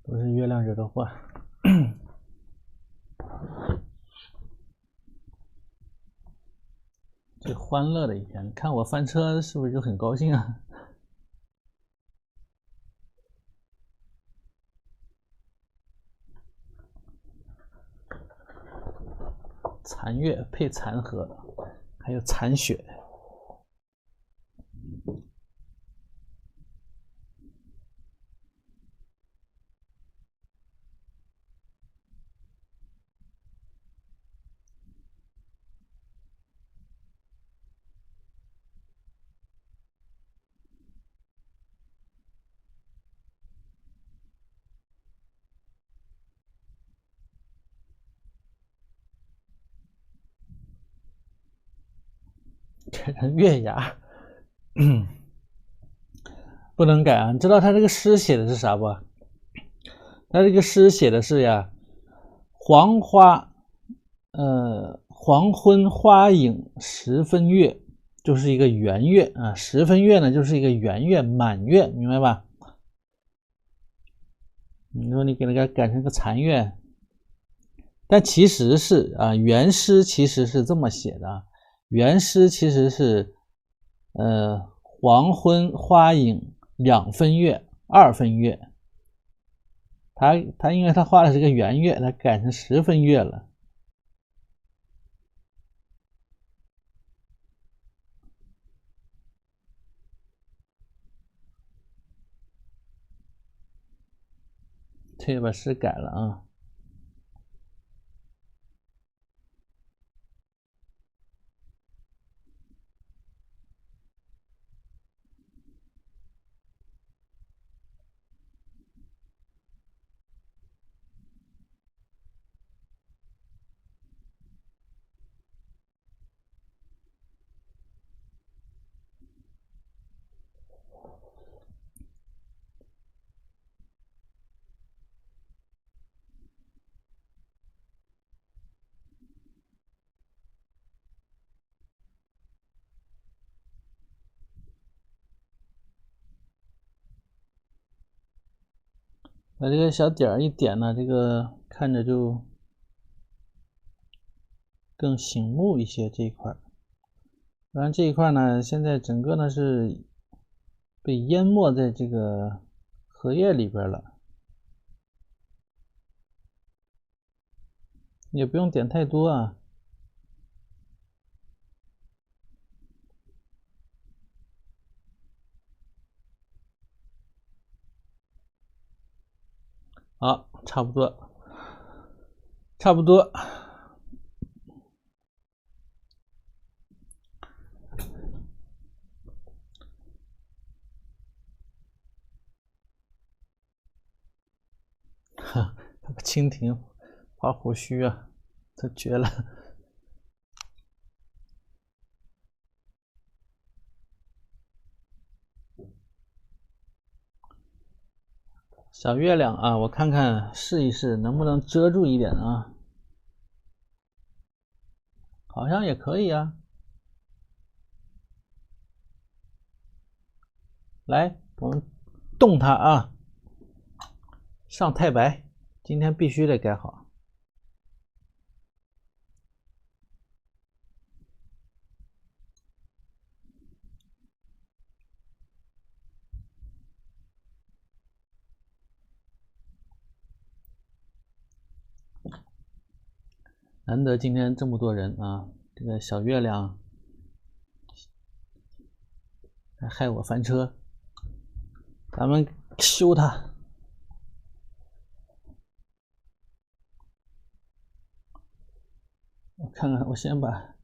都是月亮惹的祸。最欢乐的一天，看我翻车是不是就很高兴啊？残月配残荷，还有残雪。改成月牙，不能改啊！你知道他这个诗写的是啥不？他这个诗写的是呀，黄昏花影时分月，就是一个圆月啊。时分月呢，就是一个圆月、满月，明白吧？你说你给那个改成个残月，但其实是啊，原诗其实是这么写的啊，原诗其实是黄昏花影2分月2分月，他因为他画的是个圆月，他改成10分月了。这把诗改了啊。把这个小点一点呢，这个看着就更醒目一些。这一块，当然这一块呢，现在整个呢是被淹没在这个荷叶里边了，也不用点太多啊。好，差不多，差不多。哈，蜻蜓画胡须啊，这绝了。小月亮啊，我看看试一试能不能遮住一点啊，好像也可以啊。来，我们动它啊，上太白，今天必须得改好。难得今天这么多人啊，这个小月亮还害我翻车，咱们修它。我看看，我先把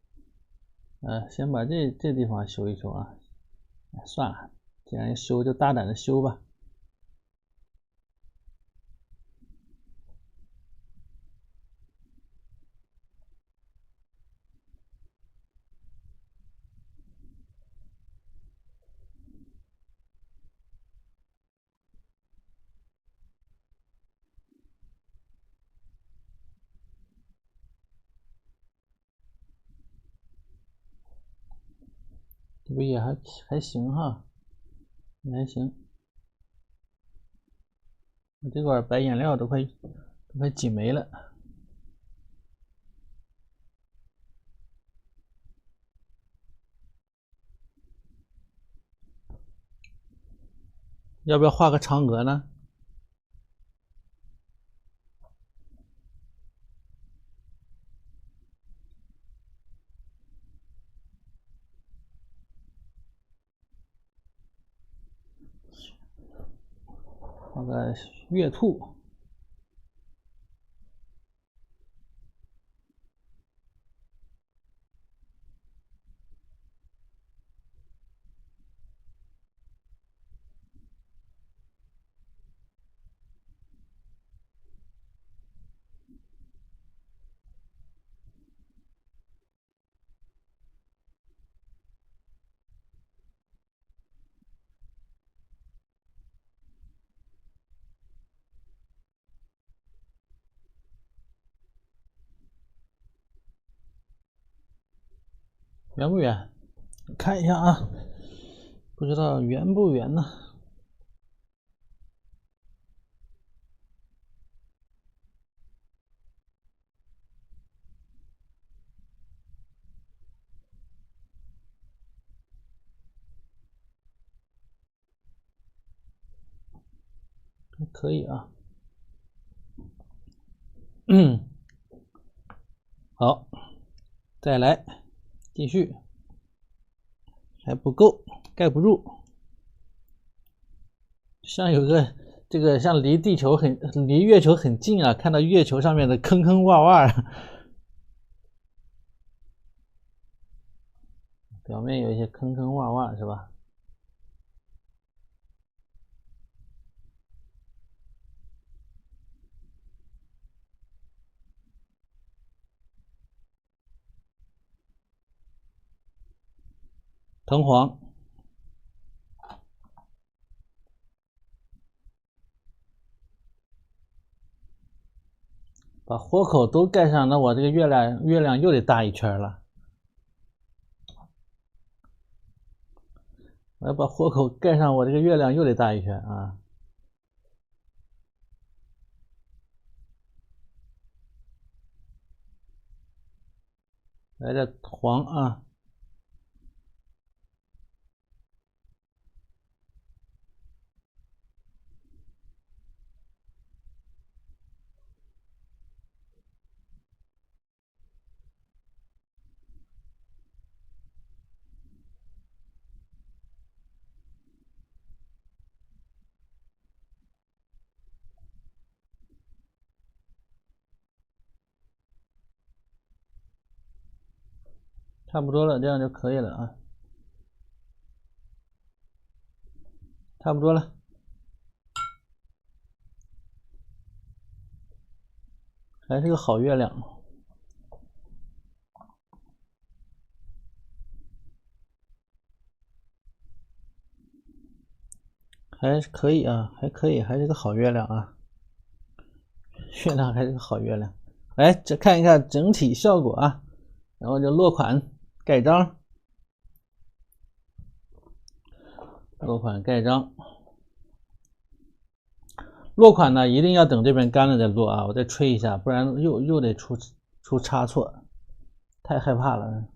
这地方修一修啊。算了，既然修就大胆的修吧。这不也还行哈，也还行。我这块白颜料都快挤没了。要不要画个嫦娥呢？画个月兔。圆不圆？看一下啊，不知道圆不圆呢？可以啊。好，再来，继续，还不够，盖不住。像有个这个像离月球很近啊，看到月球上面的坑坑洼洼，表面有一些坑坑洼洼是吧？藤黄。把豁口都盖上，那我这个月亮又得大一圈了。我要把豁口盖上，我这个月亮又得大一圈啊。来这黄啊。差不多了，这样就可以了啊。差不多了。还是个好月亮。还是可以啊，还可以，还是个好月亮啊。月亮还是个好月亮。来，这看一看整体效果啊，然后就落款盖章。落款盖章。落款呢，一定要等这边干了再落啊！我再吹一下，不然又得出差错，太害怕了。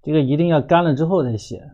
这个一定要干了之后再写。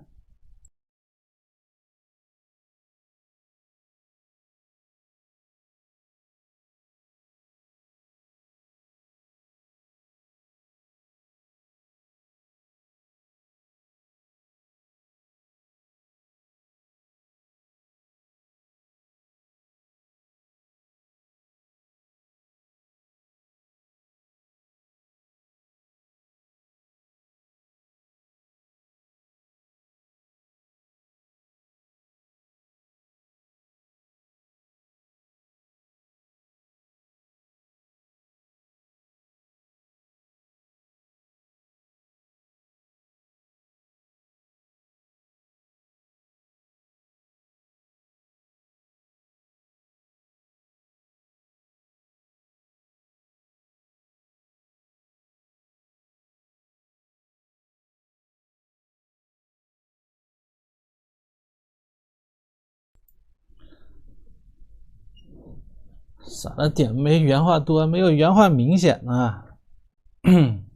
撒的点没原画多，没有原画明显啊，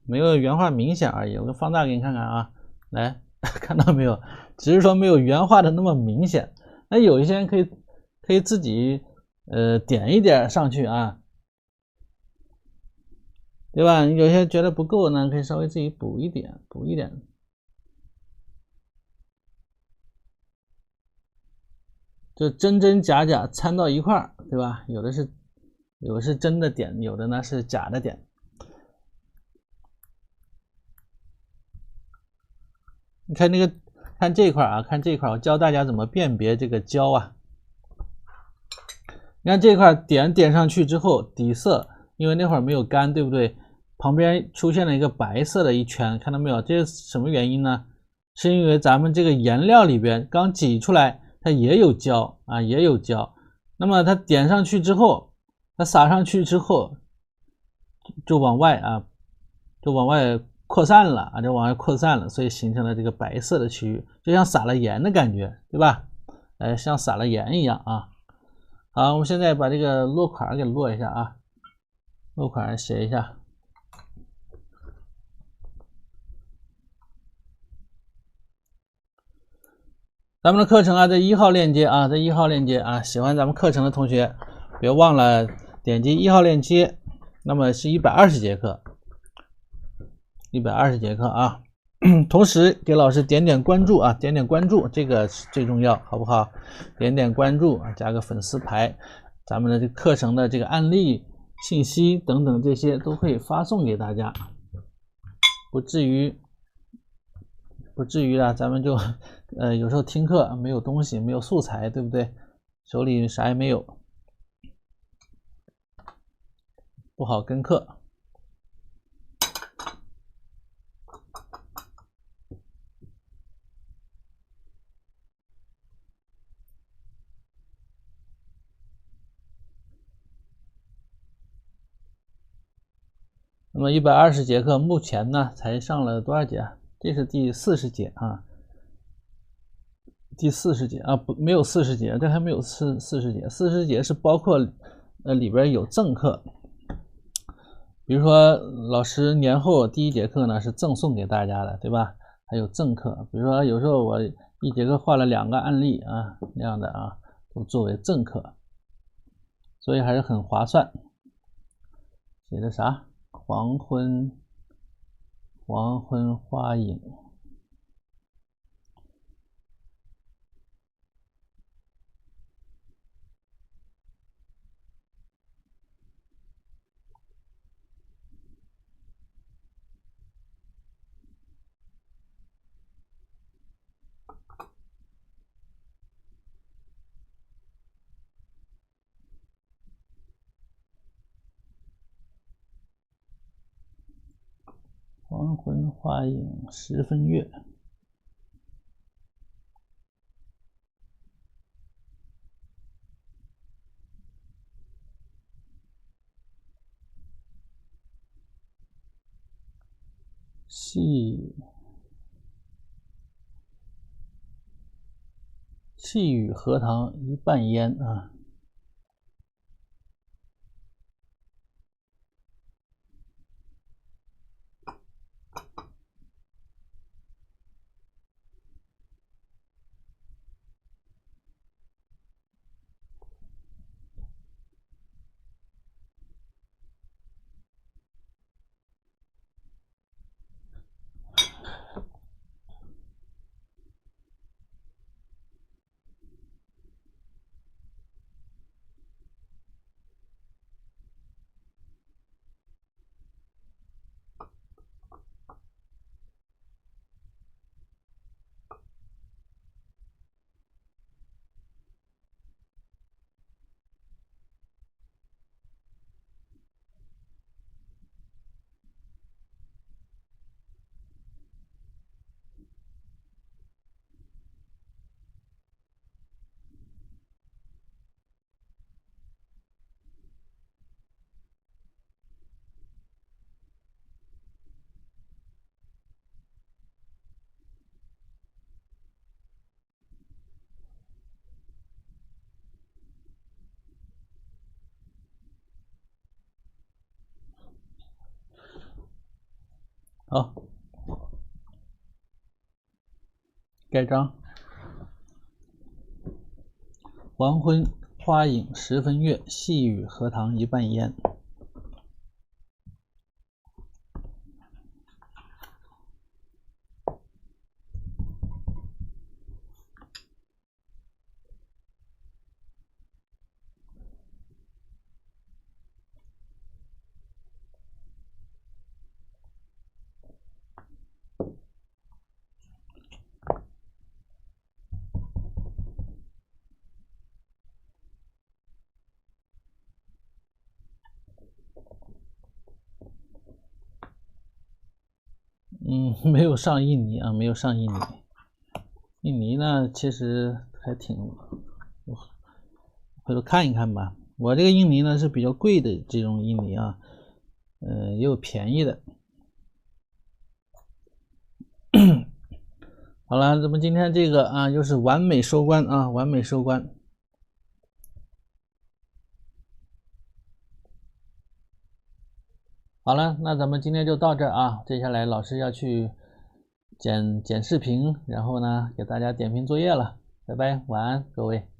没有原画明显而已。我放大给你看看啊，来，看到没有？只是说没有原画的那么明显。那有一些人可以自己点一点上去啊，对吧？有些觉得不够呢，可以稍微自己补一点，补一点。就真真假假掺到一块儿，对吧？有的是真的点，有的呢是假的点。你看那个，看这一块啊，看这一块，我教大家怎么辨别这个胶啊。你看这块点上去之后，底色因为那会儿没有干，对不对？旁边出现了一个白色的一圈，看到没有？这是什么原因呢？是因为咱们这个颜料里边刚挤出来，它也有胶啊，也有胶。那么它点上去之后，它撒上去之后，就往外啊，就往外扩散了啊，就往外扩散了，所以形成了这个白色的区域，就像撒了盐的感觉，对吧？像撒了盐一样啊。好，我们现在把这个落款给落一下啊，落款写一下。咱们的课程啊，在1号链接啊，在1号链接啊，喜欢咱们课程的同学，别忘了点击1号链接。那么是120节课，120节课啊。同时给老师点点关注啊，点点关注，这个是最重要，好不好？点点关注啊，加个粉丝牌，咱们的这课程的这个案例信息等等这些都会发送给大家，不至于的，咱们就有时候听课没有东西，没有素材，对不对？手里啥也没有，不好跟课。那么120节课，目前呢才上了多少节啊？这是第40节啊，第40节啊，不，没有40节，这还没有40节，40节是包括里边有赠课，比如说老师年后第1节课呢是赠送给大家的，对吧？还有赠课，比如说有时候我1节课画了2个案例啊，那样的啊，都作为赠课，所以还是很划算。写的啥？黄昏花影。黄昏花影10分月。细雨荷塘一半烟啊。好，盖章。黄昏花影10分月，细雨荷塘一半烟。没有上印尼啊，没有上印尼。印尼呢，其实还挺，回头看一看吧。我这个印尼呢是比较贵的这种印尼啊，也有便宜的。好了，咱们今天这个啊，又是完美收官啊，完美收官。好了，那咱们今天就到这儿啊。接下来老师要去剪视频，然后呢给大家点评作业了。拜拜，晚安，各位。